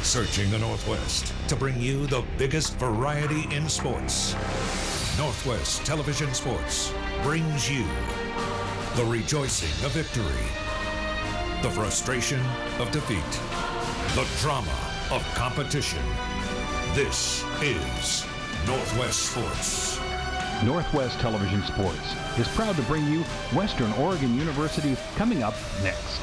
Searching the Northwest to bring you the biggest variety in sports. Northwest Television Sports brings you the rejoicing of victory, the frustration of defeat, the drama of competition. This is Northwest Sports. Northwest Television Sports is proud to bring you Western Oregon University coming up next.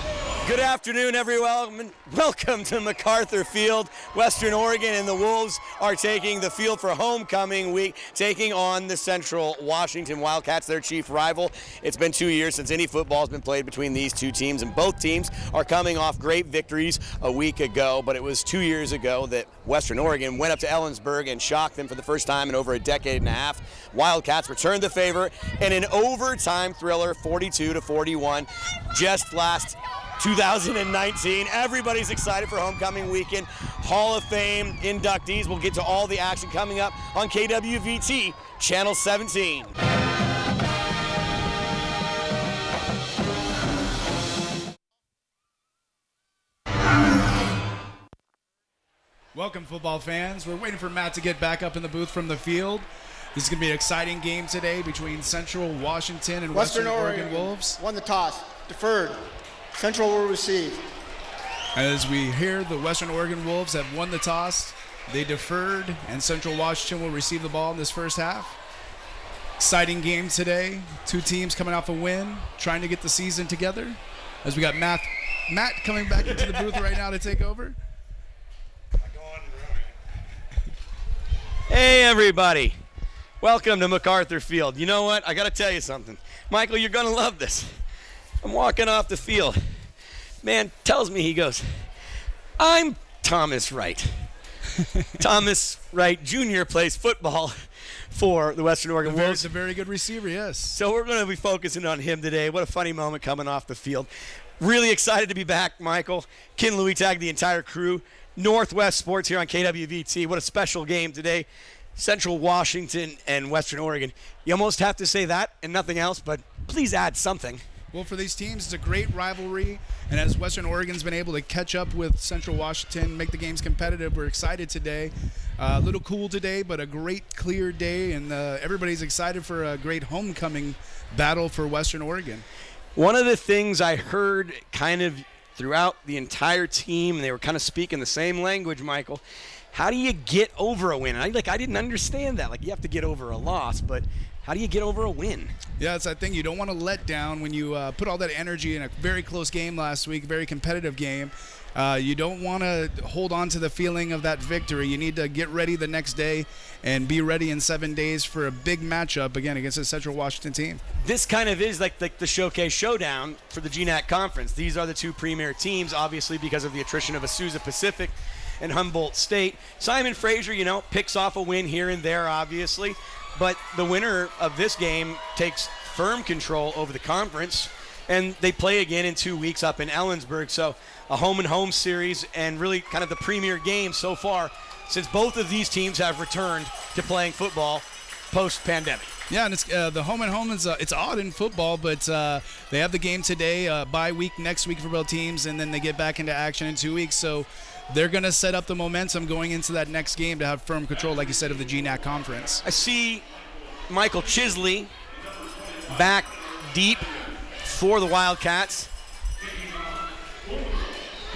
Good afternoon, everyone. Welcome to MacArthur Field. Western Oregon and the Wolves are taking the field for homecoming week, taking on the Central Washington Wildcats, their chief rival. It's been 2 years since any football has been played between these two teams, and both teams are coming off great victories a week ago, but it was 2 years ago that Western Oregon went up to Ellensburg and shocked them for the first time in over a decade and a half. Wildcats returned the favor in an overtime thriller, 42-41, just last 2019. Everybody's excited for homecoming weekend. Hall of Fame inductees. We'll get to all the action coming up on KWVT Channel 17. Welcome, football fans. We're waiting for Matt to get back up in the booth from the field. This is going to be an exciting game today between Central Washington and Western Oregon Wolves. Won the toss, deferred. Central will receive. As we hear, the Western Oregon Wolves have won the toss. They deferred, and Central Washington will receive the ball in this first half. Exciting game today. Two teams coming off a win, trying to get the season together. As we got Matt coming back into the booth right now to take over. Hey, everybody. Welcome to MacArthur Field. You know what? I got to tell you something. Michael, you're going to love this. I'm walking off the field. Man tells me, he goes, I'm Thomas Wright. Thomas Wright Jr. plays football for the Western Oregon Wolves. It's a very good receiver, yes. So we're going to be focusing on him today. What a funny moment coming off the field. Really excited to be back, Michael. Ken Louis Tag, the entire crew. Northwest Sports here on KWVT. What a special game today. Central Washington and Western Oregon. You almost have to say that and nothing else, but please add something. Well, for these teams, it's a great rivalry, and as Western Oregon's been able to catch up with Central Washington, make the games competitive, we're excited today. A little cool today, but a great, clear day, and everybody's excited for a great homecoming battle for Western Oregon. One of the things I heard kind of throughout the entire team, and they were kind of speaking the same language, Michael, how do you get over a win? I didn't understand that. You have to get over a loss, but how do you get over a win? Yeah, it's that thing. You don't want to let down when you put all that energy in a very close game last week, very competitive game. You don't want to hold on to the feeling of that victory. You need to get ready the next day and be ready in 7 days for a big matchup, again, against the Central Washington team. This kind of is like the showcase showdown for the GNAC Conference. These are the two premier teams, obviously, because of the attrition of Azusa Pacific and Humboldt State. Simon Fraser, picks off a win here and there, obviously. But the winner of this game takes firm control over the conference, and they play again in 2 weeks up in Ellensburg. So a home-and-home series, and really kind of the premier game so far since both of these teams have returned to playing football post-pandemic. Yeah, and it's the home-and-home is it's odd in football, but they have the game today, bye week next week for both teams, and then they get back into action in 2 weeks. So they're going to set up the momentum going into that next game to have firm control, like you said, of the GNAC Conference. I see Michael Chisley back deep for the Wildcats.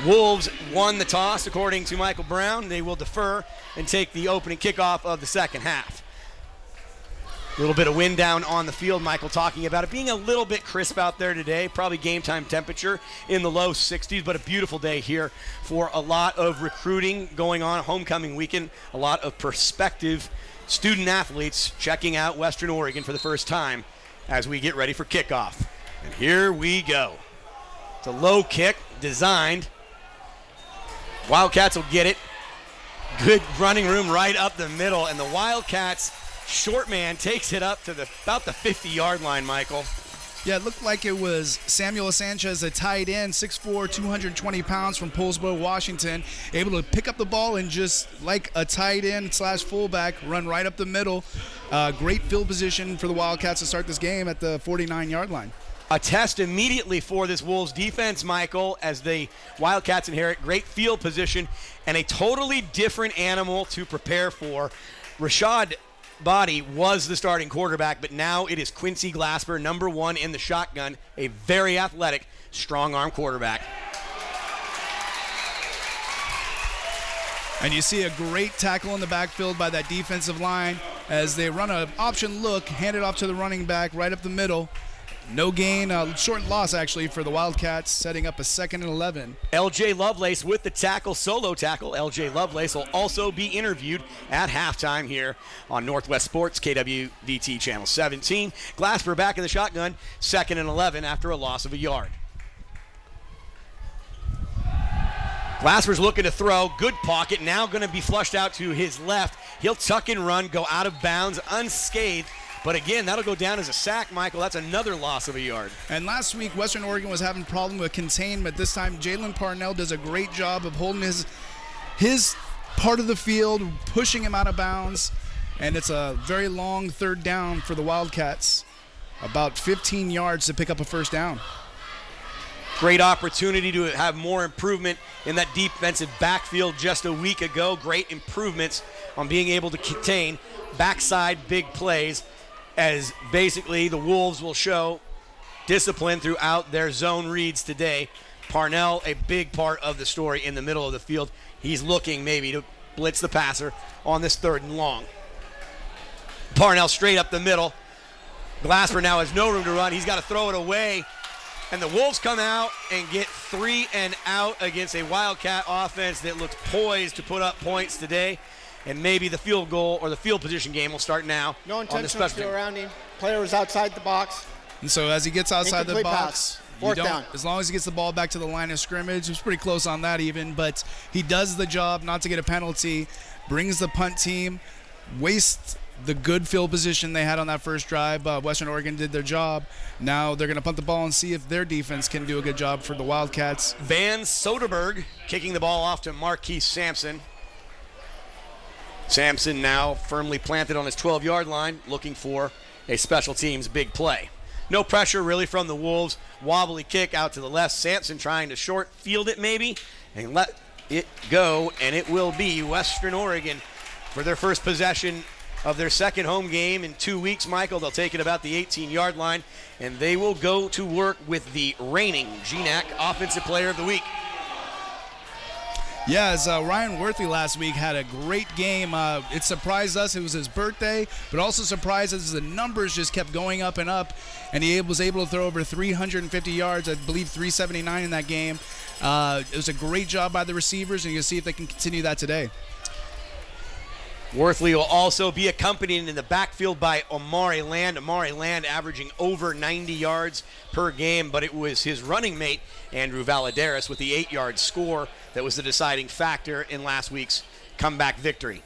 Wolves won the toss, according to Michael Brown. They will defer and take the opening kickoff of the second half. A little bit of wind down on the field, Michael talking about it being a little bit crisp out there today, probably game time temperature in the low 60s, but a beautiful day here for a lot of recruiting going on, homecoming weekend, a lot of prospective student athletes checking out Western Oregon for the first time as we get ready for kickoff. And here we go. It's a low kick designed. Wildcats will get it. Good running room right up the middle, and the Wildcats short man takes it up to about the 50-yard line, Michael. Yeah, it looked like it was Samuel Sanchez, a tight end, 6'4", 220 pounds from Poulsbo, Washington, able to pick up the ball and just like a tight end / fullback, run right up the middle. Great field position for the Wildcats to start this game at the 49-yard line. A test immediately for this Wolves defense, Michael, as the Wildcats inherit great field position and a totally different animal to prepare for. Rashad Body was the starting quarterback, but now it is Quincy Glasper, number 1 in the shotgun, a very athletic, strong-arm quarterback. And you see a great tackle in the backfield by that defensive line as they run an option look, hand it off to the running back right up the middle. No gain, short loss actually for the Wildcats, setting up a 2nd and 11. L.J. Lovelace with the tackle, solo tackle. L.J. Lovelace will also be interviewed at halftime here on Northwest Sports, KWVT Channel 17. Glasper back in the shotgun, 2nd and 11 after a loss of a yard. Glasper's looking to throw, good pocket, now going to be flushed out to his left. He'll tuck and run, go out of bounds unscathed. But again, that'll go down as a sack, Michael. That's another loss of a yard. And last week, Western Oregon was having a problem with containment. This time, Jalen Parnell does a great job of holding his part of the field, pushing him out of bounds. And it's a very long 3rd down for the Wildcats. About 15 yards to pick up a 1st down. Great opportunity to have more improvement in that defensive backfield just a week ago. Great improvements on being able to contain backside big plays, as basically the Wolves will show discipline throughout their zone reads today. Parnell, a big part of the story in the middle of the field. He's looking maybe to blitz the passer on this 3rd and long. Parnell straight up the middle. Glasper now has no room to run. He's got to throw it away. And the Wolves come out and get 3 and out against a Wildcat offense that looks poised to put up points today. And maybe the field goal or the field position game will start now. No intention of surrounding. Player was outside the box. And so as he gets outside the box, Fourth down. As long as he gets the ball back to the line of scrimmage, it was pretty close on that even, but he does the job not to get a penalty, brings the punt team, wastes the good field position they had on that first drive. Western Oregon did their job. Now they're going to punt the ball and see if their defense can do a good job for the Wildcats. Van Soderberg kicking the ball off to Marquise Sampson. Sampson now firmly planted on his 12-yard line, looking for a special teams big play. No pressure really from the Wolves. Wobbly kick out to the left. Sampson trying to short field it maybe and let it go, and it will be Western Oregon for their first possession of their 2nd home game in 2 weeks, Michael. They'll take it about the 18-yard line, and they will go to work with the reigning GNAC Offensive Player of the Week. Yeah, as Ryan Worthy last week had a great game. It surprised us. It was his birthday, but also surprised us as the numbers just kept going up and up, and he was able to throw over 350 yards, I believe 379 in that game. It was a great job by the receivers, and you'll see if they can continue that today. Worthley will also be accompanied in the backfield by Omari Land. Omari Land averaging over 90 yards per game, but it was his running mate, Andrew Valadares, with the 8-yard score that was the deciding factor in last week's comeback victory.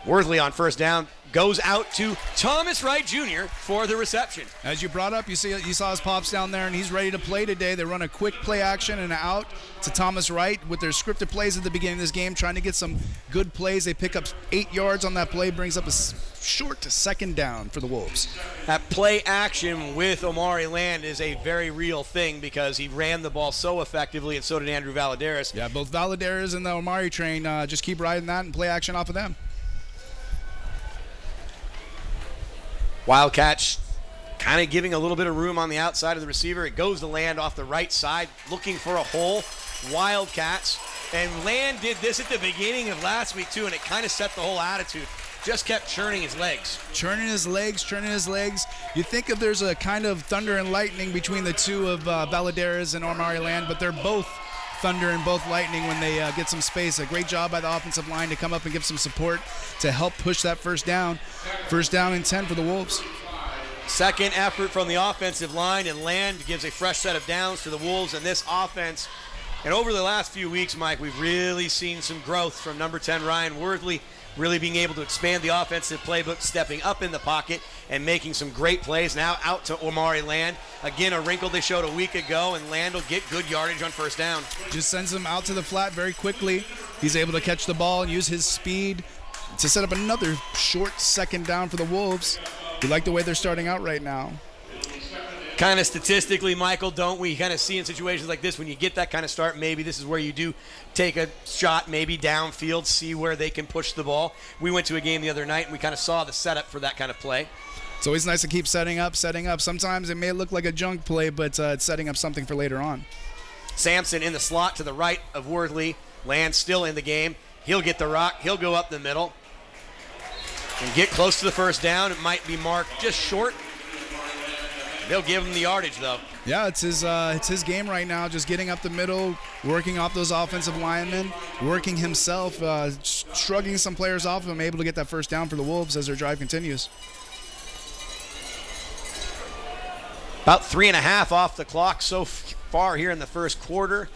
Worthley on 1st down goes out to Thomas Wright Jr. for the reception. As you brought up, you saw his pops down there, and he's ready to play today. They run a quick play action and out to Thomas Wright with their scripted plays at the beginning of this game, trying to get some good plays. They pick up 8 yards on that play, brings up a short 2nd down for the Wolves. That play action with Omari Land is a very real thing because he ran the ball so effectively, and so did Andrew Valadares. Yeah, both Valadares and the Omari train, just keep riding that and play action off of them. Wildcats kind of giving a little bit of room on the outside of the receiver. It goes to Land off the right side, looking for a hole. Wildcats. And Land did this at the beginning of last week, too, and it kind of set the whole attitude. Just kept churning his legs. Churning his legs. You think if there's a kind of thunder and lightning between the two of Valadares and Omari Land, but they're both thunder and both lightning when they get some space. A great job by the offensive line to come up and give some support to help push that 1st down. 1st down and 10 for the Wolves. Second effort from the offensive line, and Land gives a fresh set of downs to the Wolves in this offense. And over the last few weeks, Mike, we've really seen some growth from number 10, Ryan Worthley, really being able to expand the offensive playbook, stepping up in the pocket and making some great plays. Now out to Omari Land. Again, a wrinkle they showed a week ago, and Land will get good yardage on 1st down. Just sends him out to the flat very quickly. He's able to catch the ball and use his speed to set up another short 2nd down for the Wolves. We like the way they're starting out right now. Kind of statistically, Michael, don't we kind of see in situations like this when you get that kind of start, maybe this is where you do take a shot, maybe downfield, see where they can push the ball. We went to a game the other night and we kind of saw the setup for that kind of play. It's always nice to keep setting up. Sometimes it may look like a junk play, but it's setting up something for later on. Sampson in the slot to the right of Worthley. Land still in the game. He'll get the rock. He'll go up the middle and get close to the first down. It might be marked just short. They'll give him the yardage, though. Yeah, it's his game right now, just getting up the middle, working off those offensive linemen, working himself, shrugging some players off of him, able to get that first down for the Wolves as their drive continues. About 3.5 off the clock so far here in the first quarter.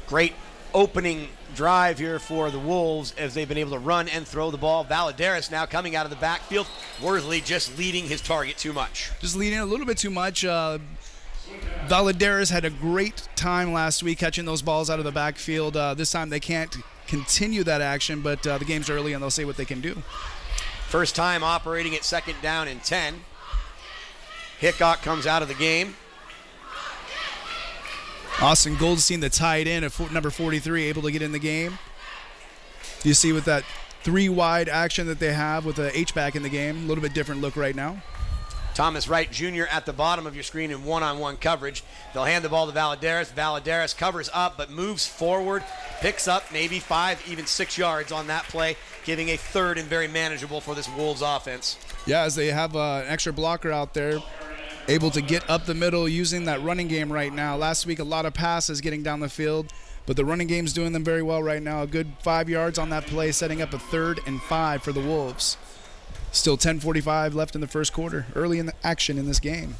Great opening drive here for the Wolves as they've been able to run and throw the ball. Valadares now coming out of the backfield. Worthley just leading his target too much. Just leading a little bit too much. Valadares had a great time last week catching those balls out of the backfield. This time they can't continue that action, but the game's early and they'll see what they can do. First time operating at 2nd down and 10. Hickok comes out of the game. Austin Goldstein, the tight end at number 43, able to get in the game. You see with that 3-wide action that they have with the H-back in the game, a little bit different look right now. Thomas Wright Jr. at the bottom of your screen in one-on-one coverage. They'll hand the ball to Valadares. Valadares covers up but moves forward, picks up maybe 5, even 6 yards on that play, giving a third and very manageable for this Wolves offense. Yeah, as they have an extra blocker out there, able to get up the middle using that running game right now. Last week, a lot of passes getting down the field, but the running game's doing them very well right now. A good 5 yards on that play, setting up a 3rd and 5 for the Wolves. Still 10:45 left in the first quarter, early in the action in this game.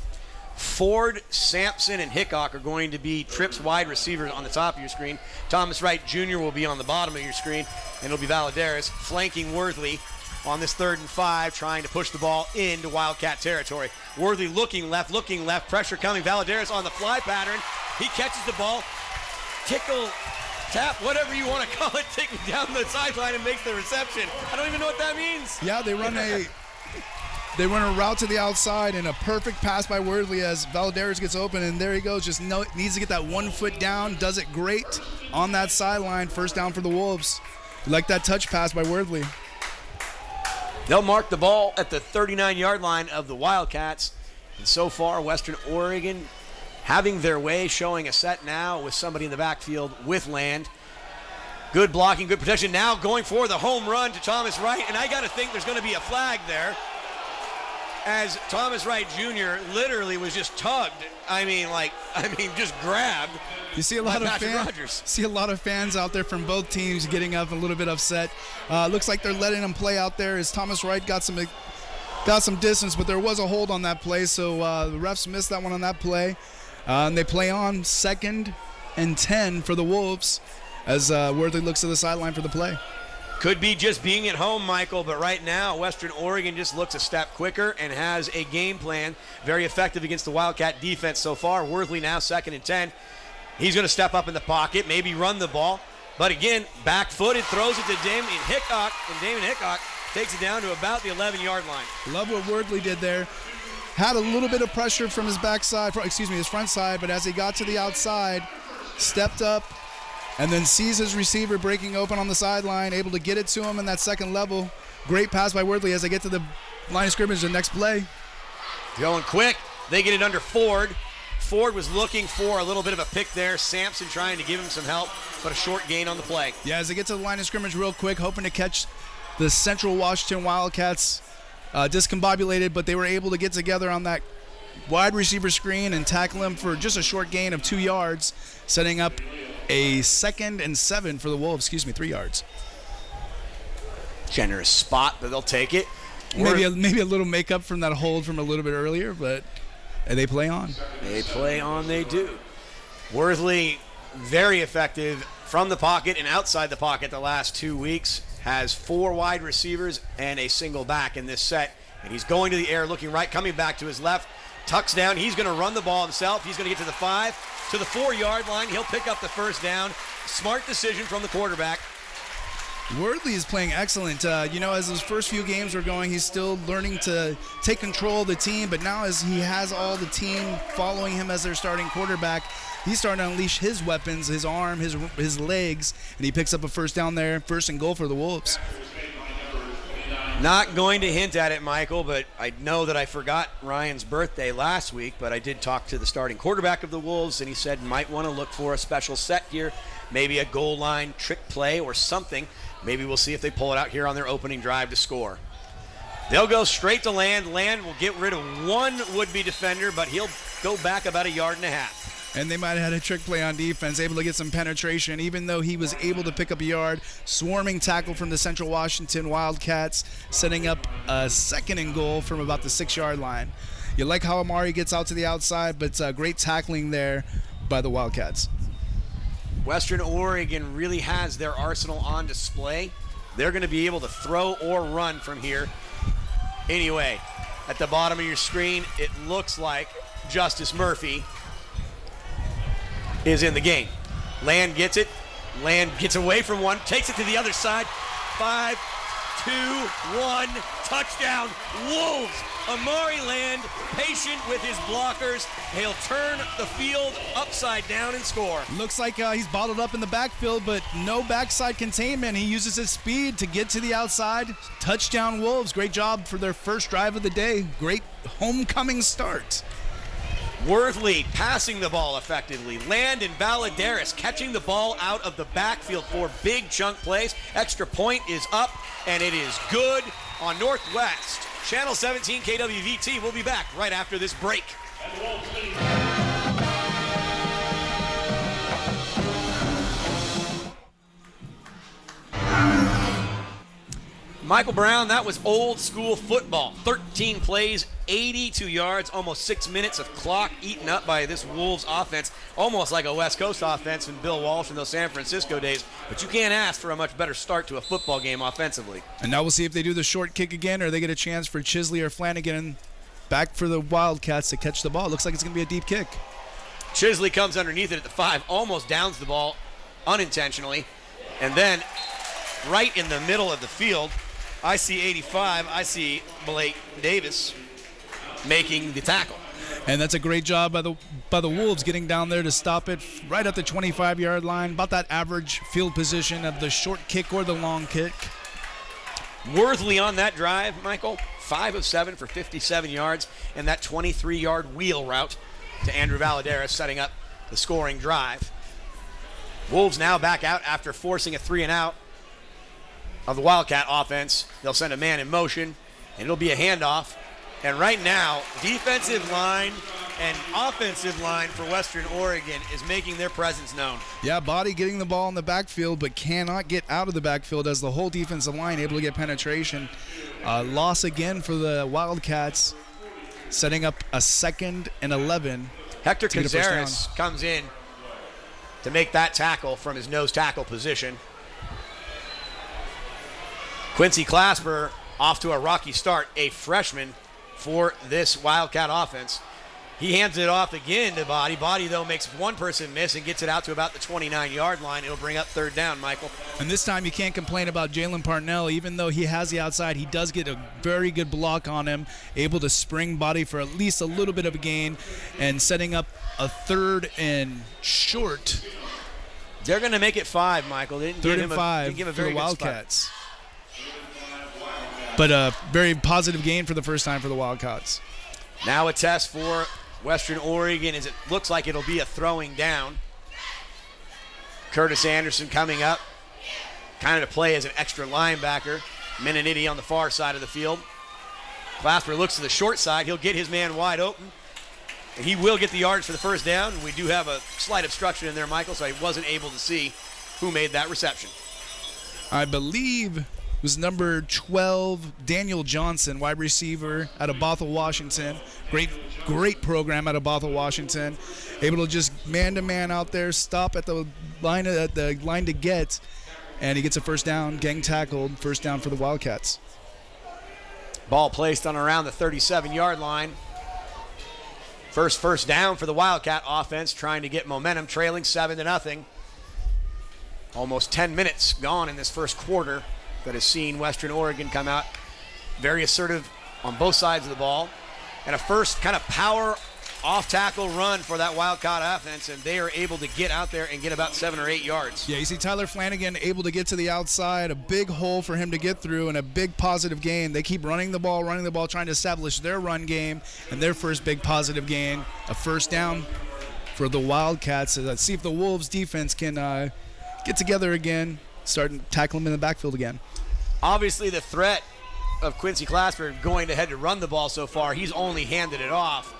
Ford, Sampson, and Hickok are going to be trips wide receivers on the top of your screen. Thomas Wright Jr. will be on the bottom of your screen, and it'll be Valadares flanking Worthley on this 3rd and 5, trying to push the ball into Wildcat territory. Worthy looking left, pressure coming. Valadares on the fly pattern. He catches the ball, tickle, tap, whatever you want to call it, taking down the sideline and makes the reception. I don't even know what that means. Yeah, they run a route to the outside and a perfect pass by Worthley as Valadares gets open, and there he goes. Just needs to get that 1 foot down. Does it great on that sideline. First down for the Wolves. You like that touch pass by Worthley. They'll mark the ball at the 39-yard line of the Wildcats. And so far, Western Oregon having their way, showing a set now with somebody in the backfield with Land. Good blocking, good protection. Now going for the home run to Thomas Wright. And I got to think there's going to be a flag there, as Thomas Wright Jr. literally was just tugged. Just grabbed. You see a lot of fans out there from both teams getting up a little bit upset. Looks like they're letting him play out there as Thomas Wright got some distance, but there was a hold on that play, so the refs missed that one on that play. And they play on 2nd and 10 for the Wolves as Worthy looks to the sideline for the play. Could be just being at home, Michael, but right now Western Oregon just looks a step quicker and has a game plan very effective against the Wildcat defense so far. Worthy now 2nd and 10. He's going to step up in the pocket, maybe run the ball. But again, back-footed, throws it to Damon Hickok, and Damon Hickok takes it down to about the 11-yard line. Love what Worthley did there. Had a little bit of pressure from his his front side, but as he got to the outside, stepped up, and then sees his receiver breaking open on the sideline, able to get it to him in that 2nd level. Great pass by Worthley as they get to the line of scrimmage, the next play. Going quick. They get it under Ford. Ford was looking for a little bit of a pick there. Sampson trying to give him some help, but a short gain on the play. Yeah, as they get to the line of scrimmage real quick, hoping to catch the Central Washington Wildcats discombobulated, but they were able to get together on that wide receiver screen and tackle him for just a short gain of 2 yards, setting up a 2nd and 7 for the Wolves. 3 yards. Generous spot, but they'll take it. Maybe a little makeup from that hold from a little bit earlier, but they play on. They play on, they do. Worthley, very effective from the pocket and outside the pocket the last 2 weeks. Has 4 wide receivers and a single back in this set. And he's going to the air, looking right, coming back to his left. Tucks down. He's going to run the ball himself. He's going to get to the 5, to the 4-yard line. He'll pick up the first down. Smart decision from the quarterback. Worthley is playing excellent. As those first few games were going, he's still learning to take control of the team, but now as he has all the team following him as their starting quarterback, he's starting to unleash his weapons, his arm, his legs, and he picks up a first down there, 1st and goal for the Wolves. Not going to hint at it, Michael, but I know that I forgot Ryan's birthday last week, but I did talk to the starting quarterback of the Wolves, and he said might want to look for a special set here, maybe a goal line trick play or something. Maybe we'll see if they pull it out here on their opening drive to score. They'll go straight to Land. Land will get rid of one would-be defender, but he'll go back about 1.5 yards. And they might have had a trick play on defense, able to get some penetration, even though he was able to pick up a yard. Swarming tackle from the Central Washington Wildcats, setting up a 2nd and goal from about the 6-yard line. You like how Amari gets out to the outside, but great tackling there by the Wildcats. Western Oregon really has their arsenal on display. They're going to be able to throw or run from here. Anyway, at the bottom of your screen, it looks like Justice Murphy is in the game. Land gets it. Land gets away from one, takes it to the other side. 5, 2, 1, touchdown, Wolves. Amari Land, patient with his blockers. He'll turn the field upside down and score. Looks like he's bottled up in the backfield, but no backside containment. He uses his speed to get to the outside. Touchdown Wolves. Great job for their first drive of the day. Great homecoming start. Worthley passing the ball effectively. Land and Valadares catching the ball out of the backfield for big chunk plays. Extra point is up, and it is good on Northwest. Channel 17 KWVT. We'll be back right after this break. Michael Brown, that was old school football. 13 plays, 82 yards, almost 6 minutes of clock eaten up by this Wolves offense. Almost like a West Coast offense from Bill Walsh in those San Francisco days. But you can't ask for a much better start to a football game offensively. And now we'll see if they do the short kick again, or they get a chance for Chisley or Flanagan back for the Wildcats to catch the ball. Looks like it's going to be a deep kick. Chisley comes underneath it at the 5, almost downs the ball unintentionally. And then right in the middle of the field, I see 85, I see Blake Davis making the tackle. And that's a great job by the Wolves getting down there to stop it right at the 25-yard line, about that average field position of the short kick or the long kick. Worthley on that drive, Michael, 5 of 7 for 57 yards, and that 23-yard wheel route to Andrew Valadares, setting up the scoring drive. Wolves now back out after forcing a 3-and-out of the Wildcat offense. They'll send a man in motion, and it'll be a handoff. And right now, defensive line and offensive line for Western Oregon is making their presence known. Yeah, Body getting the ball in the backfield, but cannot get out of the backfield as the whole defensive line able to get penetration. Loss again for the Wildcats, setting up a 2nd and 11. Hector Cazares comes in to make that tackle from his nose tackle position. Quincy Clasper off to a rocky start, a freshman for this Wildcat offense. He hands it off again to Body. Body, though, makes one person miss and gets it out to about the 29-yard line. It'll bring up 3rd down, Michael. And this time you can't complain about Jalen Parnell. Even though he has the outside, he does get a very good block on him, able to spring Body for at least a little bit of a gain, and setting up a 3rd and short. They're going to make it 5, Michael. They didn't 3rd give and him 5 they didn't give a for very the good Wildcats. Spot. But a very positive gain for the first time for the Wildcats. Now a test for Western Oregon as it looks like it'll be a throwing down. Curtis Anderson coming up, kind of to play as an extra linebacker. Mennoniti on the far side of the field. Clasper looks to the short side. He'll get his man wide open. And he will get the yards for the first down. We do have a slight obstruction in there, Michael, so he wasn't able to see who made that reception. I believe was number 12, Daniel Johnson, wide receiver out of Bothell, Washington. Great program out of Bothell, Washington. Able to just man-to-man out there, stop at the line to get, and he gets a first down, gang tackled, first down for the Wildcats. Ball placed on around the 37-yard line. First down for the Wildcat offense, trying to get momentum, trailing 7-0. Almost 10 minutes gone in this first quarter that has seen Western Oregon come out very assertive on both sides of the ball. And a first kind of power off-tackle run for that Wildcat offense, and they are able to get out there and get about 7 or 8 yards. Yeah, you see Tyler Flanagan able to get to the outside, a big hole for him to get through, and a big positive gain. They keep running the ball, trying to establish their run game, and their first big positive gain, a first down for the Wildcats. Let's see if the Wolves defense can get together again, start tackling them in the backfield again. Obviously, the threat of Quincy Clasper going ahead to run the ball so far, he's only handed it off.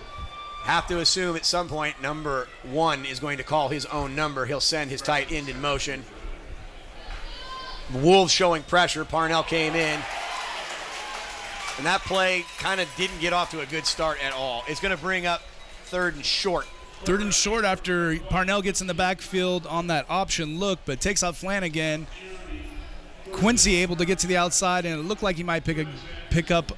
Have to assume at some point number 1 is going to call his own number. He'll send his tight end in motion. The Wolves showing pressure. Parnell came in. And that play kind of didn't get off to a good start at all. It's going to bring up 3rd and short. 3rd and short after Parnell gets in the backfield on that option look, but takes out Flanagan. Quincy able to get to the outside, and it looked like he might pick up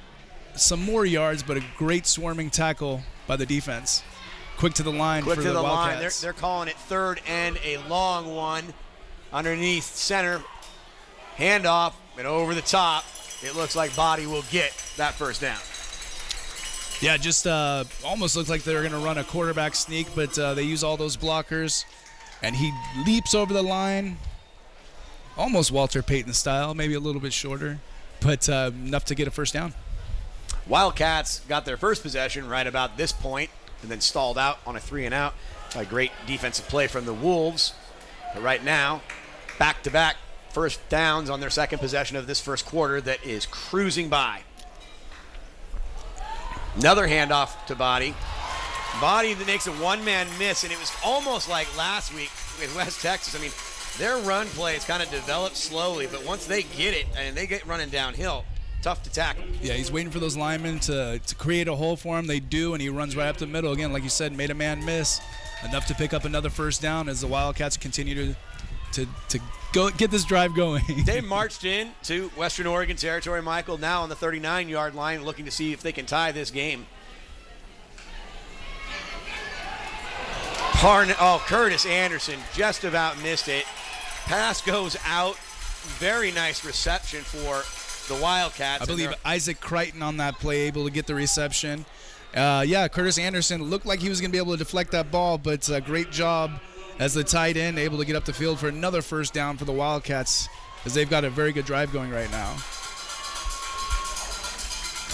some more yards, but a great swarming tackle by the defense. Quick to the line for the Wildcats. They're calling it 3rd and a long one underneath center. Handoff and over the top. It looks like Body will get that first down. Yeah, just almost looked like they were going to run a quarterback sneak, but they use all those blockers, and he leaps over the line, almost Walter Payton style, maybe a little bit shorter, but enough to get a first down. Wildcats got their first possession right about this point and then stalled out on a 3-and-out by great defensive play from the Wolves. But right now, back-to-back first downs on their second possession of this first quarter that is cruising by. Another handoff to Body. Body that makes a one-man miss, and it was almost like last week with West Texas. I mean, their run plays kind of develop slowly, but once they get it and they get running downhill, tough to tackle. Yeah, he's waiting for those linemen to create a hole for him. They do, and he runs right up the middle. Again, like you said, made a man miss. Enough to pick up another first down as the Wildcats continue to go get this drive going. They marched in to Western Oregon territory, Michael, now on the 39-yard line, looking to see if they can tie this game. Curtis Anderson just about missed it. Pass goes out. Very nice reception for the Wildcats. I believe Isaac Crichton on that play, able to get the reception. Curtis Anderson looked like he was going to be able to deflect that ball, but great job as the tight end, able to get up the field for another first down for the Wildcats, as they've got a very good drive going right now.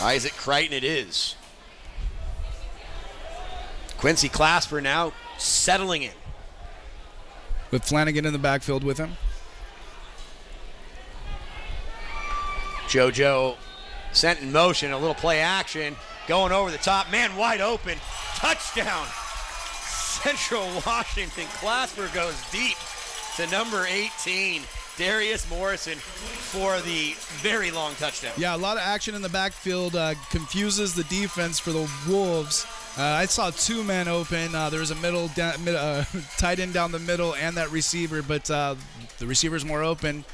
Isaac Crichton it is. Quincy Clasper now settling in. With Flanagan in the backfield with him. JoJo sent in motion, a little play action, going over the top, man wide open, touchdown. Central Washington. Clasper goes deep to number 18, Darius Morrison, for the very long touchdown. Yeah, a lot of action in the backfield, confuses the defense for the Wolves. I saw 2 men open. There was a tight end down the middle and that receiver, but the receiver's more open.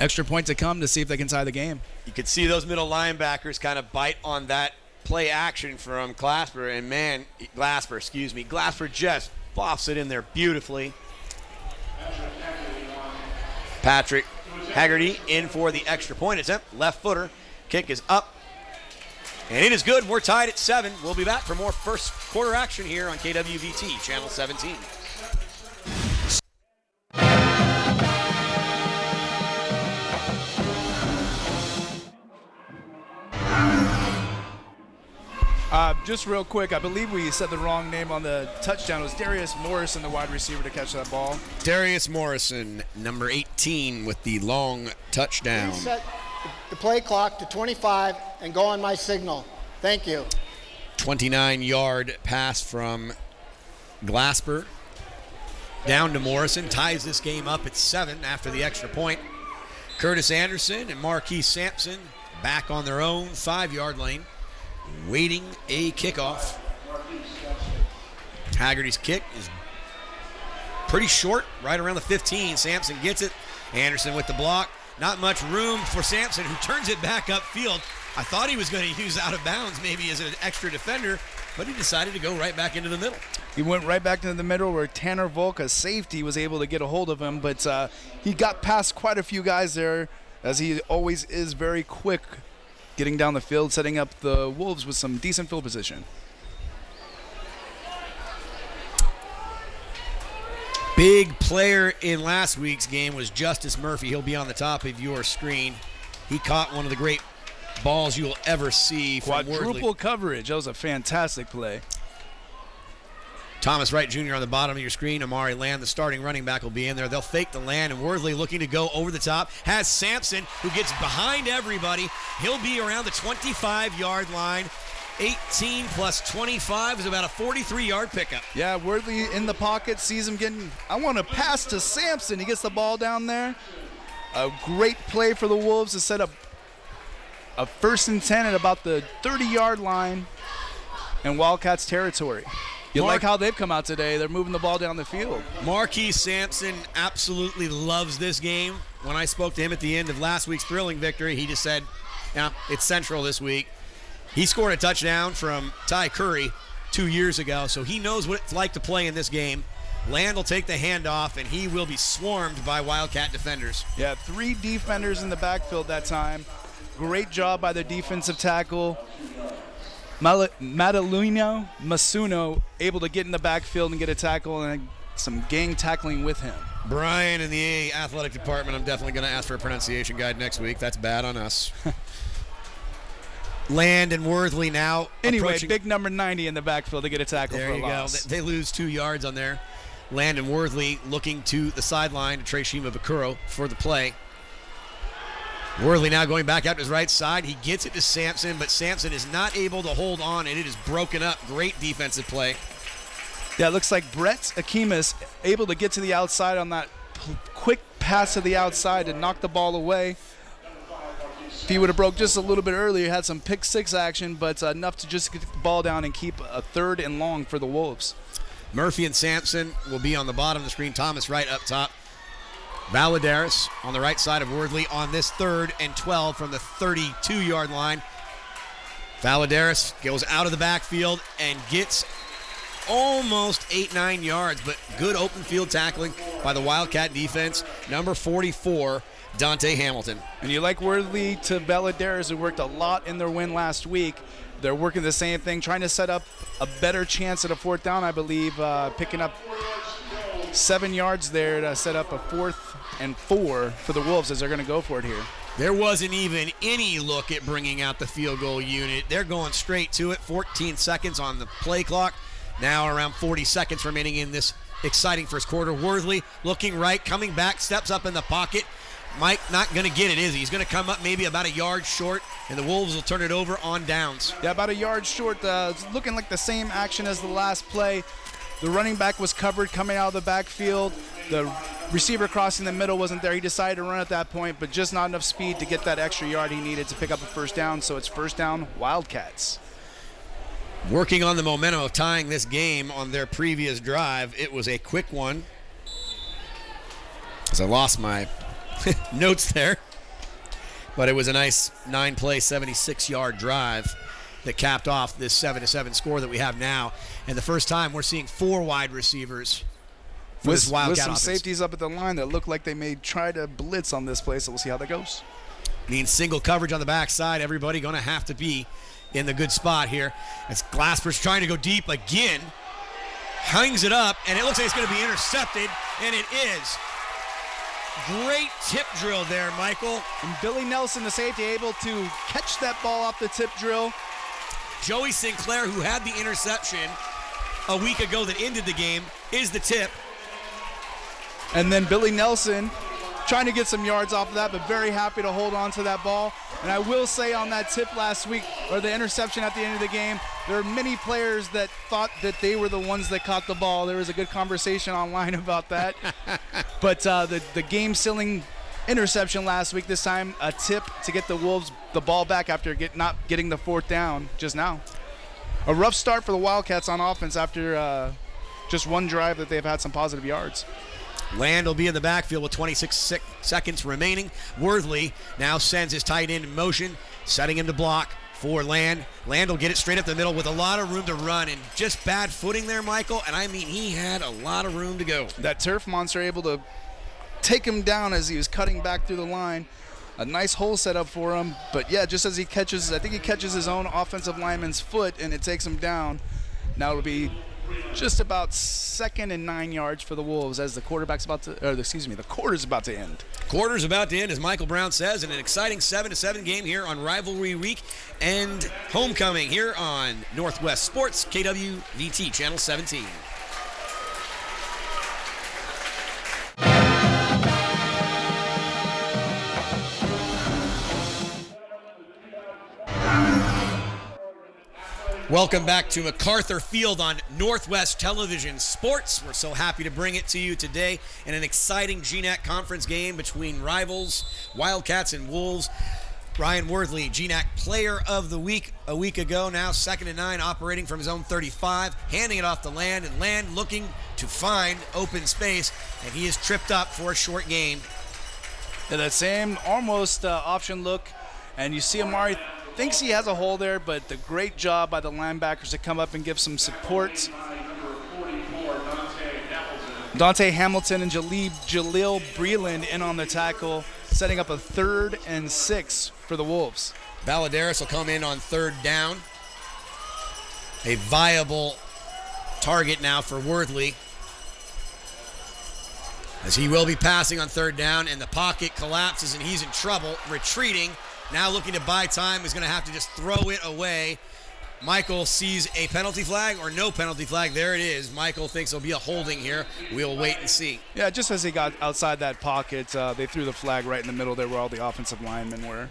Extra point to come to see if they can tie the game. You could see those middle linebackers kind of bite on that play action from Glasper, and Glasper just boffs it in there beautifully. Patrick Haggerty in for the extra point attempt. Left footer. Kick is up. And it is good. We're tied at 7. We'll be back for more first quarter action here on KWVT, Channel 17. Just real quick, I believe we said the wrong name on the touchdown. It was Darius Morrison, the wide receiver, to catch that ball. Darius Morrison, number 18, with the long touchdown. Set the play clock to 25 and go on my signal. Thank you. 29-yard pass from Glasper down to Morrison. Ties this game up at 7 after the extra point. Curtis Anderson and Marquise Sampson back on their own 5-yard lane, waiting a kickoff. Haggerty's kick is pretty short, right around the 15. Sampson gets it. Anderson with the block. Not much room for Sampson, who turns it back upfield. I thought he was going to use out of bounds maybe as an extra defender, but he decided to go right back into the middle. He went right back into the middle where Tanner Volk, a safety, was able to get a hold of him, but he got past quite a few guys there, as he always is very quick getting down the field, setting up the Wolves with some decent field position. Big player in last week's game was Justice Murphy. He'll be on the top of your screen. He caught one of the great balls you will ever see from Quadruple coverage. That was a fantastic play. Thomas Wright Jr. on the bottom of your screen. Amari Land, the starting running back, will be in there. They'll fake the land, and Worthley looking to go over the top. Has Sampson, who gets behind everybody. He'll be around the 25-yard line. 18 plus 25 is about a 43-yard pickup. Yeah, Worthley in the pocket, sees him getting, I want to pass to Sampson. He gets the ball down there. A great play for the Wolves to set up a 1st and 10 at about the 30-yard line in Wildcats territory. You like how they've come out today. They're moving the ball down the field. Marquis Sampson absolutely loves this game. When I spoke to him at the end of last week's thrilling victory, he just said, yeah, it's Central this week. He scored a touchdown from Ty Curry 2 years ago, so he knows what it's like to play in this game. Land will take the handoff, and he will be swarmed by Wildcat defenders. Yeah, 3 defenders in the backfield that time. Great job by the defensive tackle. Madalino Masuno able to get in the backfield and get a tackle, and some gang tackling with him. Brian in the athletic department, I'm definitely going to ask for a pronunciation guide next week. That's bad on us. Land and Worthley now. Anyway, big number 90 in the backfield to get a tackle there for a you loss. Go. They lose 2 yards on there. Land and Worthley looking to the sideline to Trey Shima Bakuro for the play. Worthley now going back out to his right side. He gets it to Sampson, but Sampson is not able to hold on, and it is broken up. Great defensive play. Yeah, it looks like Brett Akimis able to get to the outside on that quick pass to the outside to knock the ball away. If he would have broke just a little bit earlier, had some pick 6 action, but enough to just get the ball down and keep a 3rd and long for the Wolves. Murphy and Sampson will be on the bottom of the screen. Thomas Wright up top. Valadares on the right side of Worthley on this 3rd and 12 from the 32-yard line. Valadares goes out of the backfield and gets almost 8-9 yards, but good open field tackling by the Wildcat defense. Number 44, Dante Hamilton. And you like Worthley to Valadares, who worked a lot in their win last week. They're working the same thing, trying to set up a better chance at a 4th down, I believe, picking up 7 yards there to set up a 4th and 4 for the Wolves as they're going to go for it here. There wasn't even any look at bringing out the field goal unit. They're going straight to it. 14 seconds on the play clock. Now around 40 seconds remaining in this exciting first quarter. Worthley looking right, coming back, steps up in the pocket. Mike not going to get it, is he? He's going to come up maybe about a yard short, and the Wolves will turn it over on downs. Yeah, about a yard short. It's looking like the same action as the last play. The running back was covered coming out of the backfield. The receiver crossing the middle wasn't there. He decided to run at that point, but just not enough speed to get that extra yard he needed to pick up a 1st down, so it's 1st down, Wildcats. Working on the momentum of tying this game on their previous drive. It was a quick one. As I lost my notes there. But it was a nice 9-play, 76-yard drive that capped off this 7-7 score that we have now. And the first time we're seeing 4 wide receivers for this Wildcat with some offense. Safeties up at the line that look like they may try to blitz on this play, so we'll see how that goes. Means single coverage on the backside. Everybody going to have to be in the good spot here. As Glasper's trying to go deep again. Hangs it up, and it looks like it's going to be intercepted, and it is. Great tip drill there, Michael. And Billy Nelson, the safety, able to catch that ball off the tip drill. Joey Sinclair, who had the interception a week ago that ended the game, is the tip. And then Billy Nelson trying to get some yards off of that, but very happy to hold on to that ball. And I will say on that tip last week, or the interception at the end of the game, there are many players that thought that they were the ones that caught the ball. There was a good conversation online about that. But the game-sealing interception last week, this time a tip to get the Wolves the ball back after not getting the 4th down just now. A rough start for the Wildcats on offense after just one drive that they've had some positive yards. Land will be in the backfield with 26 seconds remaining. Worthley now sends his tight end in motion. setting him to block for Land. Land will get it straight up the middle with a lot of room to run and just bad footing there, Michael. And I mean, he had a lot of room to go. That turf monster able to take him down as he was cutting back through the line. A nice hole set up for him. But yeah, just as he catches, I think he catches his own offensive lineman's foot and it takes him down. Now it'll be just about 2nd and 9 yards for the Wolves as the quarter's about to end. Quarter's about to end, as Michael Brown says, in an exciting 7-7 game here on Rivalry Week and homecoming here on Northwest Sports, KWVT, Channel 17. Welcome back to MacArthur Field on Northwest Television Sports. We're so happy to bring it to you today in an exciting GNAC conference game between rivals, Wildcats and Wolves. Ryan Worthley, GNAC Player of the Week a week ago, now 2nd and 9, operating from his own 35, handing it off to Land, and Land looking to find open space, and he is tripped up for a short gain. Yeah, that same almost option look, and you see Amari thinks he has a hole there, but the great job by the linebackers to come up and give some support. Dante Hamilton and Jaleel Breland in on the tackle, setting up a 3rd and 6 for the Wolves. Balladaris will come in on 3rd down. A viable target now for Worthley, as he will be passing on 3rd down, and the pocket collapses and he's in trouble, retreating. Now looking to buy time, is going to have to just throw it away. Michael sees a penalty flag or no penalty flag. There it is. Michael thinks there'll be a holding here. We'll wait and see. Yeah, just as he got outside that pocket, they threw the flag right in the middle there where all the offensive linemen were.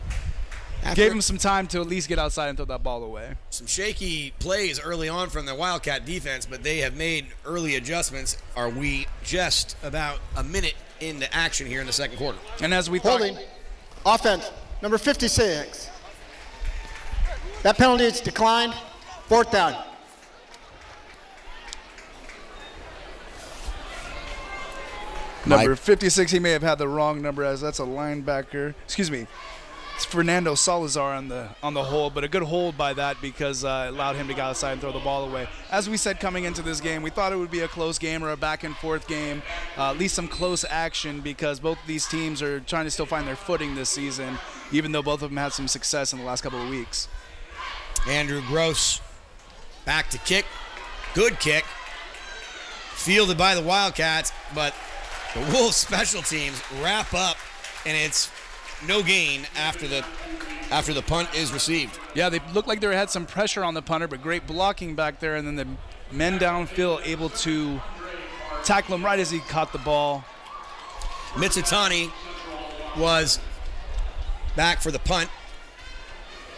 Gave him some time to at least get outside and throw that ball away. Some shaky plays early on from the Wildcat defense, but they have made early adjustments. Are we just about a minute into action here in the second quarter? And as we Holding. Offense. Number 56. That penalty is declined. 4th down. Number 56, he may have had the wrong number as that's a linebacker. Excuse me. It's Fernando Salazar on the hold, but a good hold by that because it allowed him to go outside and throw the ball away. As we said coming into this game, we thought it would be a close game or a back and forth game, at least some close action because both of these teams are trying to still find their footing this season, even though both of them had some success in the last couple of weeks. Andrew Gross back to kick. Good kick. Fielded by the Wildcats, but the Wolves special teams wrap up, and it's no gain after the punt is received. Yeah, they looked like they had some pressure on the punter, but great blocking back there, and then the men downfield able to tackle him right as he caught the ball. Mitsutani was back for the punt.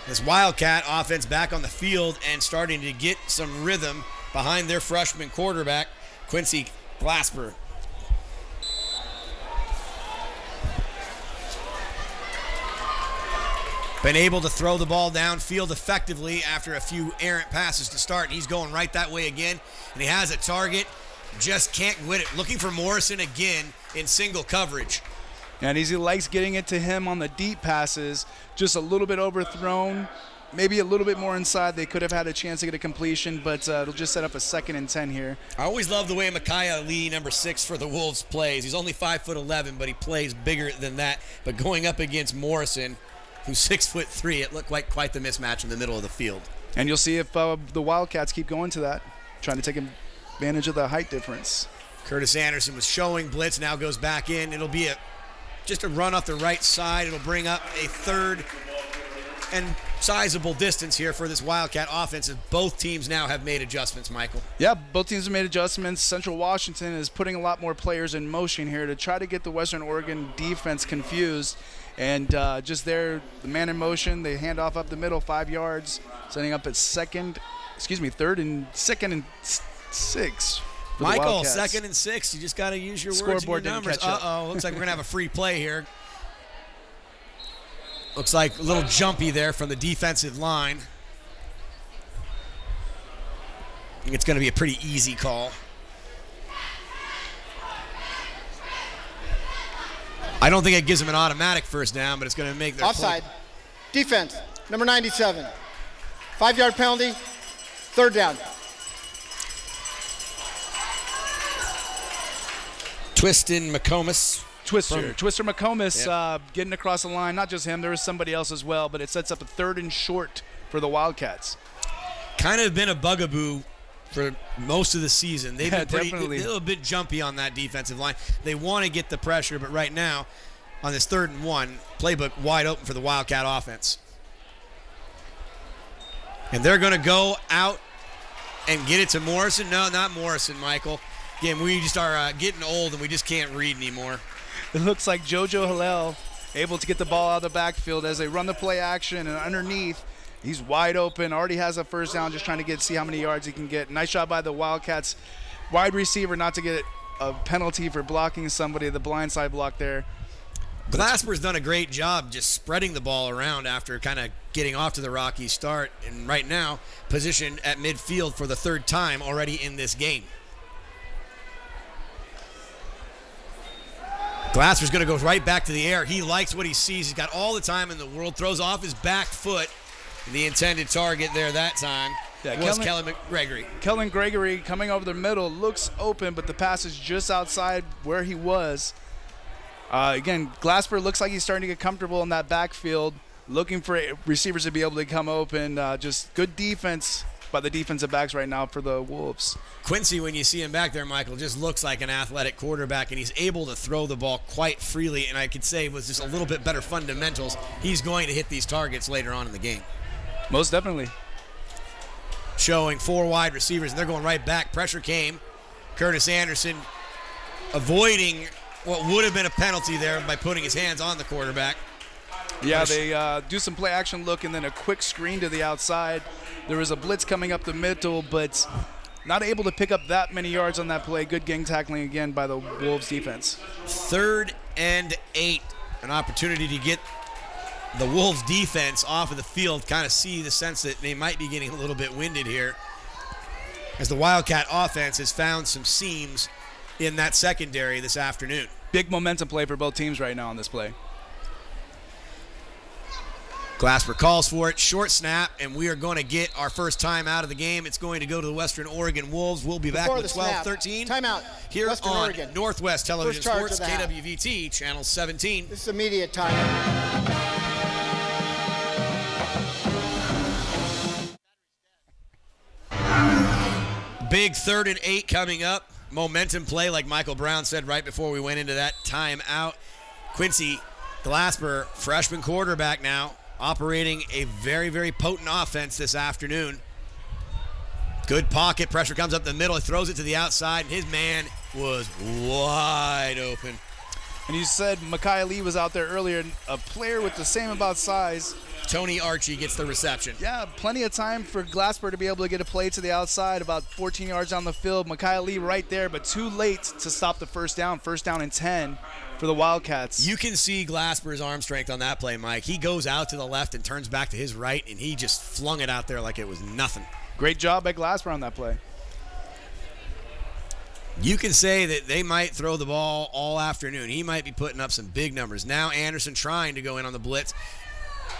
This Wildcat offense back on the field and starting to get some rhythm behind their freshman quarterback, Quincy Glasper. Been able to throw the ball downfield effectively after a few errant passes to start. And he's going right that way again. And he has a target. Just can't win it. Looking for Morrison again in single coverage. And he likes getting it to him on the deep passes. Just a little bit overthrown. Maybe a little bit more inside. They could have had a chance to get a completion, but it'll just set up a 2nd and 10 here. I always love the way Micaiah Lee, number 6 for the Wolves, plays. He's only 5'11", but he plays bigger than that. But going up against Morrison, who's 6'3", it looked like quite the mismatch in the middle of the field. And you'll see if the Wildcats keep going to that, trying to take advantage of the height difference. Curtis Anderson was showing blitz, now goes back in. It'll be just a run off the right side. It'll bring up a 3rd and sizable distance here for this Wildcat offense, as both teams now have made adjustments, Michael. Yeah, both teams have made adjustments. Central Washington is putting a lot more players in motion here to try to get the Western Oregon defense confused. And just there, the man in motion, they hand off up the middle 5 yards, setting up at 3rd and 2nd and 6. Michael, 2nd and 6. You just got to use your words and your numbers. Looks like we're going to have a free play here. Looks like a little jumpy there from the defensive line. I think it's going to be a pretty easy call. I don't think it gives them an automatic first down, but it's going to make their offside. Defense, number 97. 5-yard penalty, 3rd down. Twistin McComas. Twister McComas getting across the line. Not just him, there was somebody else as well, but it sets up a 3rd and short for the Wildcats. Kind of been a bugaboo for most of the season. They've been definitely a little bit jumpy on that defensive line. They want to get the pressure, but right now, on this 3rd and 1, playbook wide open for the Wildcat offense. And they're going to go out and get it to Morrison. No, not Morrison, Michael. Again, we just are getting old and we just can't read anymore. It looks like JoJo Hillel able to get the ball out of the backfield as they run the play action, and underneath, he's wide open, already has a 1st down, just trying to see how many yards he can get. Nice job by the Wildcats wide receiver not to get a penalty for blocking somebody, the blindside block there. Glasper's done a great job just spreading the ball around after kind of getting off to the rocky start, and right now positioned at midfield for the 3rd time already in this game. Glasper's going to go right back to the air. He likes what he sees. He's got all the time in the world. Throws off his back foot. The intended target there that time was Kellen Gregory. Kellen Gregory coming over the middle, looks open, but the pass is just outside where he was. Again, Glasper looks like he's starting to get comfortable in that backfield, looking for receivers to be able to come open. Just good defense by the defensive backs right now for the Wolves. Quincy, when you see him back there, Michael, just looks like an athletic quarterback, and he's able to throw the ball quite freely, and I could say with just a little bit better fundamentals, he's going to hit these targets later on in the game. Most definitely. Showing 4 wide receivers, and they're going right back. Pressure came. Curtis Anderson avoiding what would have been a penalty there by putting his hands on the quarterback. Yeah, they do some play action look and then a quick screen to the outside. There was a blitz coming up the middle, but not able to pick up that many yards on that play. Good gang tackling again by the Wolves defense. 3rd and 8. An opportunity to get the Wolves defense off of the field, kind of see the sense that they might be getting a little bit winded here, as the Wildcat offense has found some seams in that secondary this afternoon. Big momentum play for both teams right now on this play. Glasper calls for it, short snap, and we are going to get our first time out of the game. It's going to go to the Western Oregon Wolves. We'll be back with 12-13. Timeout. Here Western on Oregon. Northwest Television Sports, First charge KWVT, Channel 17. This is immediate timeout. Big 3rd and 8 coming up. Momentum play, like Michael Brown said right before we went into that timeout. Quincy Glasper, freshman quarterback now, operating a very, very potent offense this afternoon. Good pocket. Pressure comes up the middle. He throws it to the outside, and his man was wide open. And you said Micaiah Lee was out there earlier, a player with the same about size. Tony Archie gets the reception. Yeah, plenty of time for Glasper to be able to get a play to the outside, about 14 yards down the field. Micaiah Lee right there, but too late to stop the 1st down. 1st down and 10 for the Wildcats. You can see Glasper's arm strength on that play, Mike. He goes out to the left and turns back to his right, and he just flung it out there like it was nothing. Great job by Glasper on that play. You can say that they might throw the ball all afternoon. He might be putting up some big numbers. Now Anderson trying to go in on the blitz.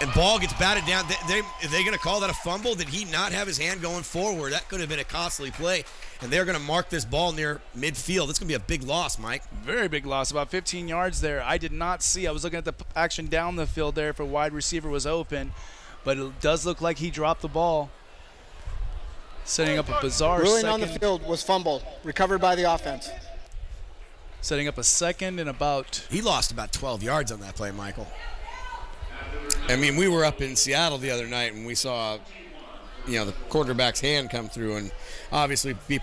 And ball gets batted down. Are they going to call that a fumble? Did he not have his hand going forward? That could have been a costly play. And they're going to mark this ball near midfield. It's going to be a big loss, Mike. Very big loss, about 15 yards there. I did not see. I was looking at the action down the field there if a wide receiver was open. But it does look like he dropped the ball. Setting up a bizarre Ruling second. on the field was fumbled, recovered by the offense. Setting up a second and about. He lost about 12 yards on that play, Michael. I mean, we were up in Seattle the other night and we saw, the quarterback's hand come through, and obviously we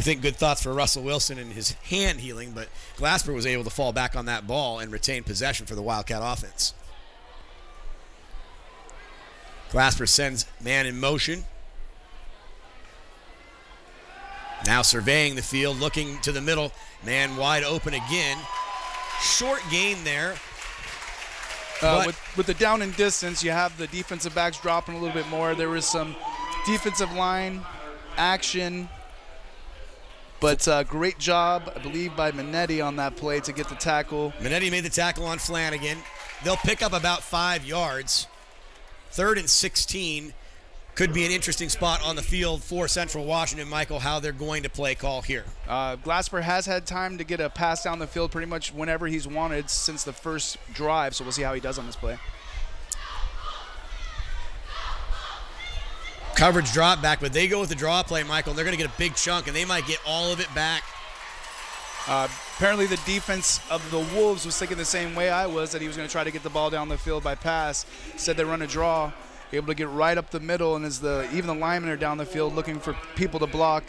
think good thoughts for Russell Wilson and his hand healing, but Glasper was able to fall back on that ball and retain possession for the Wildcat offense. Glasper sends man in motion. Now surveying the field, looking to the middle. Man wide open again. Short gain there. With the down and distance, you have the defensive backs dropping a little bit more. There was some defensive line action. But great job, I believe, by Minetti on that play to get the tackle. Minetti made the tackle on Flanagan. They'll pick up about 5 yards. 3rd and 16 could be an interesting spot on the field for Central Washington, Michael, how they're going to play call here. Glasper has had time to get a pass down the field pretty much whenever he's wanted since the first drive, so we'll see how he does on this play. Coverage drop back, but they go with the draw play, Michael, and they're going to get a big chunk, and they might get all of it back. Apparently the defense of the Wolves was thinking the same way I was, that he was going to try to get the ball down the field by pass. Said they run a draw, able to get right up the middle, and even the linemen are down the field looking for people to block.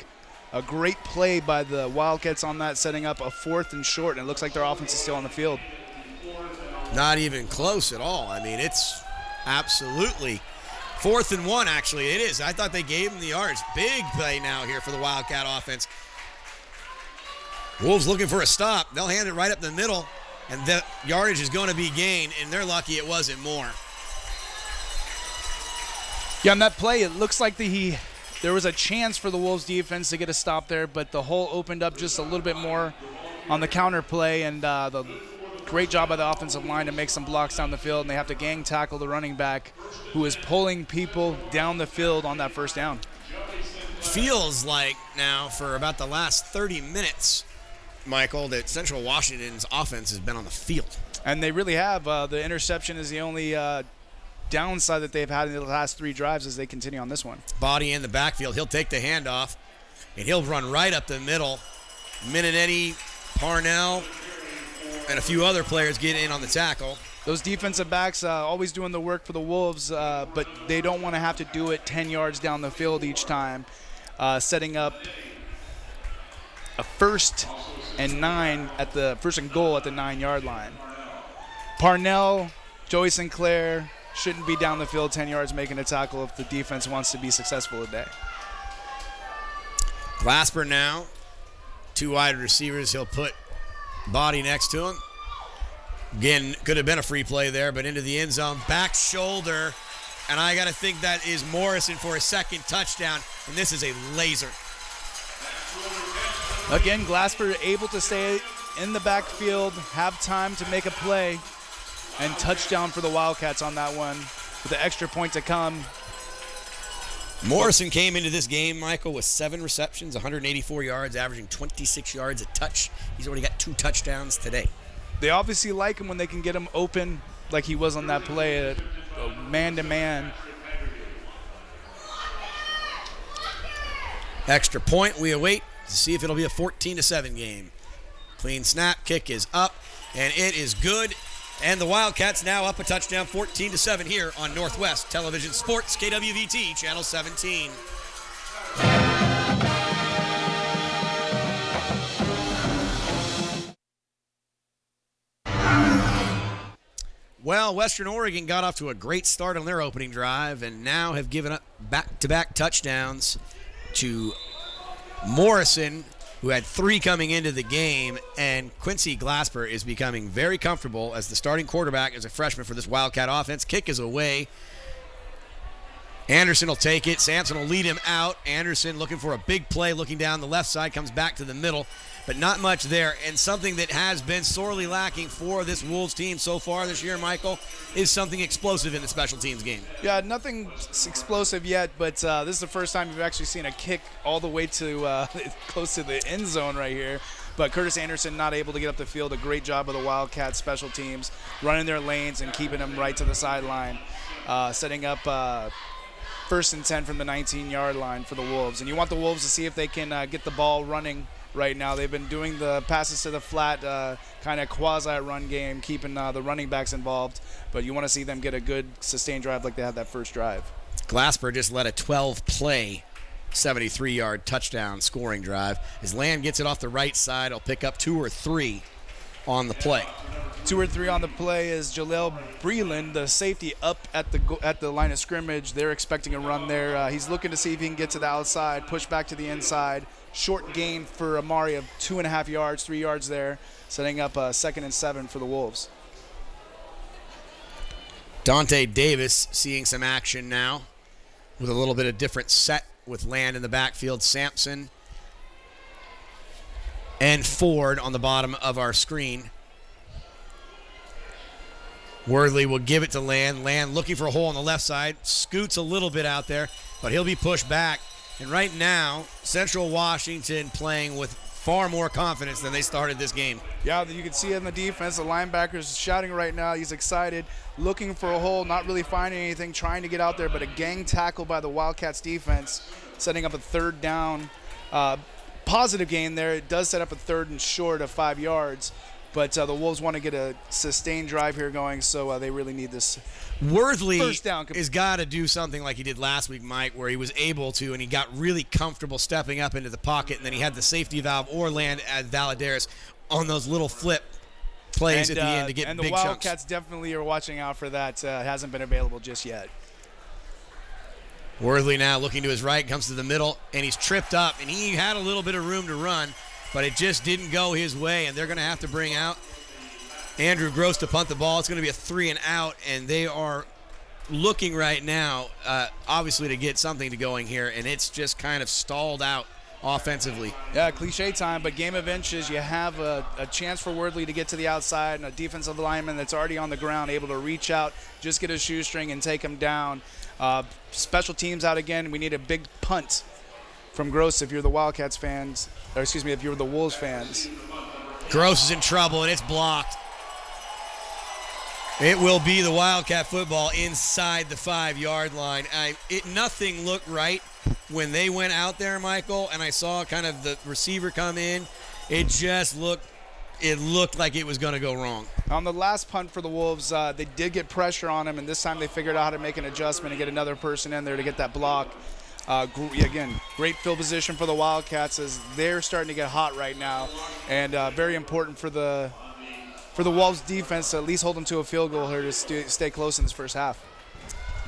A great play by the Wildcats on that, setting up a 4th and short, and it looks like their offense is still on the field. Not even close at all. I mean, it's absolutely 4th and 1, actually. It is. I thought they gave him the yards. Big play now here for the Wildcat offense. Wolves looking for a stop. They'll hand it right up the middle, and the yardage is going to be gained, and they're lucky it wasn't more. Yeah, on that play, it looks like there was a chance for the Wolves defense to get a stop there, but the hole opened up just a little bit more on the counter play, and the great job by the offensive line to make some blocks down the field, and they have to gang tackle the running back who is pulling people down the field on that first down. Feels like now for about the last 30 minutes, Michael, that Central Washington's offense has been on the field. And they really have. The interception is the only downside that they've had in the last 3 drives as they continue on this one. Body in the backfield. He'll take the handoff, and he'll run right up the middle. Mininetti, Parnell, and a few other players get in on the tackle. Those defensive backs always doing the work for the Wolves, but they don't want to have to do it 10 yards down the field each time, setting up a 1st and 9 at the 1st and goal at the 9-yard line. Parnell, Joey Sinclair shouldn't be down the field 10 yards making a tackle if the defense wants to be successful today. Glasper now, 2 wide receivers. He'll put Body next to him. Again, could have been a free play there, but into the end zone. Back shoulder, and I got to think that is Morrison for a 2nd touchdown, and this is a laser. Again, Glasper able to stay in the backfield, have time to make a play, and touchdown for the Wildcats on that one with the extra point to come. Morrison came into this game, Michael, with 7 receptions, 184 yards, averaging 26 yards a touch. He's already got 2 touchdowns today. They obviously like him when they can get him open like he was on that play, man-to-man. Extra point we await to see if it'll be a 14-7 game. Clean snap, kick is up, and it is good. And the Wildcats now up a touchdown, 14-7 here on Northwest Television Sports, KWVT, Channel 17. Well, Western Oregon got off to a great start on their opening drive and now have given up back-to-back touchdowns to Morrison, who had 3 coming into the game, and Quincy Glasper is becoming very comfortable as the starting quarterback as a freshman for this Wildcat offense. Kick is away. Anderson will take it. Sampson will lead him out. Anderson looking for a big play, looking down the left side, comes back to the middle, but not much there. And something that has been sorely lacking for this Wolves team so far this year, Michael, is something explosive in the special teams game. Yeah, nothing explosive yet, but this is the first time you've actually seen a kick all the way to close to the end zone right here. But Curtis Anderson not able to get up the field. A great job of the Wildcats special teams, running their lanes and keeping them right to the sideline, setting up 1st and 10 from the 19-yard line for the Wolves. And you want the Wolves to see if they can get the ball running right now. They've been doing the passes to the flat, kind of quasi-run game, keeping the running backs involved. But you want to see them get a good sustained drive like they had that first drive. Glasper just led a 12-play, 73-yard touchdown scoring drive. As Land gets it off the right side, he'll pick up 2 or 3 on the play. 2 or 3 on the play is Jaleel Breland, the safety, up at the line of scrimmage. They're expecting a run there. He's looking to see if he can get to the outside, push back to the inside. Short gain for Amari of 2.5 yards, 3 yards there, setting up a 2nd and 7 for the Wolves. Dante Davis seeing some action now with a little bit of different set with Land in the backfield. Sampson and Ford on the bottom of our screen. Worthley will give it to Land. Land looking for a hole on the left side. Scoots a little bit out there, but he'll be pushed back. And right now, Central Washington playing with far more confidence than they started this game. Yeah, you can see it in the defense. The linebacker's shouting right now. He's excited, looking for a hole, not really finding anything, trying to get out there, but a gang tackle by the Wildcats defense, setting up a third down. Positive gain there. It does set up a third and short of 5 yards, but the Wolves want to get a sustained drive here going, so they really need this. Worthley First down. has got to do something like he did last week, Mike, where he was able to, and he got really comfortable stepping up into the pocket, and then he had the safety valve or Land at Valadares on those little flip plays at the end to get big chunks. And the Wildcats definitely are watching out for that. It hasn't been available just yet. Worthley now looking to his right, comes to the middle, and he's tripped up, and he had a little bit of room to run, but it just didn't go his way, and they're going to have to bring out Andrew Gross to punt the ball. It's going to be a 3 and out, and they are looking right now, obviously, to get something to going here, and it's just kind of stalled out offensively. Yeah, cliche time, but game of inches. You have a chance for Worthley to get to the outside, and a defensive lineman that's already on the ground able to reach out, just get a shoestring, and take him down. Special teams out again. We need a big punt from Gross if you're the Wildcats fans, or excuse me, if you're the Wolves fans. Gross is in trouble, and it's blocked. It will be the Wildcat football inside the 5-yard line. Nothing looked right when they went out there, Michael, and I saw kind of the receiver come in. It looked like it was going to go wrong. On the last punt for the Wolves, they did get pressure on him, and this time they figured out how to make an adjustment and get another person in there to get that block. Again, great field position for the Wildcats as they're starting to get hot right now, and very important for the Wolves defense to at least hold them to a field goal here to stay close in this first half.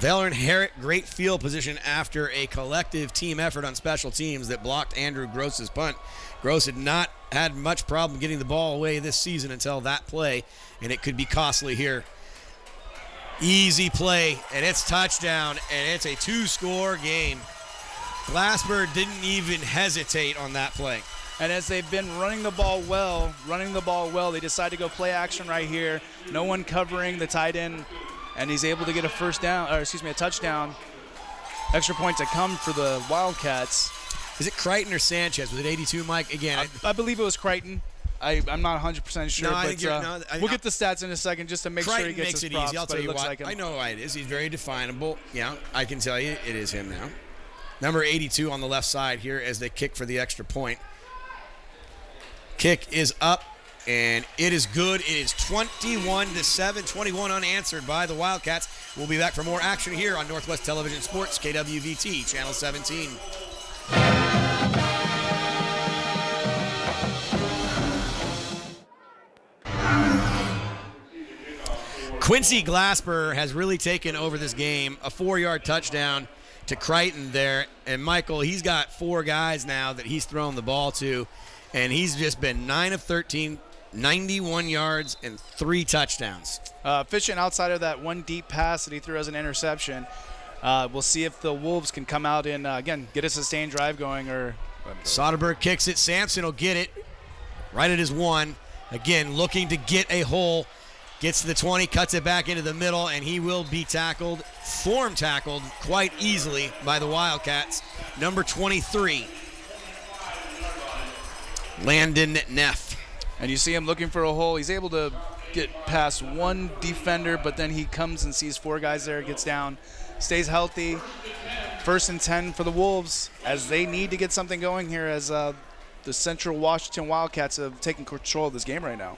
They'll inherit great field position after a collective team effort on special teams that blocked Andrew Gross's punt. Gross had not had much problem getting the ball away this season until that play, and it could be costly here. Easy play, and it's touchdown, and it's a 2-score game. Glasper didn't even hesitate on that play. And as they've been running the ball well, they decide to go play action right here. No one covering the tight end, and he's able to get a touchdown. Extra point to come for the Wildcats. Is it Crichton or Sanchez? Was it 82, Mike? Again, I believe it was Crichton. I'm not 100% sure, but we'll get the stats in a second just to make Crichton sure he gets makes his it props, easy. I'll tell you looks what. like him. I know why it is. He's very definable. Yeah, I can tell you it is him now. Number 82 on the left side here as they kick for the extra point. Kick is up, and it is good. It is 21-7, 21 unanswered by the Wildcats. We'll be back for more action here on Northwest Television Sports, KWVT, Channel 17. Quincy Glasper has really taken over this game. A 4-yard touchdown to Crichton there. And Michael, he's got 4 guys now that he's thrown the ball to. And he's just been 9 of 13, 91 yards, and 3 touchdowns. Efficient outside of that one deep pass that he threw as an interception. We'll see if the Wolves can come out and, again, get a sustained drive going. Soderberg kicks it. Sampson will get it right at his 1. Again, looking to get a hole. Gets to the 20, cuts it back into the middle, and he will be form tackled quite easily by the Wildcats. Number 23, Landon Neff. And you see him looking for a hole. He's able to get past one defender, but then he comes and sees 4 guys there, gets down, stays healthy. 1st and 10 for the Wolves as they need to get something going here as the Central Washington Wildcats have taken control of this game right now.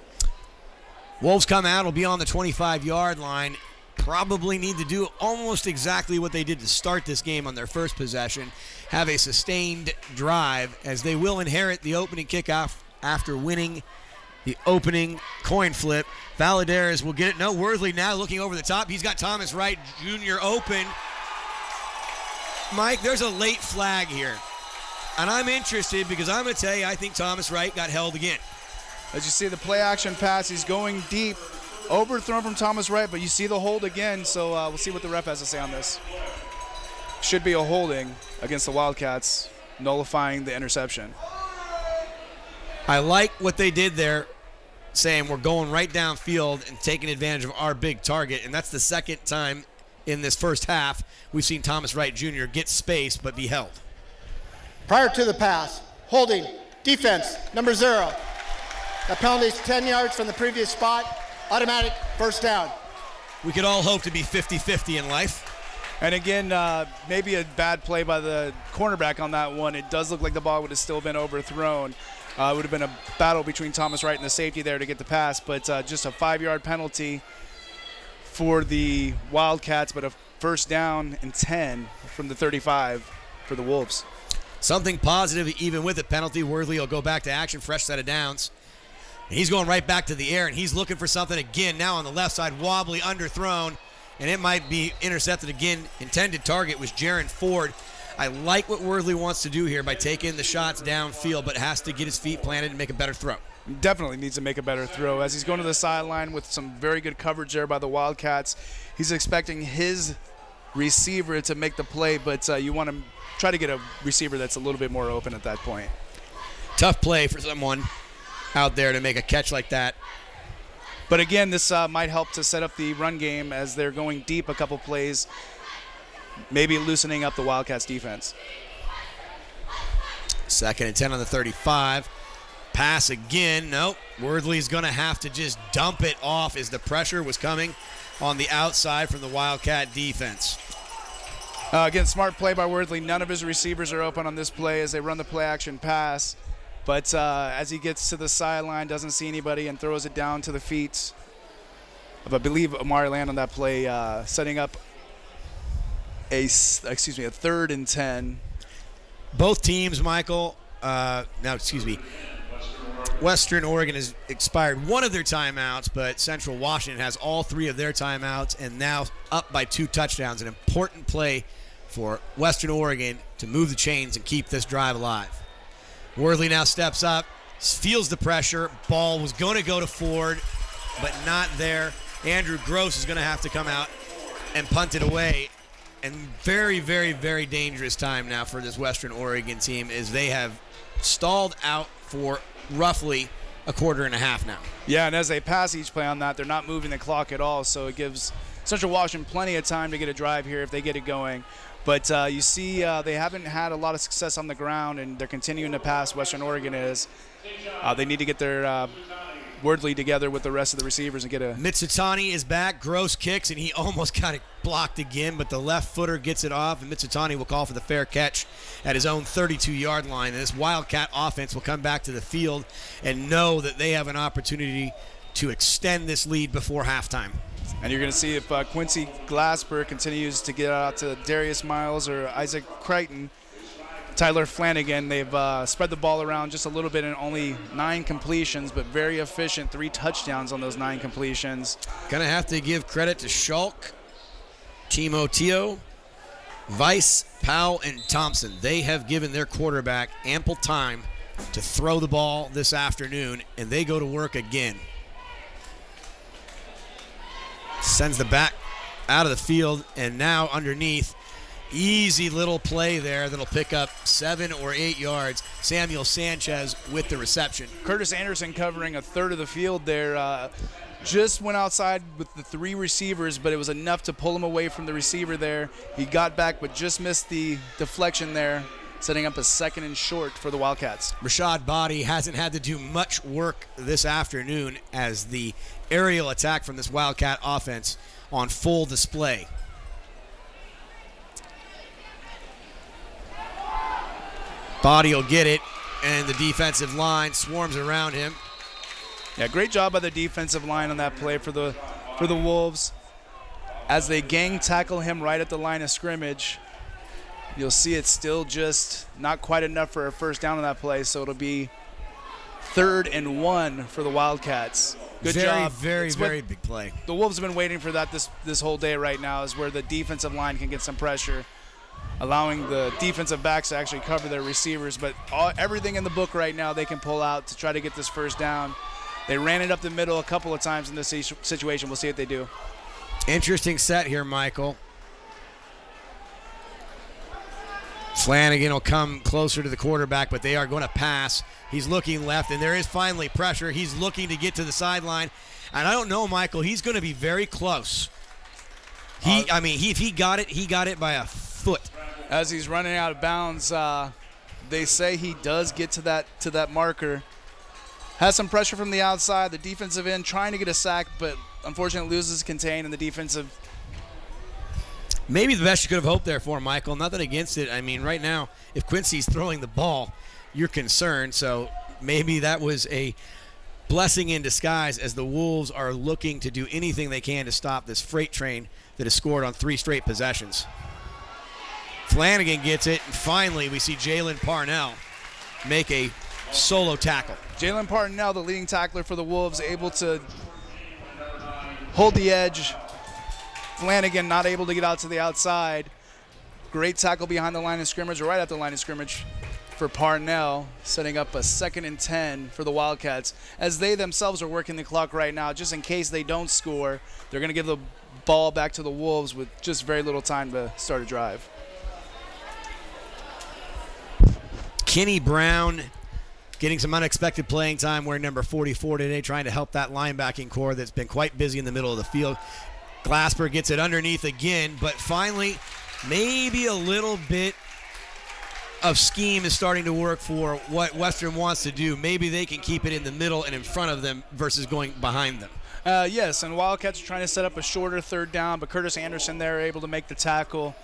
Wolves come out, will be on the 25-yard line. Probably need to do almost exactly what they did to start this game on their first possession. Have a sustained drive as they will inherit the opening kickoff after winning the opening coin flip. Valadares will get it. No, Worthley now looking over the top. He's got Thomas Wright Jr. open. Mike, there's a late flag here. And I'm interested because I'm going to tell you I think Thomas Wright got held again. As you see the play action pass, he's going deep. Overthrown from Thomas Wright, but you see the hold again, so we'll see what the ref has to say on this. Should be a holding against the Wildcats, nullifying the interception. I like what they did there. saying we're going right downfield and taking advantage of our big target, and that's the second time in this first half we've seen Thomas Wright Jr. get space but be held. Prior to the pass, holding, defense, number 0. That penalty is 10 yards from the previous spot, automatic first down. We could all hope to be 50-50 in life. And again, maybe a bad play by the cornerback on that one. It does look like the ball would have still been overthrown. It would have been a battle between Thomas Wright and the safety there to get the pass, but just a 5-yard penalty for the Wildcats, but a first down and 10 from the 35 for the Wolves. Something positive even with the penalty. Worthley will go back to action, fresh set of downs. And he's going right back to the air, and he's looking for something again now on the left side, wobbly, underthrown, and it might be intercepted again. Intended target was Jaron Ford. I like what Worthley wants to do here by taking the shots downfield, but has to get his feet planted and make a better throw. Definitely needs to make a better throw. As he's going to the sideline with some very good coverage there by the Wildcats, he's expecting his receiver to make the play, but you want to try to get a receiver that's a little bit more open at that point. Tough play for someone out there to make a catch like that. But again, this might help to set up the run game as they're going deep a couple plays, maybe loosening up the Wildcats defense. 2nd and 10 on the 35. Pass again. Nope. Worthley's going to have to just dump it off as the pressure was coming on the outside from the Wildcat defense. Again, smart play by Worthley. None of his receivers are open on this play as they run the play-action pass. But as he gets to the sideline, doesn't see anybody and throws it down to the feet of, I believe, Amari Land on that play, setting up a 3rd and 10. Both teams, Michael, Western Oregon has expired one of their timeouts, but Central Washington has all 3 of their timeouts and now up by 2 touchdowns. An important play for Western Oregon to move the chains and keep this drive alive. Worthley now steps up, feels the pressure. Ball was going to go to Ford, but not there. Andrew Gross is going to have to come out and punt it away. And very, very, very dangerous time now for this Western Oregon team as they have stalled out for roughly a quarter and a half now. Yeah, and as they pass each play on that, they're not moving the clock at all, so it gives Central Washington plenty of time to get a drive here if they get it going. But you see they haven't had a lot of success on the ground, and they're continuing to pass. Western Oregon is. They need to get their Worthley together with the rest of the receivers and get a... Mitsutani is back. Gross kicks, and he almost got it blocked again, but the left footer gets it off, and Mitsutani will call for the fair catch at his own 32-yard line. And this Wildcat offense will come back to the field and know that they have an opportunity to extend this lead before halftime. And you're going to see if Quincy Glasper continues to get out to Darius Miles or Isaac Crichton. Tyler Flanagan, they've spread the ball around just a little bit and only 9 completions, but very efficient, 3 touchdowns on those 9 completions. Going to have to give credit to Shulk, Timoteo, Weiss, Powell, and Thompson. They have given their quarterback ample time to throw the ball this afternoon, and they go to work again. Sends the back out of the field, and now underneath. Easy little play there that'll pick up 7 or 8 yards. Samuel Sanchez with the reception. Curtis Anderson covering a third of the field there. Just went outside with the 3 receivers, but it was enough to pull him away from the receiver there. He got back, but just missed the deflection there, setting up a 2nd and short for the Wildcats. Rashad Body hasn't had to do much work this afternoon as the aerial attack from this Wildcat offense on full display. Body will get it, and the defensive line swarms around him. Yeah, great job by the defensive line on that play for the Wolves. As they gang tackle him right at the line of scrimmage, you'll see it's still just not quite enough for a first down on that play, so it'll be 3rd and 1 for the Wildcats. Good job. Very big play. The Wolves have been waiting for that this whole day right now, is where the defensive line can get some pressure, allowing the defensive backs to actually cover their receivers. But everything in the book right now they can pull out to try to get this first down. They ran it up the middle a couple of times in this situation. We'll see what they do. Interesting set here, Michael. Flanagan will come closer to the quarterback, but they are going to pass. He's looking left, and there is finally pressure. He's looking to get to the sideline. And I don't know, Michael, he's going to be very close. If he got it by a foot. As he's running out of bounds, they say he does get to that marker. Has some pressure from the outside. The defensive end trying to get a sack, but unfortunately loses contain, and the defensive. Maybe the best you could have hoped there for, Michael. Nothing against it. I mean, right now, if Quincy's throwing the ball, you're concerned. So maybe that was a blessing in disguise as the Wolves are looking to do anything they can to stop this freight train that has scored on 3 straight possessions. Flanagan gets it, and finally we see Jalen Parnell make a solo tackle. Jalen Parnell, the leading tackler for the Wolves, able to hold the edge. Flanagan not able to get out to the outside. Great tackle behind the line of scrimmage, or right at the line of scrimmage for Parnell, setting up a 2nd and 10 for the Wildcats. As they themselves are working the clock right now, just in case they don't score, they're going to give the ball back to the Wolves with just very little time to start a drive. Kenny Brown getting some unexpected playing time, wearing number 44 today, trying to help that linebacking core that's been quite busy in the middle of the field. Glasper gets it underneath again, but finally maybe a little bit of scheme is starting to work for what Western wants to do. Maybe they can keep it in the middle and in front of them versus going behind them. Yes, and Wildcats are trying to set up a shorter 3rd down, but Curtis Anderson there able to make the tackle.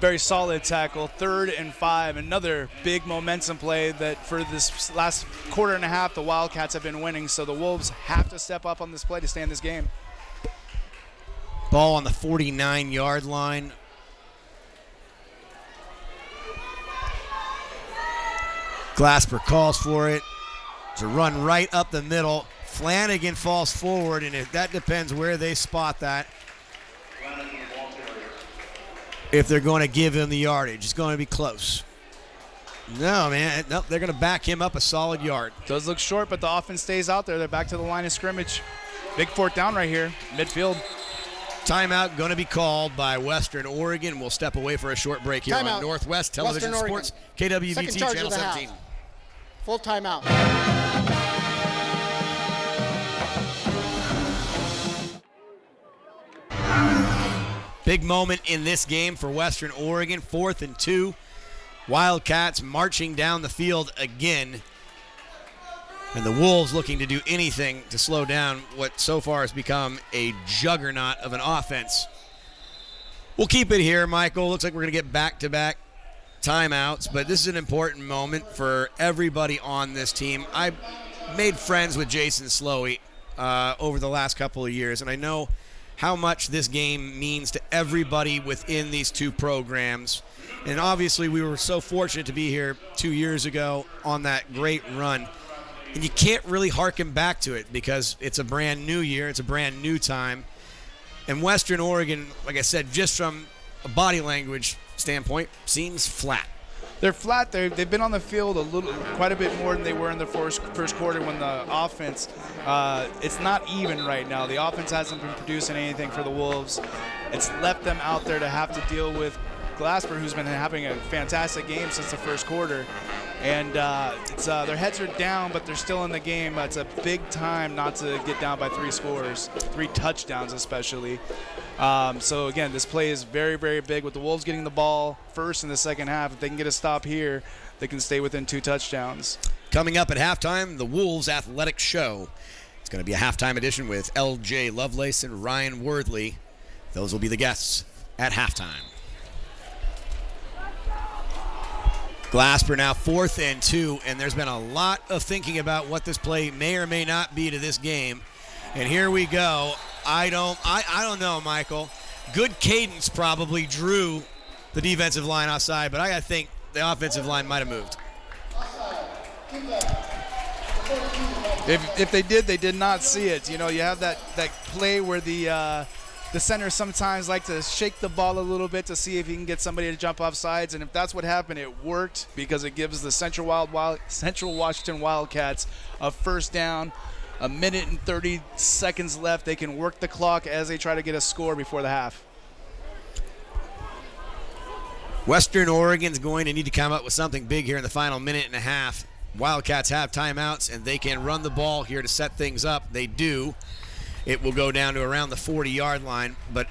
Very solid tackle. 3rd and 5, another big momentum play that for this last quarter and a half the Wildcats have been winning, so the Wolves have to step up on this play to stay in this game. Ball on the 49-yard line. Glasper calls for it. It's a run right up the middle. Flanagan falls forward, and that depends where they spot that. If they're going to give him the yardage, it's going to be close. No, man. Nope, they're going to back him up a solid yard. Does look short, but the offense stays out there. They're back to the line of scrimmage. Big 4th down right here, midfield. Timeout going to be called by Western Oregon. We'll step away for a short break here on Northwest Television Sports, KWVT Channel 17. Full timeout. Big moment in this game for Western Oregon, 4th and 2. Wildcats marching down the field again. And the Wolves looking to do anything to slow down what so far has become a juggernaut of an offense. We'll keep it here, Michael. Looks like we're going to get back-to-back timeouts, but this is an important moment for everybody on this team. I made friends with Jason Slowey over the last couple of years, and I know how much this game means to everybody within these 2 programs. And obviously we were so fortunate to be here 2 years ago on that great run. And you can't really harken back to it because it's a brand new year. It's a brand new time. And Western Oregon, like I said, just from a body language standpoint, seems flat. They're flat. They've been on the field quite a bit more than they were in the first quarter when the offense, it's not even right now. The offense hasn't been producing anything for the Wolves. It's left them out there to have to deal with Glasper, who's been having a fantastic game since the first quarter. And their heads are down, but they're still in the game. It's a big time not to get down by 3 scores, 3 touchdowns especially. So, again, this play is very, very big. With the Wolves getting the ball first in the second half, if they can get a stop here, they can stay within 2 touchdowns. Coming up at halftime, the Wolves Athletic Show. It's going to be a halftime edition with L.J. Lovelace and Ryan Wordley. Those will be the guests at halftime. Glasper now 4th and 2, and there's been a lot of thinking about what this play may or may not be to this game. And here we go. I don't know, Michael. Good cadence probably drew the defensive line outside, but I gotta think the offensive line might have moved. If they did, they did not see it. You know, you have that play where the centers sometimes like to shake the ball a little bit to see if he can get somebody to jump off sides, and if that's what happened, it worked because it gives the Central Washington Wildcats a 1st down. 1 minute and 30 seconds left. They can work the clock as they try to get a score before the half. Western Oregon's going to need to come up with something big here in the final minute and a half. Wildcats have timeouts, and they can run the ball here to set things up. They do. It will go down to around the 40-yard line, but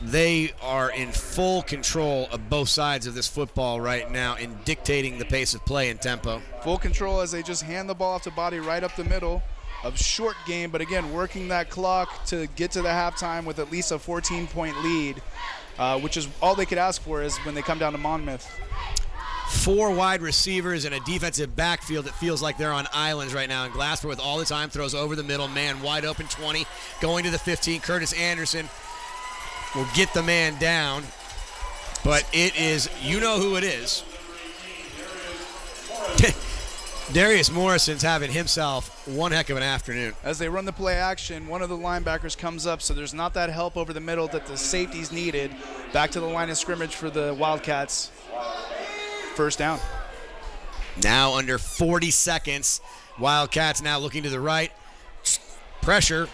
they are in full control of both sides of this football right now in dictating the pace of play and tempo. Full control as they just hand the ball off to Body right up the middle. A short game, but again, working that clock to get to the halftime with at least a 14-point lead, which is all they could ask for is when they come down to Monmouth. 4 wide receivers and a defensive backfield that feels like they're on islands right now. And Glasper with all the time throws over the middle. Man wide open 20, going to the 15. Curtis Anderson will get the man down. But it is, you know who it is. Darius Morrison's having himself one heck of an afternoon. As they run the play action, one of the linebackers comes up, so there's not that help over the middle that the safeties needed. Back to the line of scrimmage for the Wildcats. First down. Now under 40 seconds. Wildcats now looking to the right. Pressure.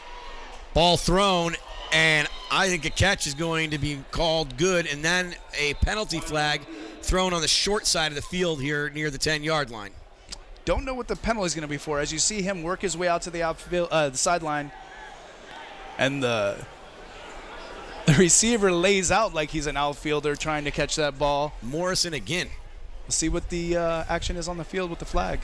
Ball thrown. And I think a catch is going to be called good. And then a penalty flag thrown on the short side of the field here near the 10-yard line. Don't know what the penalty is going to be for. As you see him work his way out to the outfield, the sideline. And the receiver lays out like he's an outfielder trying to catch that ball. Morrison again. We'll see what the action is on the field with the flag.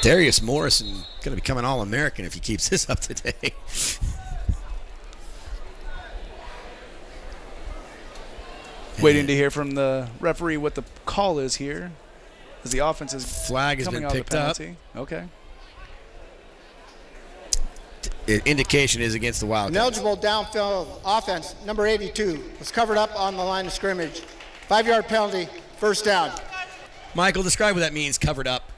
Darius Morrison going to become an All-American if he keeps this up today. Waiting to hear from the referee what the call is here, as the offense is flag has coming been out picked of up. the penalty. Okay. Indication is against the Wildcats. Ineligible downfield offense, number 82, was covered up on the line of scrimmage. 5-yard penalty, first down. Michael, describe what that means, covered up.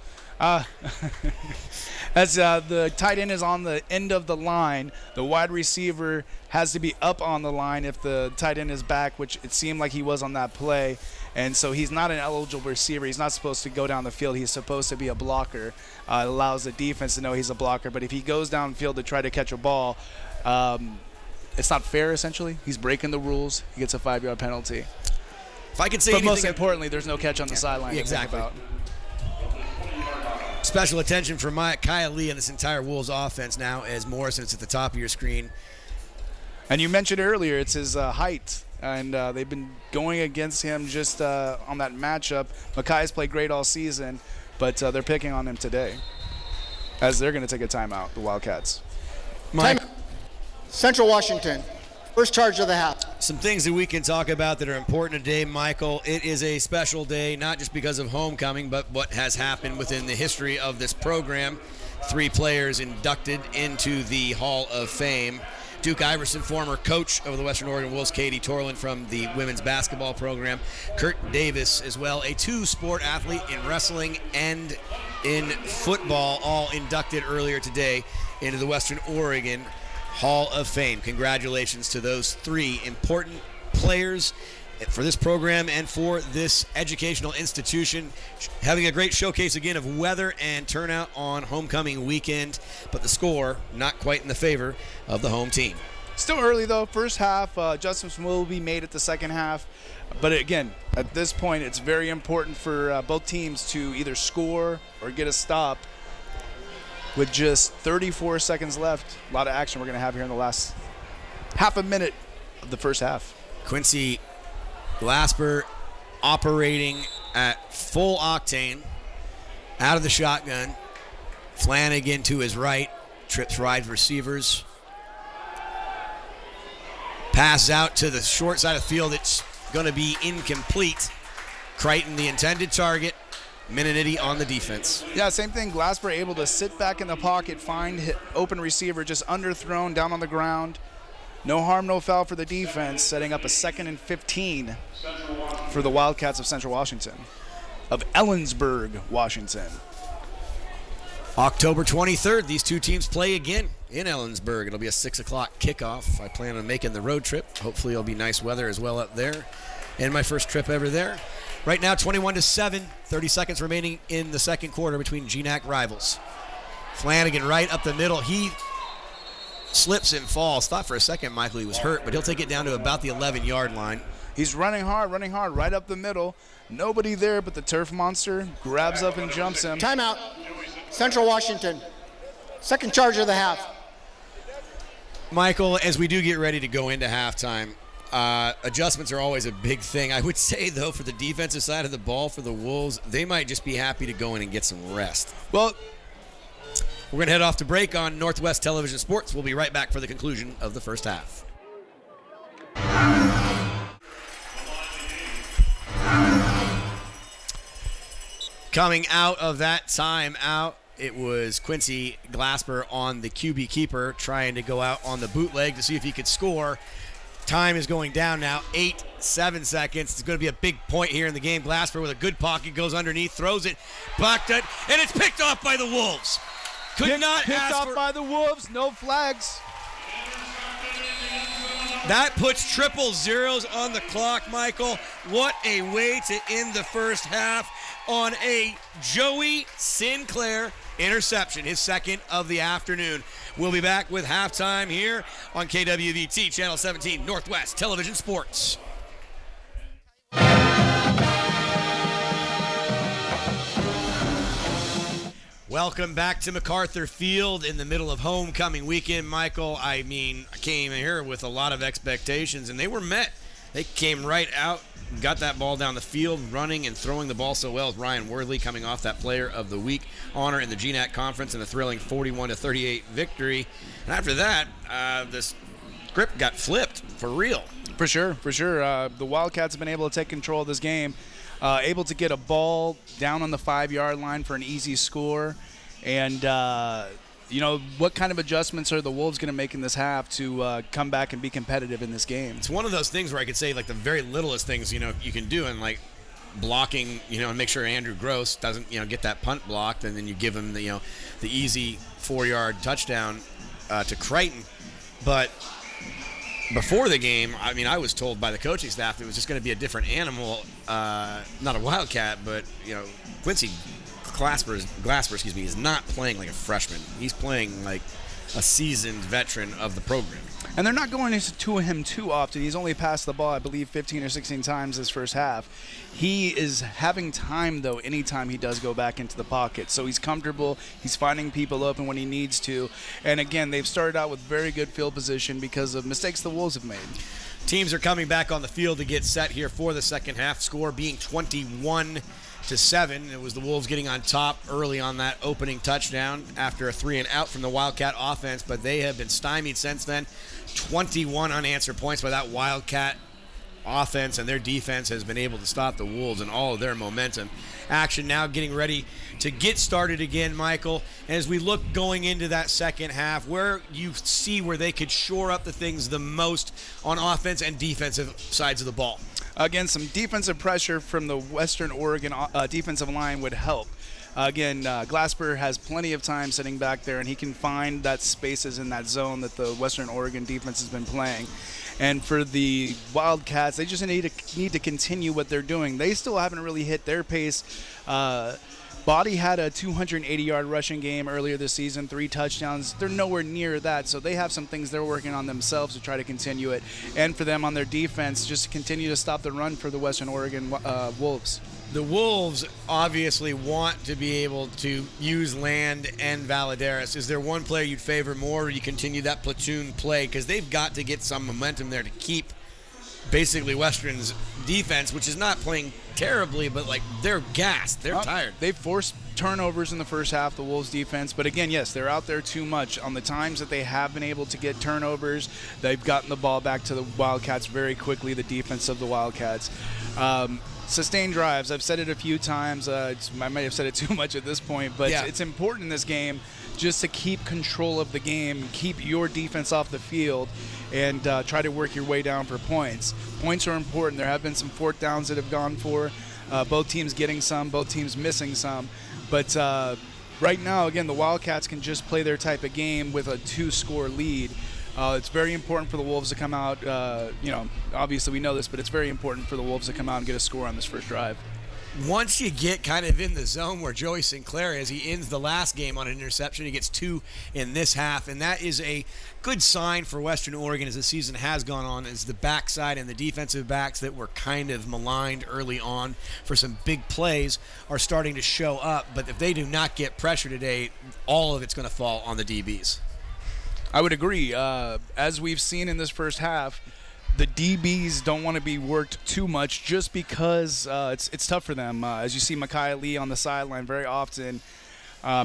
As the tight end is on the end of the line, the wide receiver has to be up on the line if the tight end is back, which it seemed like he was on that play. And so he's not an eligible receiver. He's not supposed to go down the field. He's supposed to be a blocker. It allows the defense to know he's a blocker. But if he goes downfield to try to catch a ball, it's not fair, essentially. He's breaking the rules. He gets a 5-yard penalty. If I could say but anything, most importantly, there's no catch on the sideline. Exactly. Special attention for Kyle Lee and this entire Wolves offense now as Morrison is at the top of your screen. And you mentioned earlier it's his height, and they've been going against him just on that matchup. Makai's played great all season, but they're picking on him today as they're going to take a timeout, the Wildcats. Mike, Central Washington, first charge of the half. some things that we can talk about that are important today, Michael. It is a special day, not just because of homecoming, but what has happened within the history of this program. 3 players inducted into the Hall of Fame. Duke Iverson, former coach of the Western Oregon Wolves, Katie Torland from the women's basketball program, Kurt Davis as well, a 2-sport athlete in wrestling and in football, all inducted earlier today into the Western Oregon Hall of Fame. Congratulations to those 3 important players for this program and for this educational institution. Having a great showcase again of weather and turnout on homecoming weekend, but the score not quite in the favor of the home team. Still early, though. First half, adjustments will be made at the second half. But again, at this point, it's very important for both teams to either score or get a stop. With just 34 seconds left, a lot of action we're going to have here in the last half a minute of the first half. Quincy Glasper operating at full octane out of the shotgun. Flanagan to his right, trips wide receivers. Pass out to the short side of the field. It's going to be incomplete. Crichton, the intended target. Meninetti on the defense. Yeah, same thing. Glasper able to sit back in the pocket, find open receiver, just underthrown down on the ground. No harm, no foul for the defense, setting up a 2nd and 15 for the Wildcats of Central Washington, of Ellensburg, Washington. October 23rd, these 2 teams play again in Ellensburg. It'll be a 6 o'clock kickoff. I plan on making the road trip. Hopefully it'll be nice weather as well up there. And my first trip ever there. Right now, 21-7, 30 seconds remaining in the second quarter between GNAC rivals. Flanagan right up the middle. He slips and falls. Thought for a second Michael he was hurt, but he'll take it down to about the 11-yard line. He's running hard, right up the middle. Nobody there but the turf monster grabs up and jumps him. Timeout. Central Washington. Second charge of the half. Michael, as we do get ready to go into halftime, adjustments are always a big thing. I would say, though, for the defensive side of the ball for the Wolves, they might just be happy to go in and get some rest. Well, we're going to head off to break on Northwest Television Sports. We'll be right back for the conclusion of the first half. Coming out of that timeout, it was Quincy Glasper on the QB keeper trying to go out on the bootleg to see if he could score. Time is going down now, 7 seconds. It's going to be a big point here in the game. Glasper with a good pocket, goes underneath, throws it, blocked it, and it's picked off by the Wolves. Picked off by the Wolves, no flags. That puts triple zeros on the clock, Michael. What a way to end the first half on a Joey Sinclair interception, his second of the afternoon. We'll be back with halftime here on KWVT, Channel 17, Northwest Television Sports. Welcome back to MacArthur Field in the middle of homecoming weekend, Michael. I mean, I came here with a lot of expectations, and they were met. They came right out, got that ball down the field, running and throwing the ball so well with Ryan Worley coming off that Player of the Week honor in the GNAC Conference and a thrilling 41-38 victory. And after that, this script got flipped for real. For sure. The Wildcats have been able to take control of this game. Able to get a ball down on the 5-yard line for an easy score. And, what kind of adjustments are the Wolves going to make in this half to come back and be competitive in this game? It's one of those things where I could say, like, the very littlest things, you can do, and, like, blocking, and make sure Andrew Gross doesn't, get that punt blocked, and then you give him the easy 4-yard touchdown to Crichton. But before the game, I mean, I was told by the coaching staff it was just going to be a different animal, not a Wildcat, but Quincy Glasper, is not playing like a freshman. He's playing like a seasoned veteran of the program. And they're not going to him too often. He's only passed the ball, I believe, 15 or 16 times this first half. He is having time, though, anytime he does go back into the pocket. So he's comfortable. He's finding people open when he needs to. And, again, they've started out with very good field position because of mistakes the Wolves have made. Teams are coming back on the field to get set here for the second half, score being 21-7. It was the Wolves getting on top early on that opening touchdown after a 3-and-out from the Wildcat offense, but they have been stymied since then. 21 unanswered points by that Wildcat offense, and their defense has been able to stop the Wolves and all of their momentum. Action now getting ready to get started again, Michael. As we look going into that second half, where you see where they could shore up the things the most on offense and defensive sides of the ball. Again, some defensive pressure from the Western Oregon defensive line would help. Glasper has plenty of time sitting back there, and he can find that spaces in that zone that the Western Oregon defense has been playing. And for the Wildcats, they just need to continue what they're doing. They still haven't really hit their pace. Body had a 280-yard rushing game earlier this season, 3 touchdowns. They're nowhere near that, so they have some things they're working on themselves to try to continue it. And for them on their defense, just to continue to stop the run for the Western Oregon Wolves. The Wolves obviously want to be able to use Land and Valadares. Is there one player you'd favor more, or you continue that platoon play? Because they've got to get some momentum there to keep basically Western's defense, which is not playing terribly, but like they're gassed. They're tired. They've forced turnovers in the first half, the Wolves defense. But again, yes, they're out there too much. On the times that they have been able to get turnovers, they've gotten the ball back to the Wildcats very quickly, the defense of the Wildcats. Sustained drives. I've said it a few times. I might have said it too much at this point, but it's important in this game just to keep control of the game, keep your defense off the field, and try to work your way down for points. Points are important. There have been some 4th downs that have gone for. Both teams getting some, both teams missing some. But right now, again, the Wildcats can just play their type of game with a 2-score lead. It's very important for the Wolves to come out. Obviously we know this, but it's very important for the Wolves to come out and get a score on this first drive. once you get kind of in the zone where Joey Sinclair is, he ends the last game on an interception. He gets 2 in this half, and that is a good sign for Western Oregon as the season has gone on, as the backside and the defensive backs that were kind of maligned early on for some big plays are starting to show up. But if they do not get pressure today, all of it's going to fall on the DBs. I would agree. As we've seen in this first half, the DBs don't want to be worked too much just because it's tough for them. As you see Micaiah Lee on the sideline very often,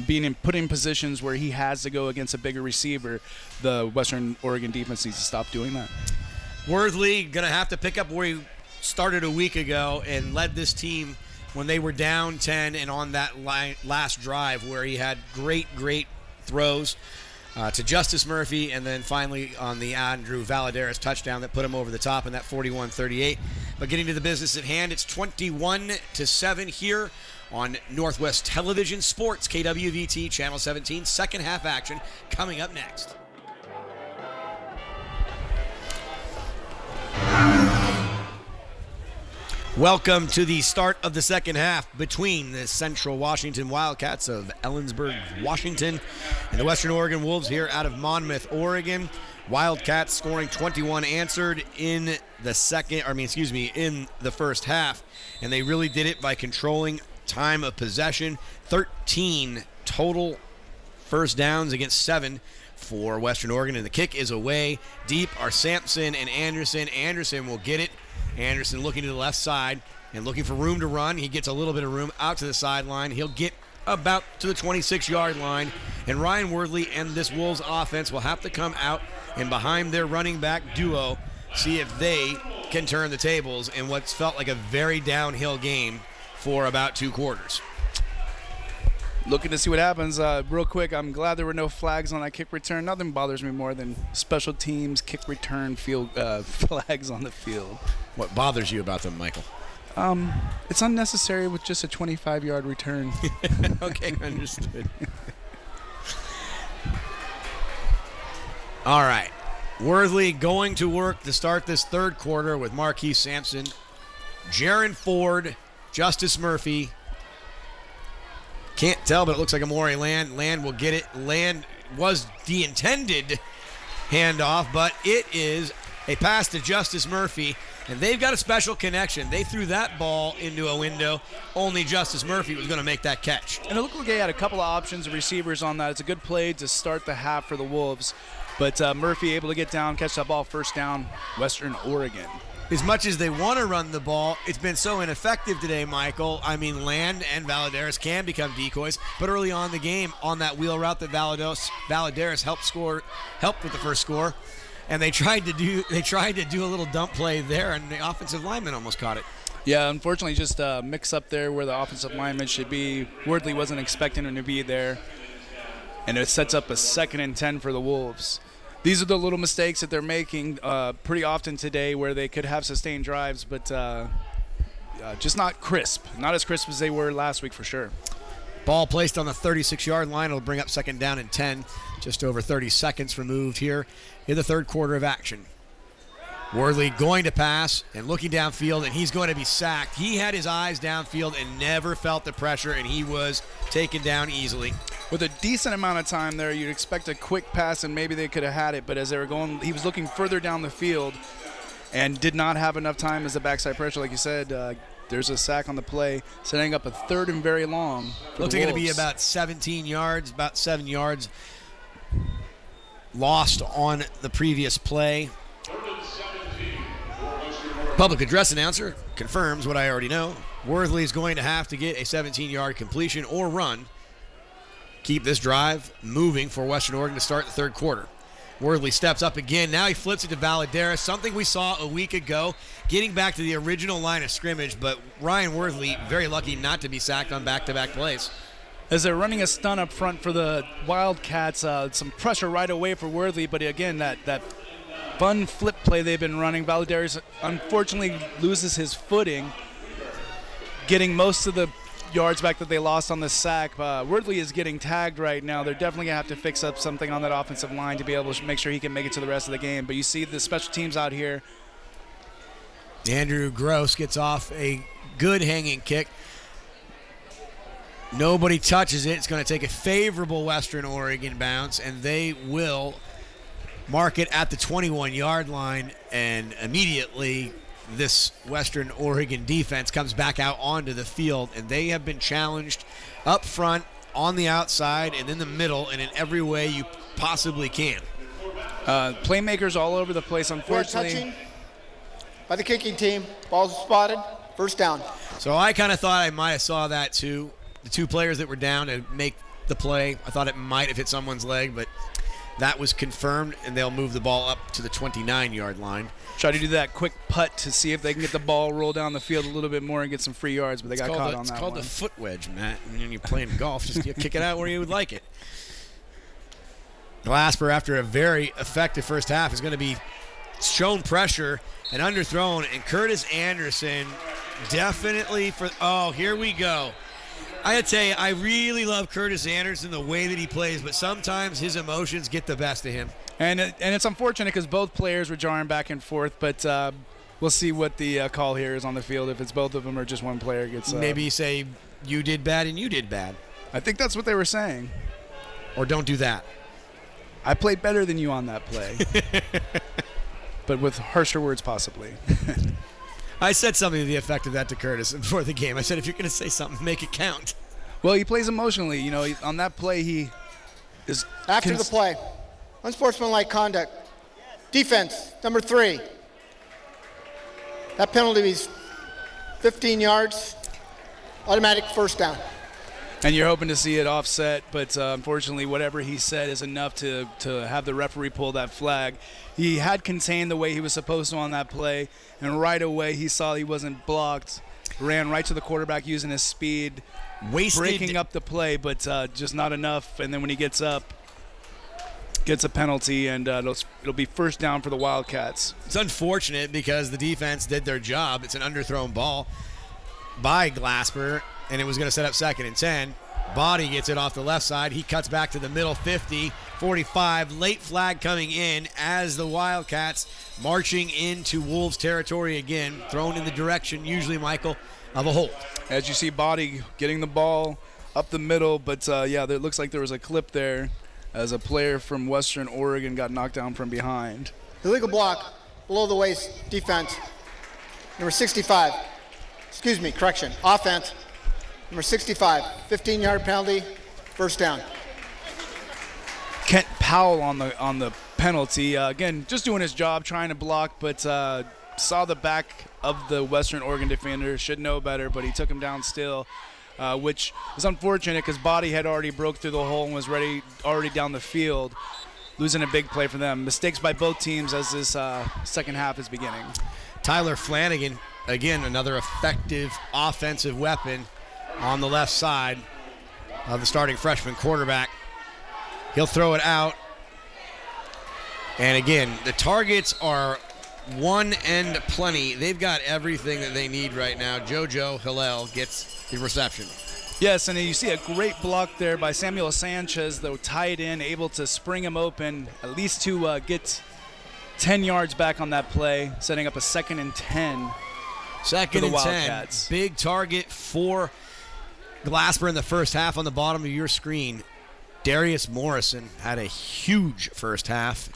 being put in positions where he has to go against a bigger receiver, the Western Oregon defense needs to stop doing that. Worthley going to have to pick up where he started a week ago and led this team when they were down 10 and on that last drive where he had great throws to Justice Murphy, and then finally on the Andrew Valadares touchdown that put him over the top in that 41-38. But getting to the business at hand, it's 21-7 here on Northwest Television Sports, KWVT, Channel 17. Second half action coming up next. Welcome to the start of the second half between the Central Washington Wildcats of Ellensburg, Washington, and the Western Oregon Wolves here out of Monmouth, Oregon. Wildcats scoring 21 answered in the first half, and they really did it by controlling time of possession. 13 total first downs against 7 for Western Oregon, and the kick is away. Deep are Sampson and Anderson. Anderson will get it. Anderson looking to the left side and looking for room to run. He gets a little bit of room out to the sideline. He'll get about to the 26-yard line. And Ryan Worthley and this Wolves offense will have to come out and behind their running back duo, see if they can turn the tables in what's felt like a very downhill game for about 2 quarters. Looking to see what happens. Real quick, I'm glad there were no flags on that kick return. Nothing bothers me more than special teams kick return field flags on the field. What bothers you about them, Michael? It's unnecessary with just a 25-yard return. Okay, understood. All right. Worthley going to work to start this third quarter with Marquise Sampson, Jaron Ford, Justice Murphy. Can't tell, but it looks like Amore Land. Land will get it. Land was the intended handoff, but it is a pass to Justice Murphy, and they've got a special connection. They threw that ball into a window. Only Justice Murphy was going to make that catch. And it looked like they had a couple of options of receivers on that. It's a good play to start the half for the Wolves, but Murphy able to get down, catch that ball, first down, Western Oregon. As much as they want to run the ball, it's been so ineffective today, Michael. I mean, Land and Valadares can become decoys, but early on in the game, on that wheel route that Valadares helped with the first score, and they tried to do a little dump play there, and the offensive lineman almost caught it. Yeah, unfortunately, just a mix-up there where the offensive lineman should be. Worthley wasn't expecting him to be there, and it sets up a 2nd and 10 for the Wolves. These are the little mistakes that they're making pretty often today where they could have sustained drives, but just not crisp. Not as crisp as they were last week for sure. Ball placed on the 36-yard line. It'll bring up 2nd down and 10. Just over 30 seconds removed here in the third quarter of action. Worthley going to pass and looking downfield, and he's going to be sacked. He had his eyes downfield and never felt the pressure, and he was taken down easily. With a decent amount of time there, you'd expect a quick pass, and maybe they could have had it, but as they were going, he was looking further down the field and did not have enough time as the backside pressure. Like you said, there's a sack on the play, setting up a 3rd and very long. Looks like it'll be about 17 yards, about 7 yards lost on the previous play. Public address announcer confirms what I already know. Worthley is going to have to get a 17-yard completion or run. Keep this drive moving for Western Oregon to start the third quarter. Worthley steps up again. Now he flips it to Valadares, something we saw a week ago, getting back to the original line of scrimmage, but Ryan Worthley very lucky not to be sacked on back-to-back plays. As they're running a stunt up front for the Wildcats, some pressure right away for Worthley, but again, that fun flip play they've been running. Valadares unfortunately loses his footing, getting most of the yards back that they lost on the sack. Worthley is getting tagged right now. They're definitely going to have to fix up something on that offensive line to be able to make sure he can make it to the rest of the game. But you see the special teams out here. Andrew Gross gets off a good hanging kick. Nobody touches it. It's going to take a favorable Western Oregon bounce, and they will mark it at the 21-yard line, and immediately this Western Oregon defense comes back out onto the field, and they have been challenged up front, on the outside, and in the middle, and in every way you possibly can. Playmakers all over the place, unfortunately. Touching by the kicking team. Ball's spotted. First down. So I kind of thought I might have saw that too. The two players that were down to make the play, I thought it might have hit someone's leg, but that was confirmed, and they'll move the ball up to the 29-yard line. Try to do that quick putt to see if they can get the ball roll down the field a little bit more and get some free yards, but they got caught on that one. It's called the foot wedge, Matt. When you're playing golf, just you kick it out where you would like it. Glasper, after a very effective first half, is going to be shown pressure and underthrown, and Curtis Anderson definitely here we go. I gotta tell you, I really love Curtis Anderson, the way that he plays, but sometimes his emotions get the best of him. And it's unfortunate because both players were jarring back and forth, but we'll see what the call here is on the field, if it's both of them or just one player gets... Maybe you say, you did bad and you did bad. I think that's what they were saying. Or don't do that. I played better than you on that play. But with harsher words, possibly. I said something to the effect of that to Curtis before the game. I said, if you're going to say something, make it count. Well, he plays emotionally. You know, on that play, he is... After the play, unsportsmanlike conduct. Defense, number 3. That penalty is 15 yards, automatic first down. And you're hoping to see it offset, but unfortunately, whatever he said is enough to have the referee pull that flag. He had contained the way he was supposed to on that play, and right away he saw he wasn't blocked, ran right to the quarterback using his speed, breaking up the play, but just not enough. And then when he gets up, gets a penalty, and it'll be first down for the Wildcats. It's unfortunate because the defense did their job. It's an underthrown ball by Glasper, and it was going to set up 2nd and 10. Body gets it off the left side. He cuts back to the middle, 50, 45. Late flag coming in as the Wildcats marching into Wolves territory again, thrown in the direction, usually, Michael, of a hold. As you see, Body getting the ball up the middle, but it looks like there was a clip there as a player from Western Oregon got knocked down from behind. Illegal block, below the waist, defense. Number 65. Correction. Offense. Number 65. 15-yard penalty, first down. Kent Powell on the penalty. Again, just doing his job, trying to block, but saw the back of the Western Oregon defender. Should know better, but he took him down still, which is unfortunate because Body had already broke through the hole and was already down the field, losing a big play for them. Mistakes by both teams as this second half is beginning. Tyler Flanagan, again, another effective offensive weapon on the left side of the starting freshman quarterback. He'll throw it out. And again, the targets are one and plenty. They've got everything that they need right now. JoJo Hillel gets the reception. Yes, and you see a great block there by Samuel Sanchez, though tied in, able to spring him open, at least to get 10 yards back on that play, setting up a 2nd and 10. Second and 10. Big target for Glasper in the first half on the bottom of your screen. Darius Morrison had a huge first half.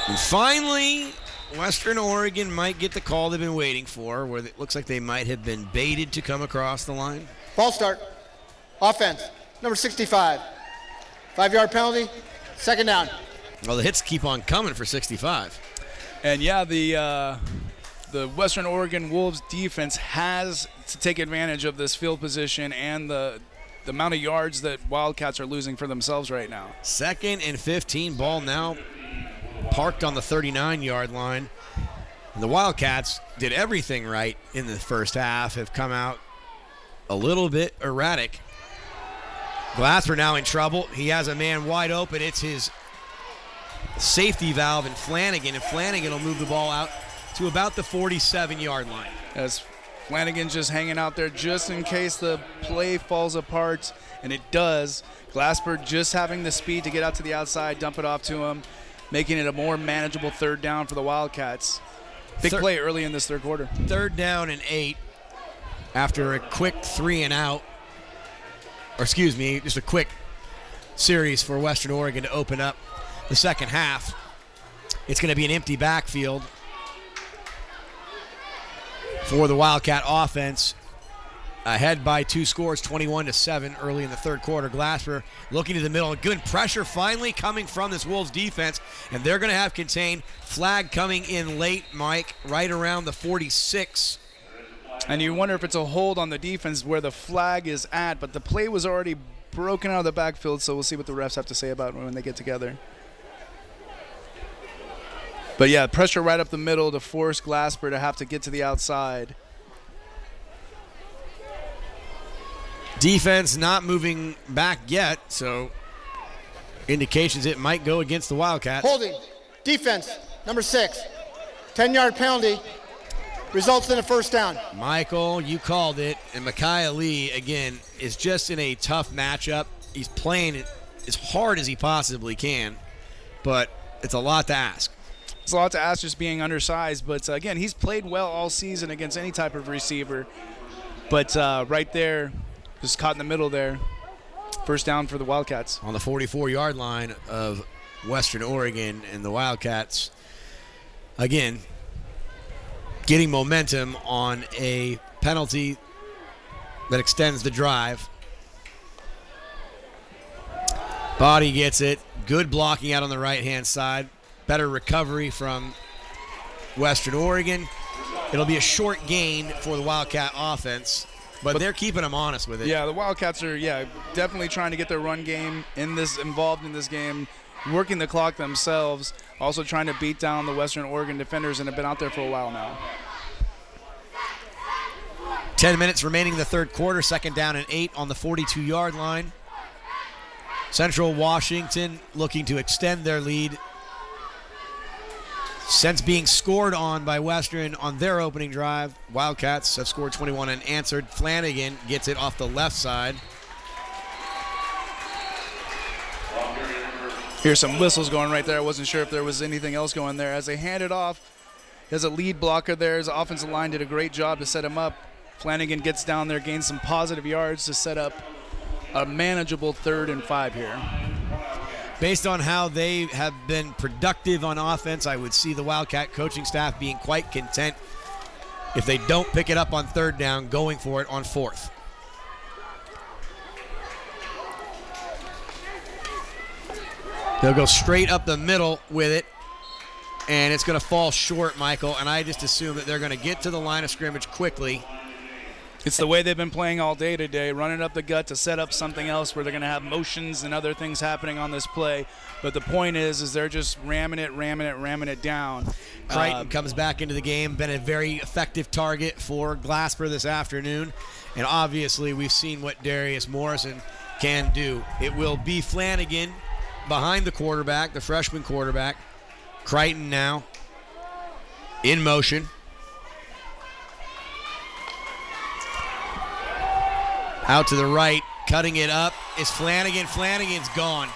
And finally, Western Oregon might get the call they've been waiting for, where it looks like they might have been baited to come across the line. False start. Offense, number 65. 5-yard penalty, 2nd down. Well, the hits keep on coming for 65. And yeah, the Western Oregon Wolves defense has to take advantage of this field position and the amount of yards that Wildcats are losing for themselves right now. 2nd and 15, ball now parked on the 39-yard line. And the Wildcats did everything right in the first half, have come out a little bit erratic. Glasper now in trouble. He has a man wide open. It's his safety valve in Flanagan, and Flanagan will move the ball out to about the 47-yard line. As Flanagan just hanging out there just in case the play falls apart, and it does. Glasper just having the speed to get out to the outside, dump it off to him, making it a more manageable 3rd down for the Wildcats. Big play early in this third quarter. 3rd down and 8. after a quick 3 and out, or excuse me, just a quick series for Western Oregon to open up the second half. It's going to be an empty backfield for the Wildcat offense. Ahead by 2 scores, 21-7 early in the third quarter. Glasper looking to the middle. Good pressure finally coming from this Wolves defense, and they're going to have contained. Flag coming in late, Mike, right around the 46. And you wonder if it's a hold on the defense where the flag is at, but the play was already broken out of the backfield, so we'll see what the refs have to say about it when they get together. But yeah, pressure right up the middle to force Glasper to have to get to the outside. Defense not moving back yet, so indications it might go against the Wildcats. Holding. Defense, number 6. 10-yard penalty. Results in a first down. Michael, you called it. And Micaiah Lee, again, is just in a tough matchup. He's playing as hard as he possibly can, but it's a lot to ask. It's a lot to ask just being undersized, but again, he's played well all season against any type of receiver. But right there, just caught in the middle there. First down for the Wildcats. On the 44-yard line of Western Oregon, and the Wildcats, again, getting momentum on a penalty that extends the drive. Body gets it. Good blocking out on the right-hand side. Better recovery from Western Oregon. It'll be a short gain for the Wildcat offense, but they're keeping them honest with it. Yeah, the Wildcats are definitely trying to get their run game involved in this game, working the clock themselves, also trying to beat down the Western Oregon defenders and have been out there for a while now. 10 minutes remaining in the third quarter, second down and 8 on the 42-yard line. Central Washington looking to extend their lead since being scored on by Western on their opening drive. Wildcats have scored 21 unanswered. Flanagan gets it off the left side. Here's some whistles going right there. I wasn't sure if there was anything else going there. As they hand it off, there's a lead blocker there. His offensive line did a great job to set him up. Flanagan gets down there, gains some positive yards to set up a manageable 3rd and 5 here. Based on how they have been productive on offense, I would see the Wildcat coaching staff being quite content if they don't pick it up on 3rd down, going for it on 4th. They'll go straight up the middle with it, and it's going to fall short, Michael, and I just assume that they're going to get to the line of scrimmage quickly. It's the way they've been playing all day today, running up the gut to set up something else where they're going to have motions and other things happening on this play. But the point is they're just ramming it down. Crichton comes back into the game, been a very effective target for Glasper this afternoon. And obviously we've seen what Darius Morrison can do. It will be Flanagan behind the quarterback, the freshman quarterback. Crichton now in motion. Out to the right, cutting it up is Flanagan. Flanagan's gone.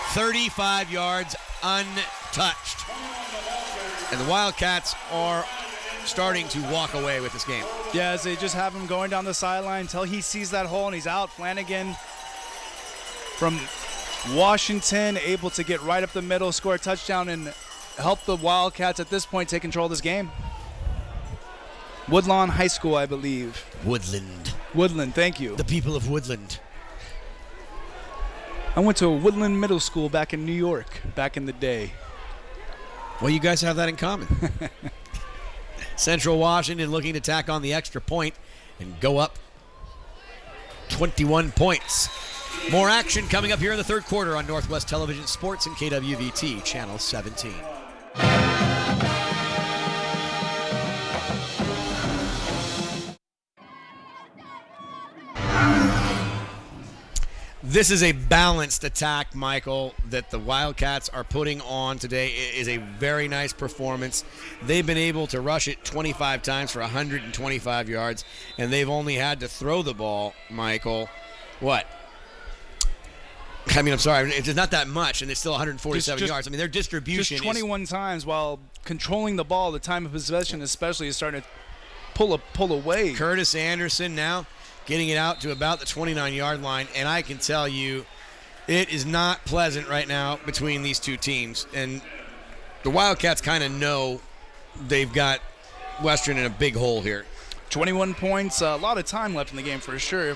35 yards untouched. And the Wildcats are starting to walk away with this game. Yeah, as they just have him going down the sideline until he sees that hole and he's out. Flanagan from Washington able to get right up the middle, score a touchdown, and help the Wildcats at this point take control of this game. Woodlawn High School, I believe. Woodland, thank you. The people of Woodland. I went to a Woodland Middle School back in New York, back in the day. Well, you guys have that in common. Central Washington looking to tack on the extra point and go up 21 points. More action coming up here in the third quarter on Northwest Television Sports and KWVT, Channel 17. This is a balanced attack, Michael, that the Wildcats are putting on today. It is a very nice performance. They've been able to rush it 25 times for 125 yards, and they've only had to throw the ball, Michael, what? I mean, I'm sorry, it's not that much, and it's still 147 yards. I mean, their distribution just 21 times while controlling the ball. The time of possession especially is starting to pull away. Curtis Anderson now getting it out to about the 29-yard line, and I can tell you it is not pleasant right now between these two teams. And the Wildcats kind of know they've got Western in a big hole here. 21 points, a lot of time left in the game for sure.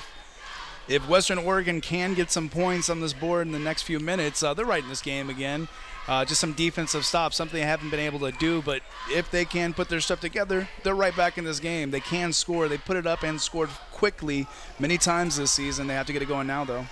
If Western Oregon can get some points on this board in the next few minutes, they're right in this game again. Just some defensive stops, something they haven't been able to do. But if they can put their stuff together, they're right back in this game. They can score. They put it up and scored quickly many times this season. They have to get it going now, though.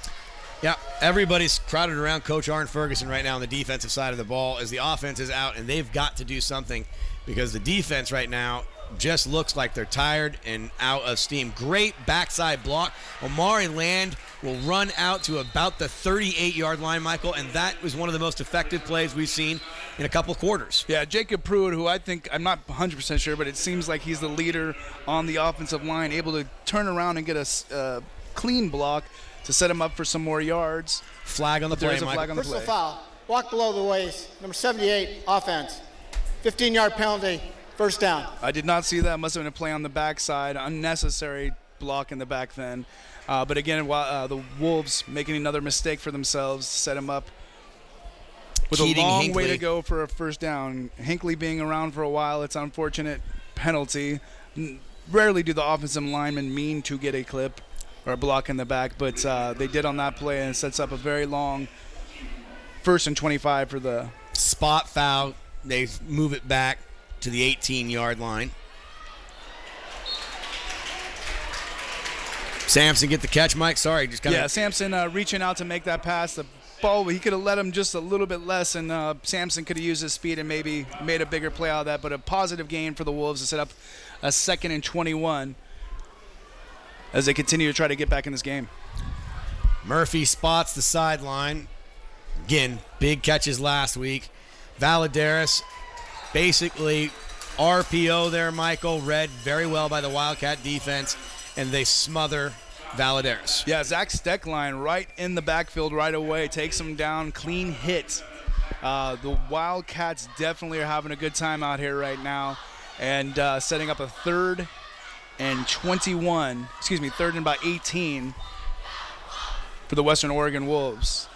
Yeah, everybody's crowded around Coach Arn Ferguson right now on the defensive side of the ball as the offense is out, and they've got to do something because the defense right now just looks like they're tired and out of steam. Great backside block. Omari Land will run out to about the 38-yard line, Michael, and that was one of the most effective plays we've seen in a couple quarters. Yeah, Jacob Pruitt, who I'm not 100% sure, but it seems like he's the leader on the offensive line, able to turn around and get a clean block to set him up for some more yards. Flag on the play, Michael. Personal foul. Walk below the waist. Number 78, offense. 15-yard penalty. First down. I did not see that. Must have been a play on the backside. Unnecessary block in the back then. But again, the Wolves making another mistake for themselves, set him up with Keating, a long Hinckley. way to go for a first down. Hinckley being around for a while, it's an unfortunate penalty. Rarely do the offensive linemen mean to get a clip or a block in the back, but they did on that play, and it sets up a very long 1st and 25 for the spot foul. They move it back to the 18-yard line. Sampson get the catch, Mike. Sorry, just kind of. Yeah, Sampson reaching out to make that pass. The ball, he could have let him just a little bit less, and Sampson could have used his speed and maybe made a bigger play out of that. But a positive gain for the Wolves to set up a 2nd and 21 as they continue to try to get back in this game. Murphy spots the sideline. Again, big catches last week. Valadares basically RPO there, Michael. Read very well by the Wildcat defense, and they smother Valadares. Yeah, Zach Steckline right in the backfield right away. Takes him down, clean hit. The Wildcats definitely are having a good time out here right now and setting up a 3rd and 21, excuse me, 3rd and about 18 for the Western Oregon Wolves.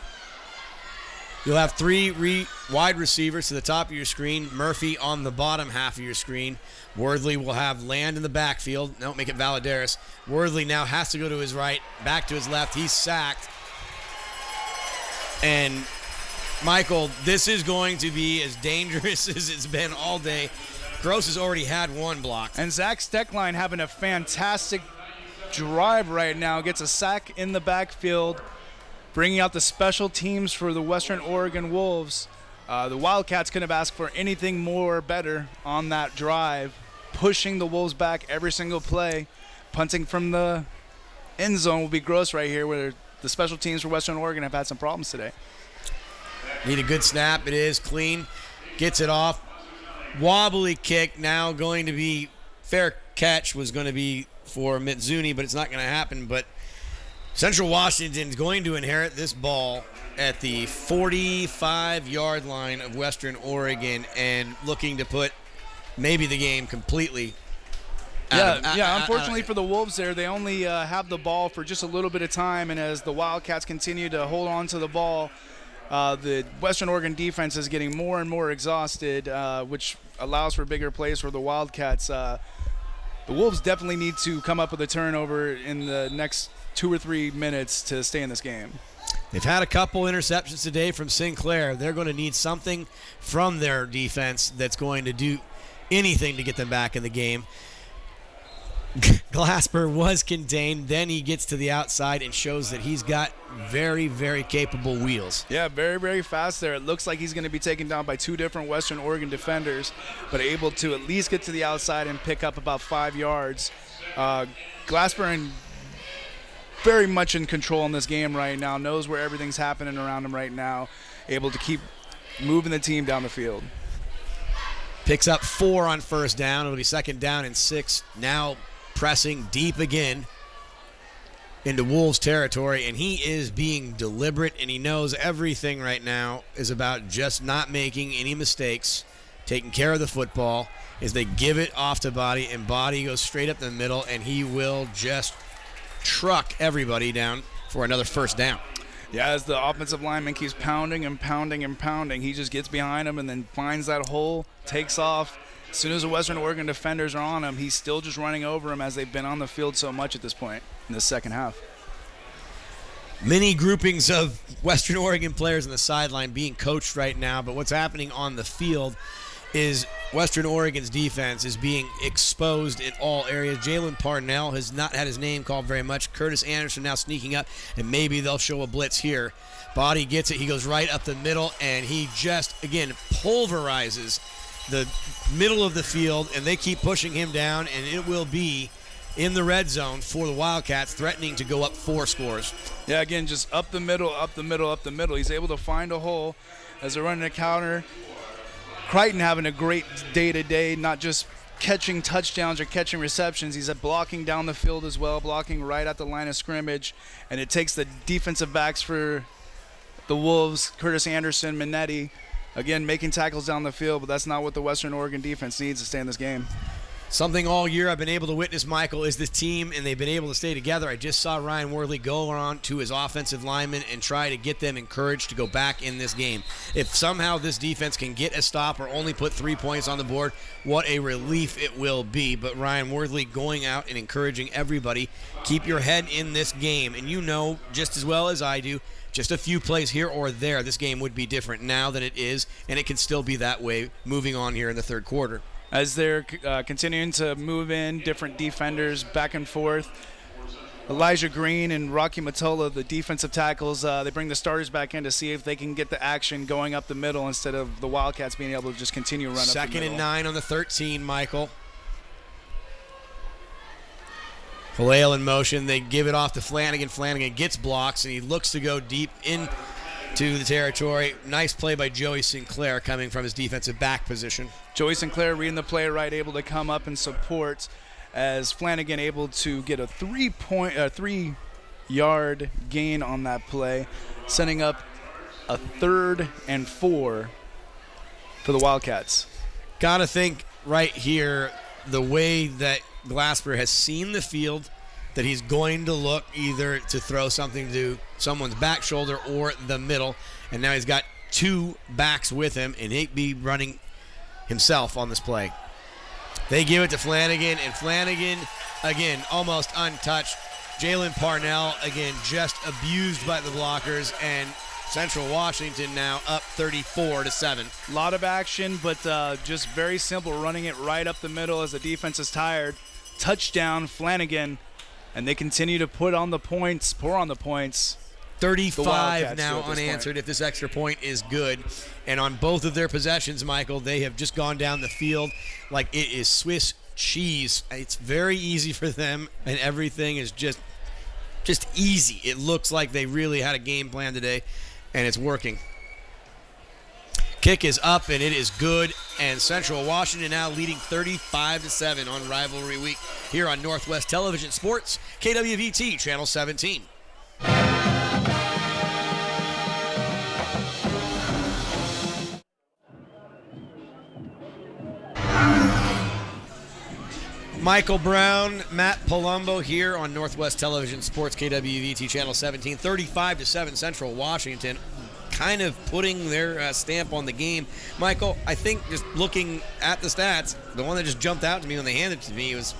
You'll have 3 wide receivers to the top of your screen. Murphy on the bottom half of your screen. Worthley will have Land in the backfield. Don't make it Valadares. Worthley now has to go to his right, back to his left. He's sacked. And, Michael, this is going to be as dangerous as it's been all day. Gross has already had one block. And Zach Steckline having a fantastic drive right now. Gets a sack in the backfield, bringing out the special teams for the Western Oregon Wolves. The Wildcats couldn't have asked for anything more better on that drive, pushing the Wolves back every single play. Punting from the end zone will be gross right here, where the special teams for Western Oregon have had some problems today. Need a good snap. It is clean. Gets it off. Wobbly kick now going to be fair catch was going to be for Mizuni, but it's not going to happen. But Central Washington is going to inherit this ball at the 45-yard line of Western Oregon and looking to put maybe the game completely unfortunately for the Wolves there, they only have the ball for just a little bit of time, and as the Wildcats continue to hold on to the ball, the Western Oregon defense is getting more and more exhausted, which allows for bigger plays for the Wildcats. The Wolves definitely need to come up with a turnover in the next 2 or 3 minutes to stay in this game. They've had a couple interceptions today from Sinclair. They're going to need something from their defense that's going to do anything to get them back in the game. Glasper was contained. Then he gets to the outside and shows that he's got very, very capable wheels. Yeah, very, very fast there. It looks like he's going to be taken down by 2 different Western Oregon defenders, but able to at least get to the outside and pick up about 5 yards. Glasper very much in control in this game right now, knows where everything's happening around him right now, able to keep moving the team down the field. Picks up 4 on first down. It'll be 2nd down and 6. Now pressing deep again into Wolves territory, and he is being deliberate, and he knows everything right now is about just not making any mistakes taking care of the football, is they give it off to Body, and Body goes straight up the middle, and he will just truck everybody down for another first down. Yeah, as the offensive lineman keeps pounding and pounding and pounding, he just gets behind him and then finds that hole, takes off. As soon as the Western Oregon defenders are on him, he's still just running over him as they've been on the field so much at this point in the second half. Many groupings of Western Oregon players on the sideline being coached right now, but what's happening on the field is Western Oregon's defense is being exposed in all areas. Jalen Parnell has not had his name called very much. Curtis Anderson now sneaking up, and maybe they'll show a blitz here. Body gets it. He goes right up the middle, and he just, again, pulverizes the middle of the field, and they keep pushing him down, and it will be in the red zone for the Wildcats, threatening to go up 4 scores. Yeah, again, just up the middle, up the middle, up the middle. He's able to find a hole as they're running a counter. Crichton having a great day-to-day, not just catching touchdowns or catching receptions. He's blocking down the field as well, blocking right at the line of scrimmage. And it takes the defensive backs for the Wolves, Curtis Anderson, Minetti, again, making tackles down the field, but that's not what the Western Oregon defense needs to stay in this game. Something all year I've been able to witness, Michael, is this team, and they've been able to stay together. I just saw Ryan Worley go on to his offensive linemen and try to get them encouraged to go back in this game. If somehow this defense can get a stop or only put 3 points on the board, what a relief it will be. But Ryan Worley going out and encouraging everybody, keep your head in this game. And you know just as well as I do, just a few plays here or there, this game would be different now than it is, and it can still be that way moving on here in the third quarter. As they're continuing to move in different defenders back and forth, Elijah Green and Rocky Matola, the defensive tackles, they bring the starters back in to see if they can get the action going up the middle instead of the Wildcats being able to just continue to run up the middle. 2nd and 9 on the 13, Michael. Halil in motion. They give it off to Flanagan. Flanagan gets blocks, and he looks to go deep into the territory. Nice play by Joey Sinclair coming from his defensive back position. Joey Sinclair reading the play right, able to come up and support as Flanagan able to get a 3-yard gain on that play, setting up a 3rd and 4 for the Wildcats. Gotta think right here, the way that Glasper has seen the field, that he's going to look either to throw something to someone's back shoulder or the middle, and now he's got 2 backs with him, and he'd be running himself on this play. They give it to Flanagan, and Flanagan, again, almost untouched. Jalen Parnell, again, just abused by the blockers, and Central Washington now up 34-7. A lot of action, but just very simple, running it right up the middle as the defense is tired. Touchdown, Flanagan, and they continue to pour on the points. 35 now unanswered if this extra point is good. And on both of their possessions, Michael, they have just gone down the field like it is Swiss cheese. It's very easy for them, and everything is just easy. It looks like they really had a game plan today, and it's working. Kick is up, and it is good, and Central Washington now leading 35-7 on Rivalry Week here on Northwest Television Sports, KWVT, Channel 17. Michael Brown, Matt Palumbo here on Northwest Television Sports, KWVT Channel 17. 35-7 Central Washington, kind of putting their stamp on the game. Michael, I think just looking at the stats, the one that just jumped out to me when they handed it to me was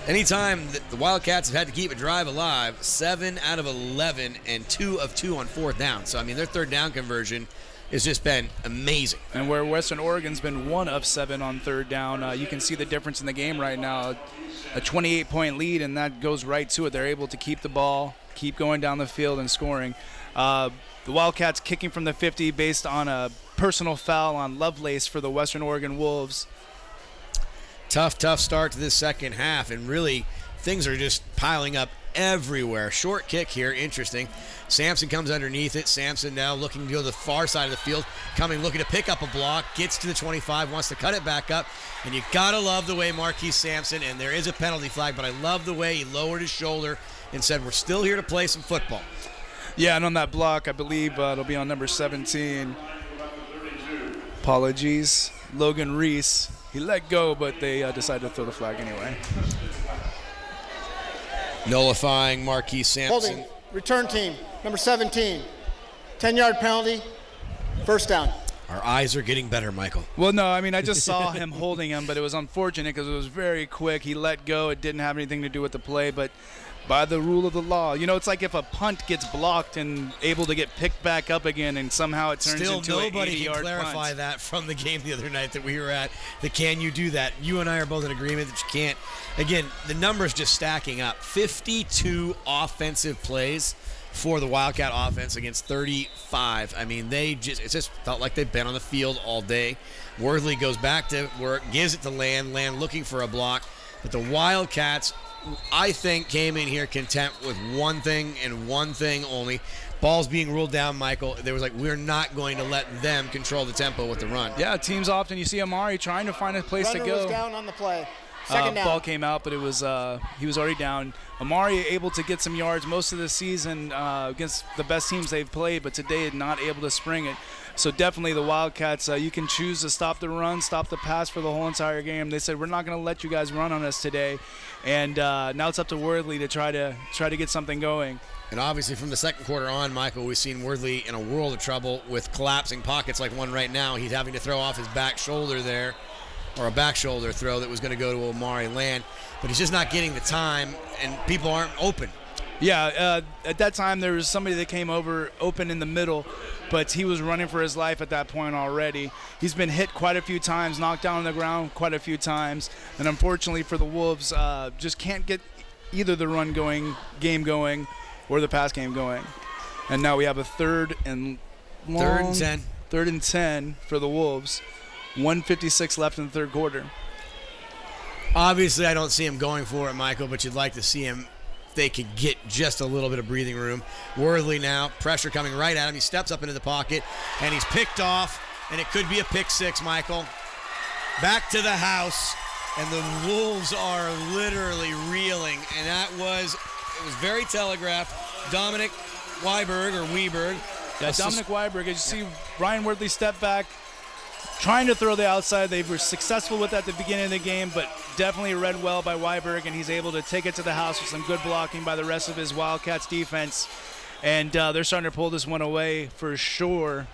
anytime that the Wildcats have had to keep a drive alive, 7 out of 11 and 2 of 2 on 4th down. So, I mean, their 3rd down conversion has just been amazing. And where Western Oregon's been 1 of 7 on 3rd down, you can see the difference in the game right now. A 28-point lead, and that goes right to it. They're able to keep the ball, keep going down the field and scoring. The Wildcats kicking from the 50 based on a personal foul on Lovelace for the Western Oregon Wolves. Tough start to this second half, and really things are just piling up everywhere. Short kick here, interesting. Sampson comes underneath it. Sampson now looking to go to the far side of the field, looking to pick up a block, gets to the 25, wants to cut it back up, and you gotta love the way Marquise Sampson, and there is a penalty flag, but I love the way he lowered his shoulder and said, we're still here to play some football. Yeah, and on that block, I believe it'll be on number 17. Apologies. Logan Reese. He let go, but they decided to throw the flag anyway. Nullifying Marquise Sampson. Holding. Return team. Number 17. 10-yard penalty. First down. Our eyes are getting better, Michael. Well, no, I mean, I just saw him holding him, but it was unfortunate because it was very quick. He let go. It didn't have anything to do with the play, but by the rule of the law, it's like if a punt gets blocked and able to get picked back up again, and somehow it turns into an 80-yard punt. Still, nobody can clarify that from the game the other night that we were at. Can you do that? You and I are both in agreement that you can't. Again, the numbers just stacking up. 52 offensive plays for the Wildcat offense against 35. I mean, it just felt like they've been on the field all day. Worthley goes back to work, gives it to Land looking for a block. But the Wildcats, I think, came in here content with one thing and one thing only. Balls being ruled down, Michael. They was like, we're not going to let them control the tempo with the run. Yeah, teams often, you see Amari trying to find a place to go. Runner was down on the play. Second down. Ball came out, but it was he was already down. Amari able to get some yards most of the season against the best teams they've played, but today not able to spring it. So definitely the Wildcats, you can choose to stop the run, stop the pass for the whole entire game. They said, we're not going to let you guys run on us today. And now it's up to Worthley to try to get something going. And obviously from the second quarter on, Michael, we've seen Worthley in a world of trouble with collapsing pockets like one right now. He's having to throw off his back shoulder there, or a back shoulder throw that was going to go to Omari Land. But he's just not getting the time, and people aren't open. Yeah, at that time there was somebody that came over open in the middle, but he was running for his life at that point already. He's been hit quite a few times, knocked down on the ground quite a few times, and unfortunately for the Wolves, just can't get either the run game going or the pass game going. And now we have a third and 10 for the Wolves. 1:56 left in the third quarter. Obviously, I don't see him going for it, Michael, but you'd like to see him. They could get just a little bit of breathing room. Worthley now, pressure coming right at him. He steps up into the pocket, and he's picked off, and it could be a pick six, Michael. Back to the house, and the Wolves are literally reeling, and it was very telegraphed. Dominic Weiberg. Yeah, Dominic Weiberg. As you see, Ryan Worthley step back, trying to throw the outside. They were successful with that at the beginning of the game, but definitely read well by Weiberg, and he's able to take it to the house with some good blocking by the rest of his Wildcats defense. And they're starting to pull this one away for sure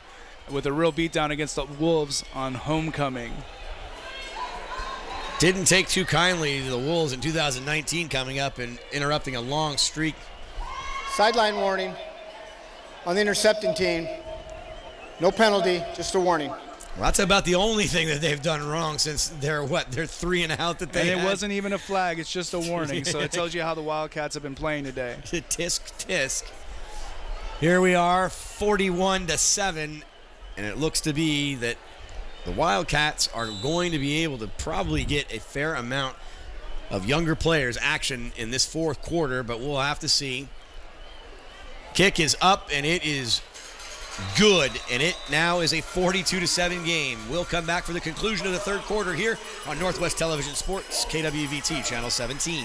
with a real beatdown against the Wolves on homecoming. Didn't take too kindly to the Wolves in 2019 coming up and interrupting a long streak. Sideline warning on the intercepting team. No penalty, just a warning. Well, that's about the only thing that they've done wrong since they're 3 and out that they had. And it wasn't even a flag, it's just a warning. So it tells you how the Wildcats have been playing today. Tisk. Here we are, 41-7, and it looks to be that the Wildcats are going to be able to probably get a fair amount of younger players action in this fourth quarter, but we'll have to see. Kick is up, and it is good, and it now is a 42-7 game. We'll come back for the conclusion of the third quarter here on Northwest Television Sports, KWVT Channel 17.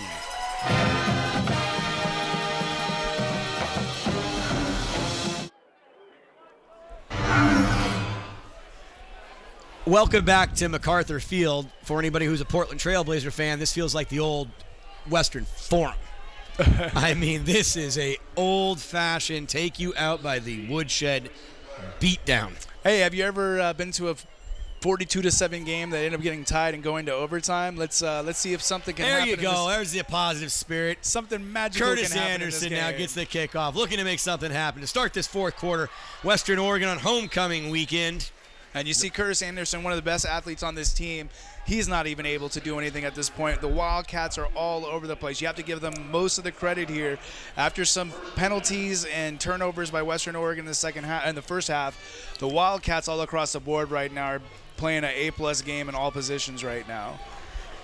Welcome back to MacArthur Field. For anybody who's a Portland Trailblazer fan, this feels like the old Western Forum. I mean, this is a old-fashioned take you out by the woodshed beatdown. Hey, have you ever been to a 42-7 game that ended up getting tied and going to overtime? Let's see if something can happen. There you go. There's the positive spirit. Something magical Curtis can happen Anderson in this now game. gets the kickoff, looking to make something happen to start this fourth quarter. Western Oregon on homecoming weekend. And you see Curtis Anderson, one of the best athletes on this team. He's not even able to do anything at this point. The Wildcats are all over the place. You have to give them most of the credit here. After some penalties and turnovers by Western Oregon in the second half and the first half, the Wildcats all across the board right now are playing an A+ game in all positions right now.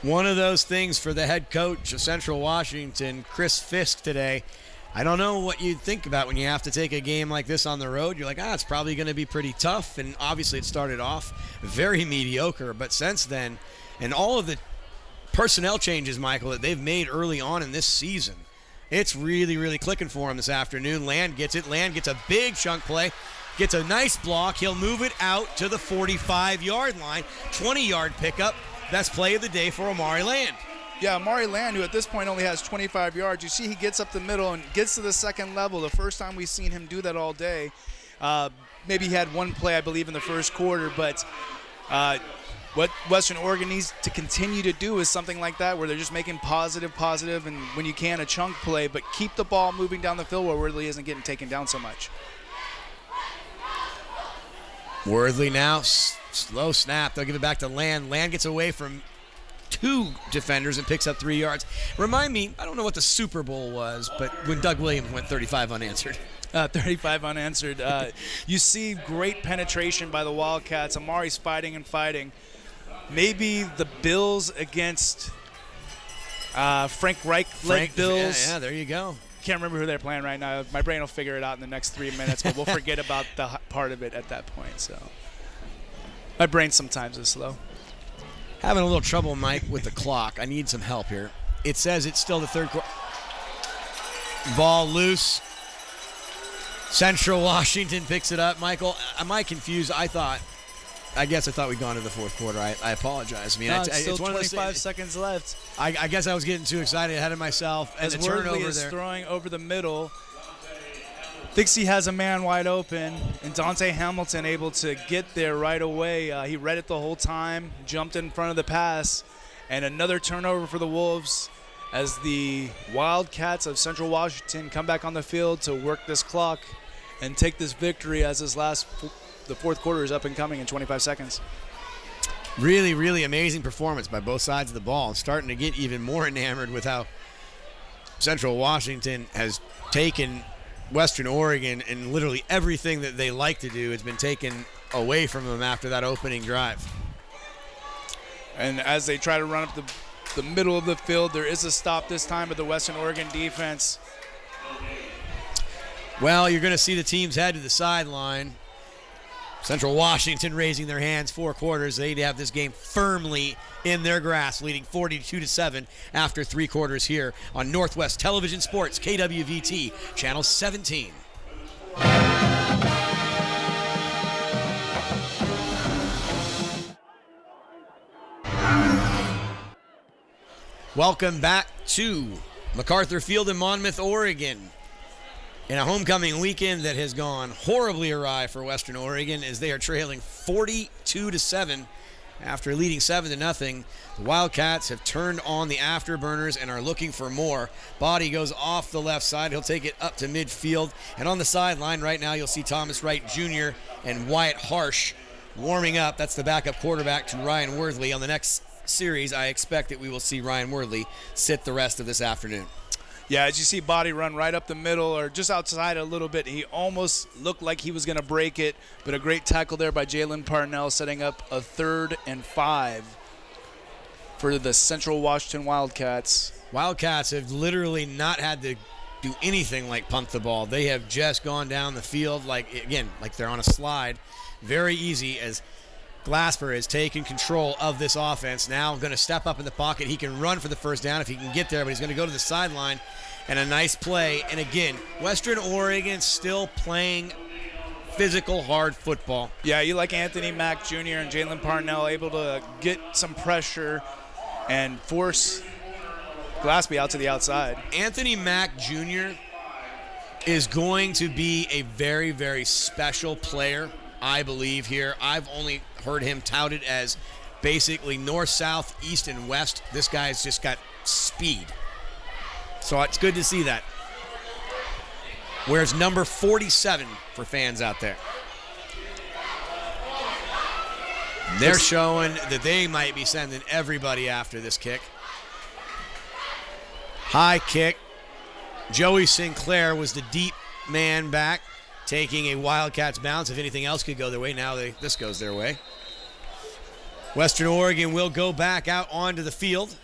One of those things for the head coach of Central Washington, Chris Fisk, today. I don't know what you'd think about when you have to take a game like this on the road. You're like, it's probably going to be pretty tough. And obviously it started off very mediocre. But since then, and all of the personnel changes, Michael, that they've made early on in this season, it's really, really clicking for them this afternoon. Land gets it. Land gets a big chunk play. gets a nice block. He'll move it out to the 45-yard line. 20-yard pickup. Best play of the day for Amari Land. Yeah, Amari Land, who at this point only has 25 yards. You see he gets up the middle and gets to the second level. The first time we've seen him do that all day. Maybe he had one play, I believe, in the first quarter, but what Western Oregon needs to continue to do is something like that, where they're just making positive, and when you can, a chunk play, but keep the ball moving down the field where Worthley isn't getting taken down so much. Worthley now, slow snap. They'll give it back to Land. Land gets away from 2 defenders and picks up 3 yards. Remind me, I don't know what the Super Bowl was, but when Doug Williams went 35 unanswered. 35 unanswered. You see great penetration by the Wildcats. Amari's fighting and fighting. Maybe the Bills against Frank Reich-led Bills. Yeah, there you go. Can't remember who they're playing right now. My brain will figure it out in the next 3 minutes, but we'll forget about the part of it at that point. So my brain sometimes is slow. Having a little trouble, Mike, with the clock. I need some help here. It says it's still the third quarter. Ball loose. Central Washington picks it up. Michael, am I confused? I guess I thought we'd gone to the fourth quarter. I apologize. I mean, no, it's still it's 25 seconds left. I guess I was getting too excited ahead of myself. And As the turnover Worthley is there. throwing over the middle. Thinks he has a man wide open, and Dante Hamilton able to get there right away. He read it the whole time, jumped in front of the pass, and another turnover for the Wolves as the Wildcats of Central Washington come back on the field to work this clock and take this victory as the fourth quarter is up and coming in 25 seconds. Really, really amazing performance by both sides of the ball. I'm starting to get even more enamored with how Central Washington has taken Western Oregon, and literally everything that they like to do has been taken away from them after that opening drive. And as they try to run up the middle of the field, there is a stop this time of the Western Oregon defense. Well, you're going to see the teams head to the sideline. Central Washington raising their hands 4 quarters. They have this game firmly in their grasp, leading 42-7 after 3 quarters here on Northwest Television Sports, KWVT, Channel 17. Welcome back to MacArthur Field in Monmouth, Oregon. In a homecoming weekend that has gone horribly awry for Western Oregon as they are trailing 42-7 after leading 7-0. The Wildcats have turned on the afterburners and are looking for more. Body goes off the left side. He'll take it up to midfield. And on the sideline right now, you'll see Thomas Wright Jr. and Wyatt Harsh warming up. That's the backup quarterback to Ryan Worthley. On the next series, I expect that we will see Ryan Worthley sit the rest of this afternoon. Yeah, as you see Body run right up the middle or just outside a little bit, he almost looked like he was going to break it, but a great tackle there by Jalen Parnell, setting up a 3rd and 5 for the Central Washington Wildcats. Wildcats have literally not had to do anything like punt the ball. They have just gone down the field like they're on a slide. Very easy as Glasper has taken control of this offense. Now going to step up in the pocket. He can run for the first down if he can get there, but he's going to go to the sideline. And a nice play. And again, Western Oregon still playing physical, hard football. Yeah, you like Anthony Mack Jr. and Jalen Parnell able to get some pressure and force Glaspie out to the outside. Anthony Mack Jr. is going to be a very, very special player, I believe, here. I've only heard him touted as basically north, south, east, and west. This guy's just got speed. So it's good to see that. Wears number 47 for fans out there. They're showing that they might be sending everybody after this kick. High kick. Joey Sinclair was the deep man back, taking a Wildcats bounce. If anything else could go their way, now this goes their way. Western Oregon will go back out onto the field.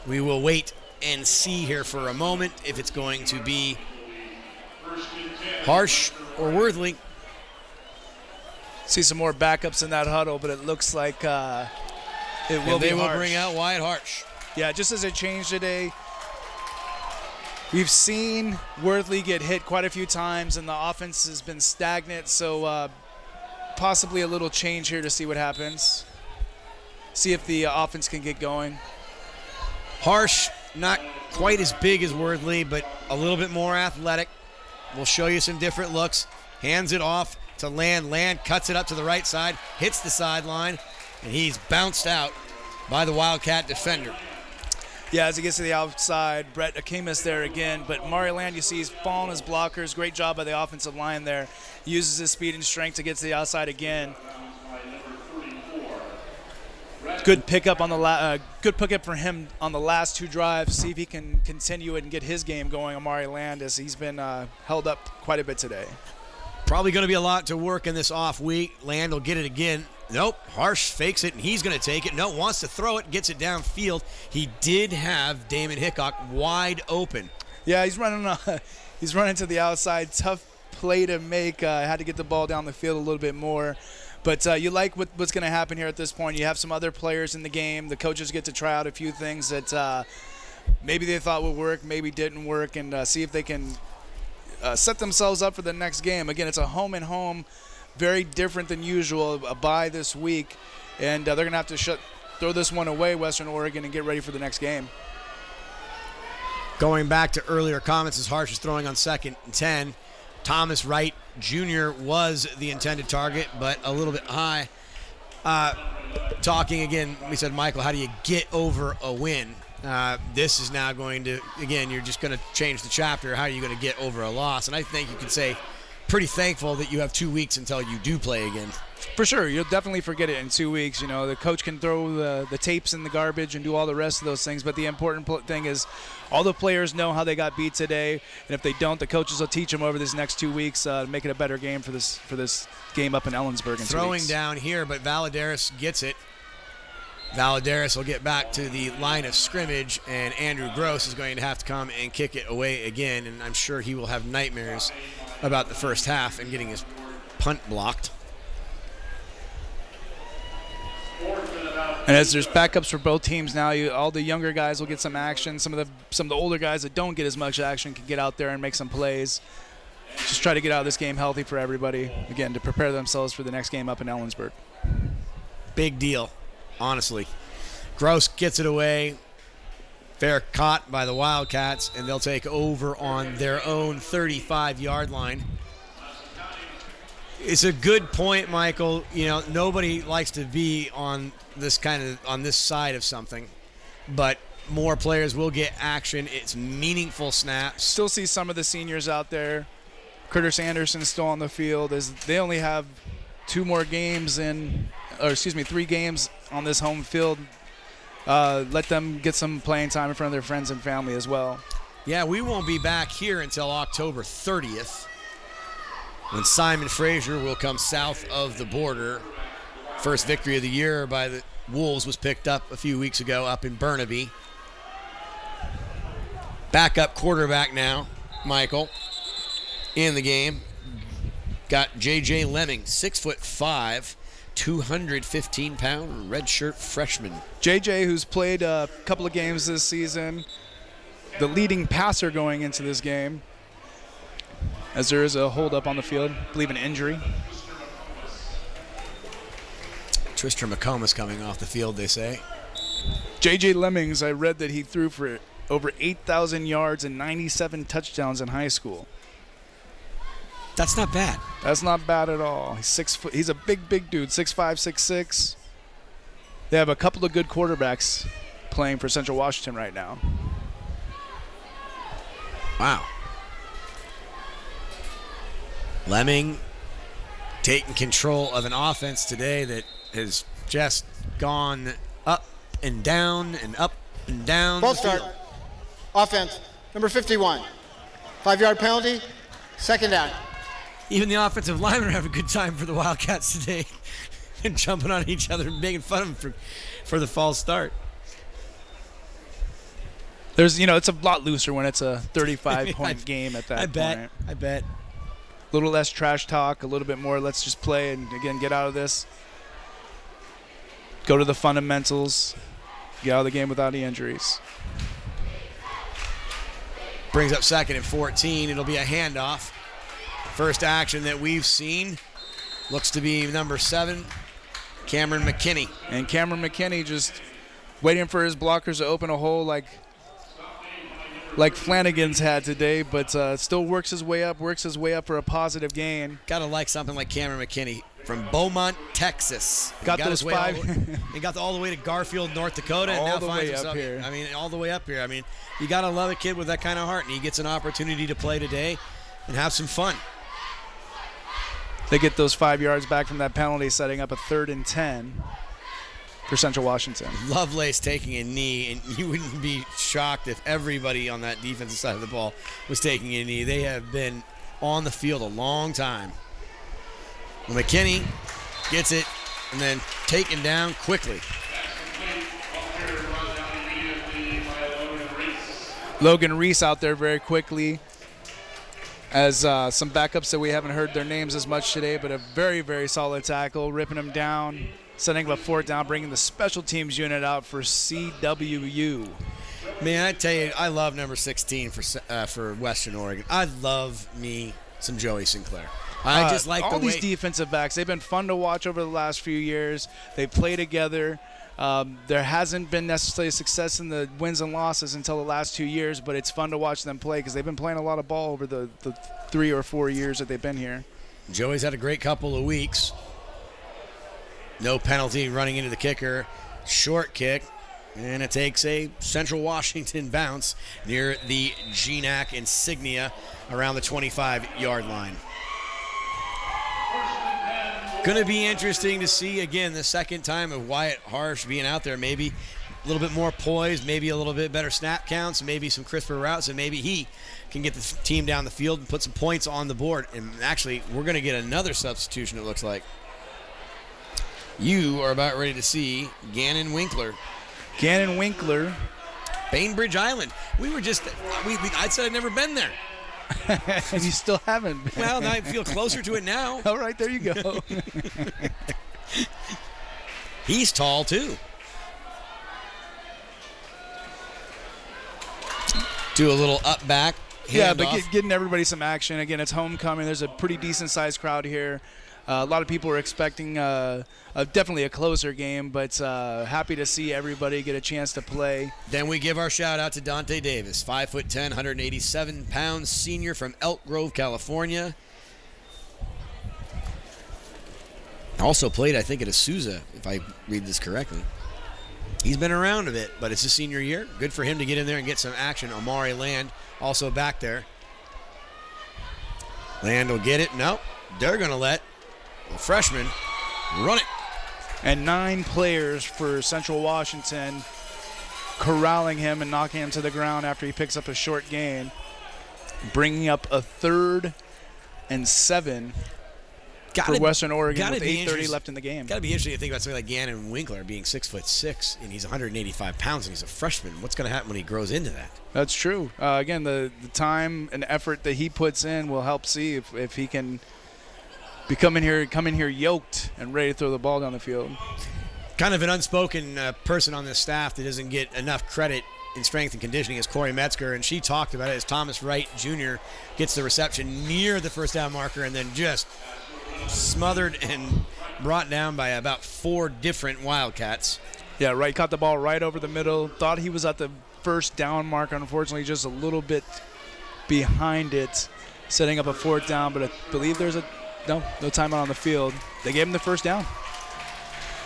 We will wait and see here for a moment if it's going to be Harsh or Worthley. See some more backups in that huddle, but it looks like it will be They will Harsh. bring out Wyatt Harsh. Yeah, just as a change today, We've seen Worthley get hit quite a few times, and the offense has been stagnant, so possibly a little change here to see what happens. See if the offense can get going. Harsh, not quite as big as Worthley, but a little bit more athletic. We'll show you some different looks. Hands it off to Land. Land cuts it up to the right side, hits the sideline, and he's bounced out by the Wildcat defender. Yeah, as he gets to the outside, Brett Akimis there again. But Mario Land, you see, he's following his blockers. Great job by the offensive line there. He uses his speed and strength to get to the outside again. Good pickup on the good pickup for him on the last 2 drives. See if he can continue it and get his game going. Amari Land, as he's been held up quite a bit today. Probably going to be a lot to work in this off week. Land will get it again. Nope, Harsh fakes it, and he's going to take it. No, wants to throw it, gets it downfield. He did have Damon Hickok wide open. Yeah, he's running to the outside. Tough play to make. Had to get the ball down the field a little bit more. But you like what's going to happen here at this point. You have some other players in the game. The coaches get to try out a few things that maybe they thought would work, maybe didn't work, and see if they can set themselves up for the next game. Again, it's a home and home. Very different than usual, a bye this week, and they're going to have to throw this one away, Western Oregon, and get ready for the next game. Going back to earlier comments as Harsh is throwing on 2nd and 10, Thomas Wright Jr. was the intended target, but a little bit high. Talking again, we said, Michael, how do you get over a win? This is now going to, again, you're just going to change the chapter. How are you going to get over a loss? And I think you can say, pretty thankful that you have 2 weeks until you do play again. For sure. You'll definitely forget it in 2 weeks. You know, the coach can throw the tapes in the garbage and do all the rest of those things, but the important thing is all the players know how they got beat today, and if they don't, the coaches will teach them over these next 2 weeks to make it a better game for this game up in Ellensburg in 2 weeks. Throwing down here, but Valadares gets it. Valadares will get back to the line of scrimmage, and Andrew Gross is going to have to come and kick it away again, and I'm sure he will have nightmares about the first half and getting his punt blocked. And as there's backups for both teams now, all the younger guys will get some action. Some of the older guys that don't get as much action can get out there and make some plays. Just try to get out of this game healthy for everybody, again, to prepare themselves for the next game up in Ellensburg. Big deal, honestly. Gross gets it away. Fair caught by the Wildcats, and they'll take over on their own 35-yard line. It's a good point, Michael. You know, nobody likes to be on this side of something, but more players will get action. It's meaningful snaps. Still see some of the seniors out there. Curtis Anderson still on the field, as they only have 3 games on this home field. Let them get some playing time in front of their friends and family as well. Yeah, we won't be back here until October 30th, when Simon Fraser will come south of the border. First victory of the year by the Wolves was picked up a few weeks ago up in Burnaby. Backup quarterback now, Michael, in the game. Got J.J. Lemming, 6'5", 215-pound redshirt freshman. J.J., who's played a couple of games this season, the leading passer going into this game, as there is a hold-up on the field, I believe an injury. Tristram McComas coming off the field, they say. J.J. Lemmings, I read that he threw for over 8,000 yards and 97 touchdowns in high school. That's not bad. That's not bad at all. He's 6 foot. He's a big dude, 6'5", 6'6". They have a couple of good quarterbacks playing for Central Washington right now. Wow. Lemming taking control of an offense today that has just gone up and down and up and down. False start. Offense, number 51. 5-yard penalty, 2nd down. Even the offensive linemen are having a good time for the Wildcats today and jumping on each other and making fun of them for the false start. There's, it's a lot looser when it's a 35-point game at that point. I bet. A little less trash talk, a little bit more let's just play and, again, get out of this. Go to the fundamentals. Get out of the game without any injuries. Brings up second and 14. It'll be a handoff. First action that we've seen looks to be number 7, Cameron McKinney. And Cameron McKinney just waiting for his blockers to open a hole like Flanagan's had today, but still works his way up for a positive gain. Gotta like something like Cameron McKinney from Beaumont, Texas. Got those five. He got all the way to Garfield, North Dakota, and All now the finds way himself. up here. I mean, all the way up here. I mean, you gotta love a kid with that kind of heart, and he gets an opportunity to play today and have some fun. They get those 5 yards back from that penalty, setting up a 3rd and 10 for Central Washington. Lovelace taking a knee, and you wouldn't be shocked if everybody on that defensive side of the ball was taking a knee. They have been on the field a long time. McKinney gets it and then taken down quickly. Logan Reese out there very quickly, as some backups that we haven't heard their names as much today, but a very, very solid tackle, ripping him down, setting up a 4th down, bringing the special teams unit out for CWU. Man, I tell you, I love number 16 for Western Oregon. I love me some Joey Sinclair. I just like all the these way defensive backs. They've been fun to watch over the last few years. They play together. There hasn't been necessarily success in the wins and losses until the last 2 years, but it's fun to watch them play because they've been playing a lot of ball over the 3 or 4 years that they've been here. Joey's had a great couple of weeks. No penalty running into the kicker. Short kick. And it takes a Central Washington bounce near the GNAC insignia around the 25-yard line. Going to be interesting to see, again, the second time of Wyatt Harsh being out there. Maybe a little bit more poise, maybe a little bit better snap counts, maybe some crisper routes, and maybe he can get the team down the field and put some points on the board. And actually, we're going to get another substitution, it looks like. You are about ready to see Gannon Winkler. Gannon Winkler. Bainbridge Island. We were just, I said I'd never been there. And you still haven't been. Well, now I feel closer to it now. All right, there you go. He's tall, too. Do a little up back. Yeah, but getting everybody some action. Again, it's homecoming. There's a pretty decent-sized crowd here. A lot of people are expecting definitely a closer game, but happy to see everybody get a chance to play. Then we give our shout-out to Dante Davis, 5'10", 187 pounds, senior from Elk Grove, California. Also played, I think, at Azusa, if I read this correctly. He's been around a bit, but it's his senior year. Good for him to get in there and get some action. Omari Land also back there. Land will get it. No, they're going to let the freshman run it. And 9 players for Central Washington corralling him and knocking him to the ground after he picks up a short gain, bringing up a 3rd and 7 for Western Oregon with 8:30 left in the game. Got to be interesting to think about something like Gannon Winkler being 6'6", and he's 185 pounds, and he's a freshman. What's going to happen when he grows into that? That's true. Again, the time and effort that he puts in will help see if he can come in here yoked and ready to throw the ball down the field. Kind of an unspoken person on this staff that doesn't get enough credit in strength and conditioning is Corey Metzger, and she talked about it as Thomas Wright Jr. gets the reception near the first down marker and then just smothered and brought down by about 4 different Wildcats. Yeah, Wright caught the ball right over the middle, thought he was at the first down marker, unfortunately just a little bit behind it, setting up a 4th down, but I believe there's no timeout on the field. They gave him the first down.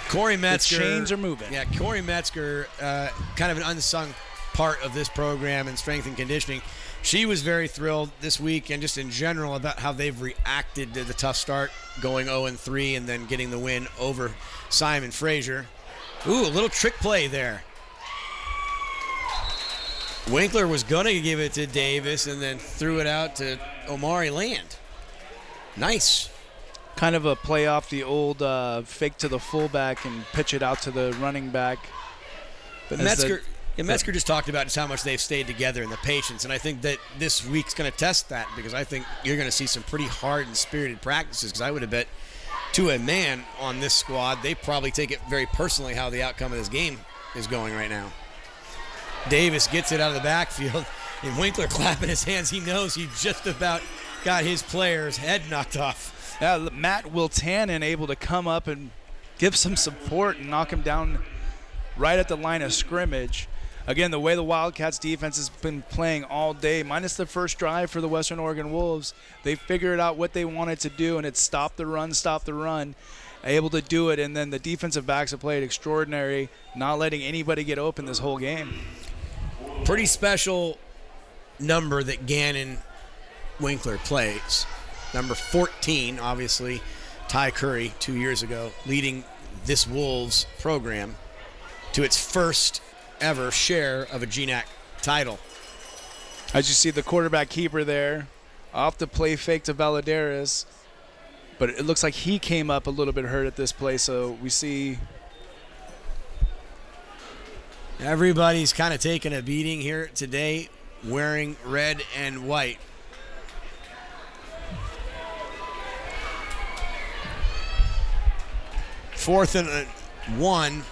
Corey Metzger. The chains are moving. Yeah, Corey Metzger, kind of an unsung part of this program in strength and conditioning. She was very thrilled this week and just in general about how they've reacted to the tough start, going 0-3 and then getting the win over Simon Fraser. Ooh, a little trick play there. Winkler was going to give it to Davis and then threw it out to Omari Land. Nice. Kind of a play off the old fake to the fullback and pitch it out to the running back. But Metzger just talked about just how much they've stayed together and the patience, and I think that this week's going to test that because I think you're going to see some pretty hard and spirited practices because I would have bet to a man on this squad, they probably take it very personally how the outcome of this game is going right now. Davis gets it out of the backfield, And Winkler clapping his hands. He knows he just about got his player's head knocked off. Yeah, Matt Wiltanen able to come up and give some support and knock him down right at the line of scrimmage. Again, the way the Wildcats defense has been playing all day, minus the first drive for the Western Oregon Wolves, they figured out what they wanted to do, and it's stop the run, able to do it. And then the defensive backs have played extraordinary, not letting anybody get open this whole game. Pretty special number that Gannon Winkler plays. Number 14, obviously, Ty Curry 2 years ago, leading this Wolves program to its first ever share of a GNAC title. As you see the quarterback keeper there, off the play fake to Valadares, but it looks like he came up a little bit hurt at this play, so we see everybody's kind of taking a beating here today, wearing red and white. Fourth and 1.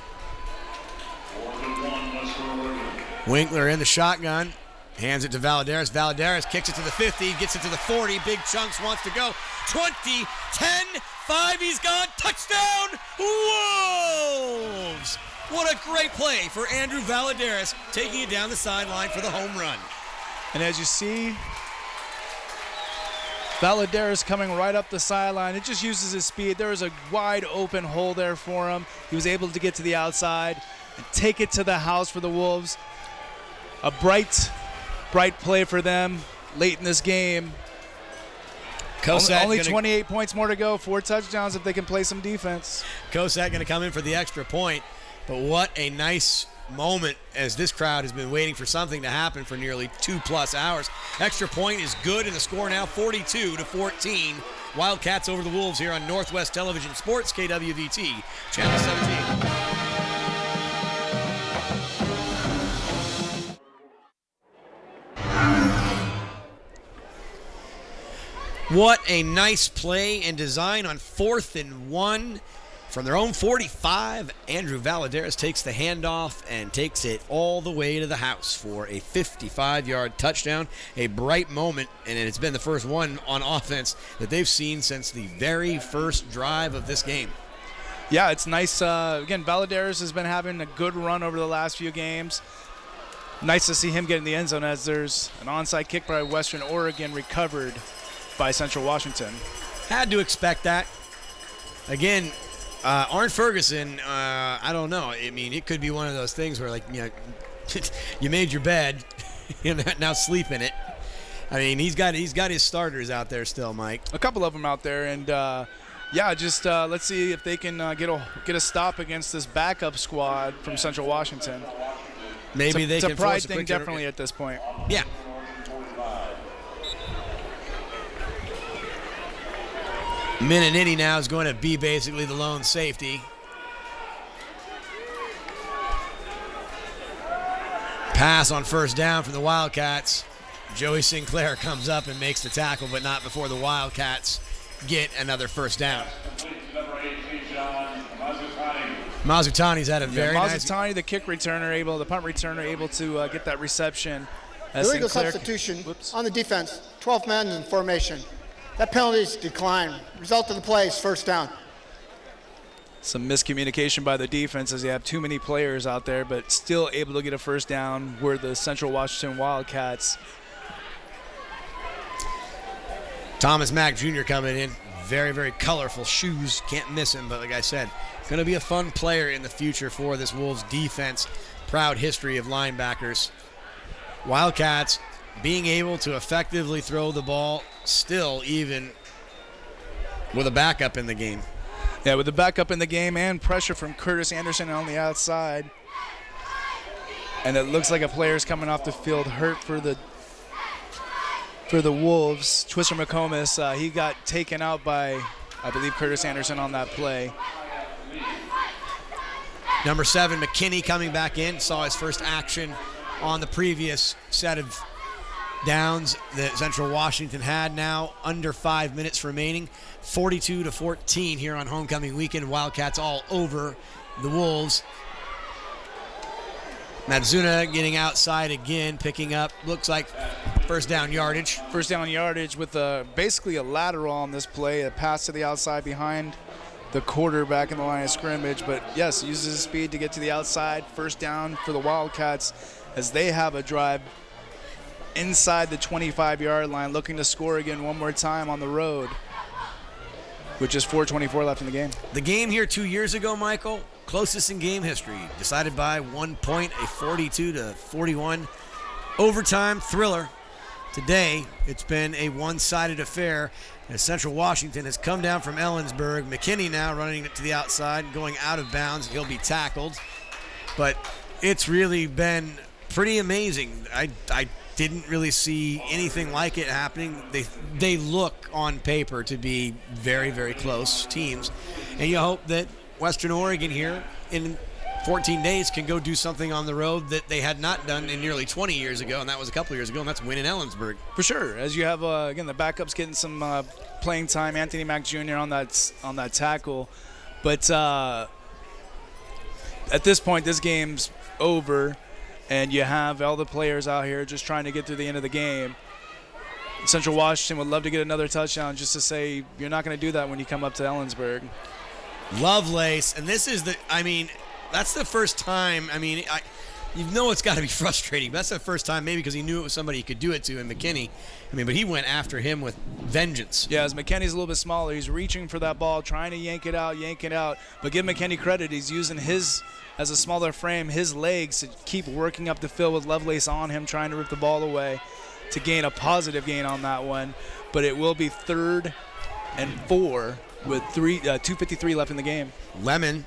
Winkler in the shotgun, hands it to Valadares. Valadares kicks it to the 50, gets it to the 40. Big Chunks wants to go. 20, 10, 5, he's gone. Touchdown, Wolves! What a great play for Andrew Valadares, taking it down the sideline for the home run. And as you see, Valadares coming right up the sideline. It just uses his speed. There was a wide open hole there for him. He was able to get to the outside and take it to the house for the Wolves. A bright play for them late in this game. Only 28 points more to go. 4 touchdowns if they can play some defense. Kosak going to come in for the extra point. But what a nice moment as this crowd has been waiting for something to happen for nearly 2+ hours. Extra point is good, and the score now 42-14. Wildcats over the Wolves here on Northwest Television Sports, KWVT, Channel 17. What a nice play and design on 4th and 1. From their own 45, Andrew Valadares takes the handoff and takes it all the way to the house for a 55-yard touchdown. A bright moment, and it's been the first one on offense that they've seen since the very first drive of this game. Yeah, it's nice. Again, Valadares has been having a good run over the last few games. Nice to see him get in the end zone as there's an onside kick by Western Oregon recovered by Central Washington. Had to expect that. Again, Arn Ferguson, I don't know. I mean, it could be one of those things where, like, you know, you made your bed, now sleep in it. I mean, he's got his starters out there still, Mike. A couple of them out there, and yeah, just let's see if they can get a stop against this backup squad from Central Washington. Maybe they can. It's a pride thing, definitely at this point. Yeah. Mininini now is going to be basically the lone safety. Pass on first down from the Wildcats. Joey Sinclair comes up and makes the tackle, but not before the Wildcats get another first down. Mazutani's had a very nice... Mazutani, the kick returner, the punt returner, able to get that reception. Illegal substitution on the defense. 12 men in formation. That penalty's decline. Result of the play is first down. Some miscommunication by the defense as you have too many players out there, but still able to get a first down where the Central Washington Wildcats. Thomas Mack Jr. coming in. Very, very colorful shoes. Can't miss him, but like I said, going to be a fun player in the future for this Wolves defense. Proud history of linebackers. Wildcats being able to effectively throw the ball still, even with a backup in the game. Yeah, with the backup in the game and pressure from Curtis Anderson on the outside. And it looks like a player's coming off the field hurt for the Wolves. Twister McComas, he got taken out by, I believe, Curtis Anderson on that play. Number 7, McKinney coming back in. Saw his first action on the previous set of downs that Central Washington had. Now under 5 minutes remaining. 42-14 here on homecoming weekend. Wildcats all over the Wolves. Matsuna getting outside again, picking up, looks like first down yardage. First down yardage with basically a lateral on this play, a pass to the outside behind the quarterback in the line of scrimmage. But yes, uses his speed to get to the outside. First down for the Wildcats as they have a drive inside the 25-yard line, looking to score again one more time on the road, with just 4:24 left in the game. The game here 2 years ago, Michael, closest in game history, decided by 1 point, a 42-41 overtime thriller. Today, it's been a one-sided affair as Central Washington has come down from Ellensburg. McKinney now running it to the outside, going out of bounds. He'll be tackled. But it's really been pretty amazing. I didn't really see anything like it happening. They look on paper to be very, very close teams. And you hope that Western Oregon here in 14 days can go do something on the road that they had not done in nearly 20 years ago, and that was a couple years ago, and that's win in Ellensburg. For sure, as you have, again, the backups getting some playing time. Anthony Mack Jr. on that tackle. But at this point, this game's over, and you have all the players out here just trying to get through the end of the game. Central Washington would love to get another touchdown just to say you're not going to do that when you come up to Ellensburg. Lovelace, and this is that's the first time. You know it's got to be frustrating, but that's the first time, maybe because he knew it was somebody he could do it to in McKinney. But he went after him with vengeance. Yeah, as McKinney's a little bit smaller, he's reaching for that ball, trying to yank it out. But give McKinney credit, he's using his, as a smaller frame, his legs to keep working up the field with Lovelace on him, trying to rip the ball away to gain a positive gain on that one. But it will be 3rd and 4 with 2:53 left in the game. Lemming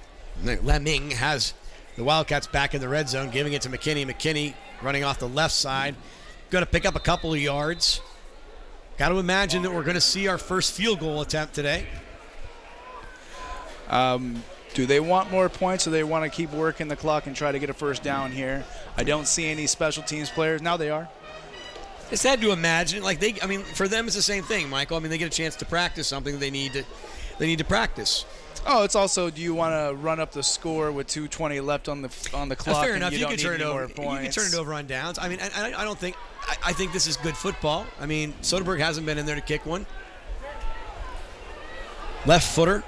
has the Wildcats back in the red zone, giving it to McKinney. McKinney running off the left side. Going to pick up a couple of yards. Got to imagine that we're going to see our first field goal attempt today. Do they want more points, or they want to keep working the clock and try to get a first down here? I don't see any special teams players. Now they are. It's sad to imagine. For them it's the same thing, Michael. They get a chance to practice something they need to practice. Oh, it's also, do you want to run up the score with 2:20 left on the clock? Fair enough. You can turn it over. You can turn it over on downs. I don't think. I think this is good football. Soderberg hasn't been in there to kick one. Left footer,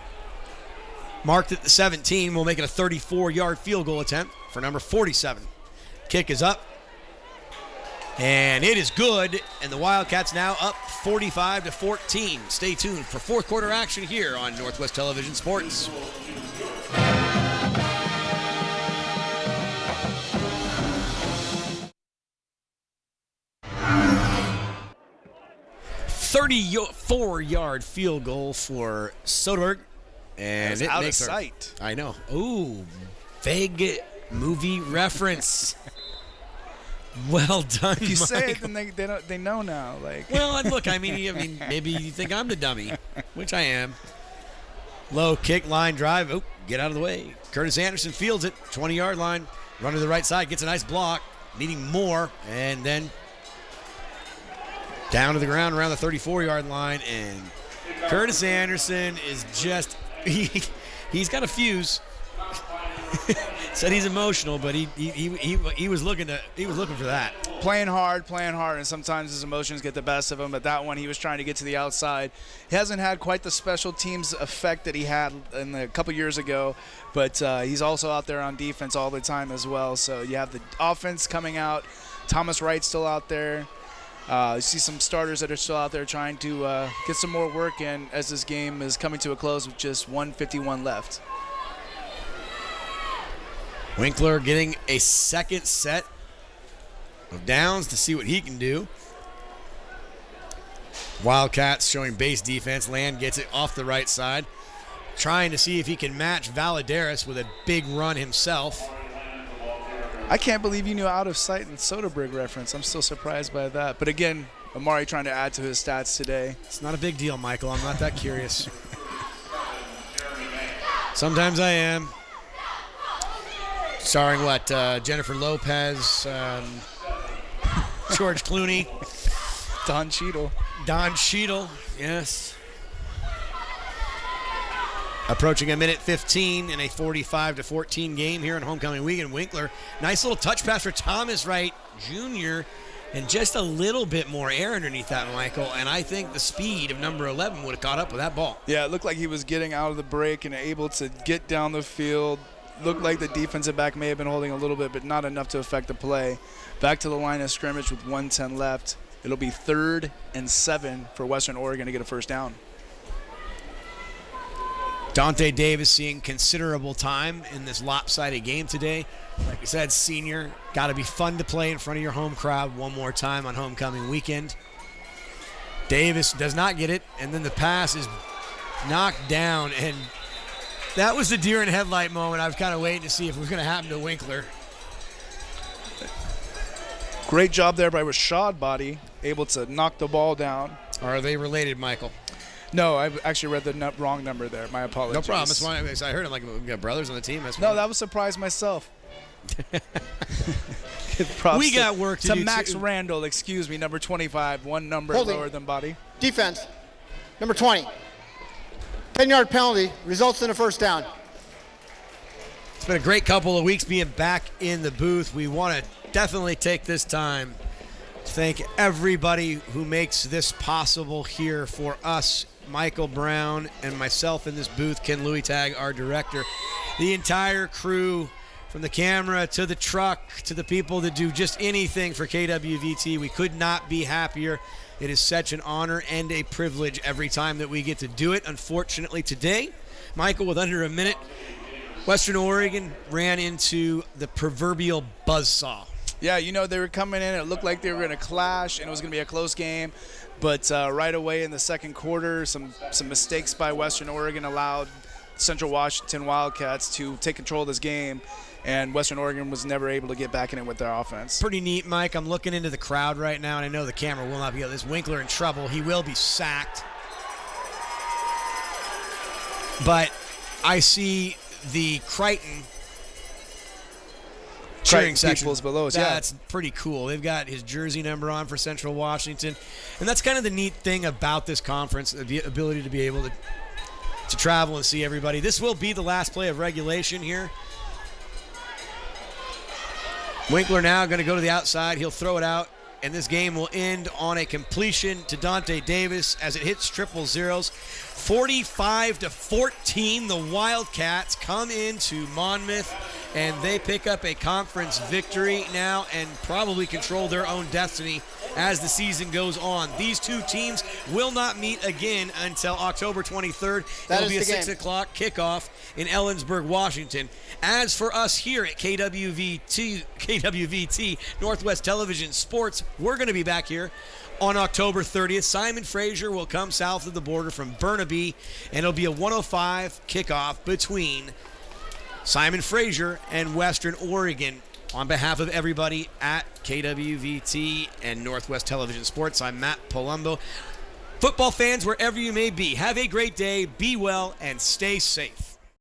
marked at the 17. We'll make it a 34-yard field goal attempt for number 47. Kick is up. And it is good, and the Wildcats now up 45-14. Stay tuned for fourth quarter action here on Northwest Television Sports. $34-yard field goal for Soderberg, and it out of sight. I know. Ooh, vague movie reference. Well done, if you Michael. say it, then they know now. Well, look, maybe you think I'm the dummy, which I am. Low kick, line drive. Oh, get out of the way. Curtis Anderson fields it, 20-yard line. Run to the right side, gets a nice block, needing more, and then down to the ground around the 34-yard line. And Curtis Anderson is just he's got a fuse. Said he's emotional, but he was looking for that. Playing hard, and sometimes his emotions get the best of him. But that one, he was trying to get to the outside. He hasn't had quite the special teams effect that he had in a couple years ago, but he's also out there on defense all the time as well. So you have the offense coming out. Thomas Wright's still out there. You see some starters that are still out there trying to get some more work in as this game is coming to a close with just 1:51 left. Winkler getting a second set of downs to see what he can do. Wildcats showing base defense. Land gets it off the right side, trying to see if he can match Valadares with a big run himself. I can't believe you knew out of sight and Soderberg reference. I'm still surprised by that. But again, Amari trying to add to his stats today. It's not a big deal, Michael. I'm not that curious. Sometimes I am. Starring Jennifer Lopez, George Clooney, Don Cheadle, yes. Approaching a minute 15 in a 45-14 game here in homecoming weekend. Winkler, nice little touch pass for Thomas Wright Jr., and just a little bit more air underneath that, Michael, and I think the speed of number 11 would have caught up with that ball. Yeah, it looked like he was getting out of the break and able to get down the field. Looked like the defensive back may have been holding a little bit, but not enough to affect the play. Back to the line of scrimmage with 1:10 left. It'll be 3rd and 7 for Western Oregon to get a first down. Dante Davis seeing considerable time in this lopsided game today. Like I said, senior, got to be fun to play in front of your home crowd one more time on homecoming weekend. Davis does not get it, and then the pass is knocked down, and that was the deer in headlight moment. I was kind of waiting to see if it was going to happen to Winkler. Great job there by Rashad Body, able to knock the ball down. Are they related, Michael? No, I actually read the wrong number there. My apologies. No problem. That's why I heard him like we got brothers on the team. That's no, that was a surprise myself. We got work to do. Max Randall, excuse me, number 25, one number Holding. lower than Body. Defense, number 20. 10-yard penalty results in a first down. It's been a great couple of weeks being back in the booth. We want to definitely take this time to thank everybody who makes this possible here for us. Michael Brown and myself in this booth, Ken Louis-Tag, our director, the entire crew, from the camera to the truck to the people that do just anything for KWVT. We could not be happier. It is such an honor and a privilege every time that we get to do it. Unfortunately today, Michael, with under a minute, Western Oregon ran into the proverbial buzzsaw. Yeah, you know, they were coming in. It looked like they were going to clash, and it was going to be a close game. But right away in the second quarter, some mistakes by Western Oregon allowed Central Washington Wildcats to take control of this game, and Western Oregon was never able to get back in it with their offense. Pretty neat, Mike. I'm looking into the crowd right now, and I know the camera will not be able. This Winkler in trouble. He will be sacked. But I see the Crichton cheering section. Peoples below us. That's pretty cool. They've got his jersey number on for Central Washington. And that's kind of the neat thing about this conference, the ability to be able to travel and see everybody. This will be the last play of regulation here. Winkler now going to go to the outside. He'll throw it out, and this game will end on a completion to Dante Davis as it hits triple zeros. 45-14, the Wildcats come into Monmouth, and they pick up a conference victory now and probably control their own destiny as the season goes on. These two teams will not meet again until October 23rd. It'll be a 6 o'clock kickoff in Ellensburg, Washington. As for us here at KWVT, Northwest Television Sports, we're going to be back here on October 30th. Simon Fraser will come south of the border from Burnaby, and it'll be a 1:05 kickoff between Simon Fraser and Western Oregon. On behalf of everybody at KWVT and Northwest Television Sports, I'm Matt Palumbo. Football fans, wherever you may be, have a great day, be well, and stay safe.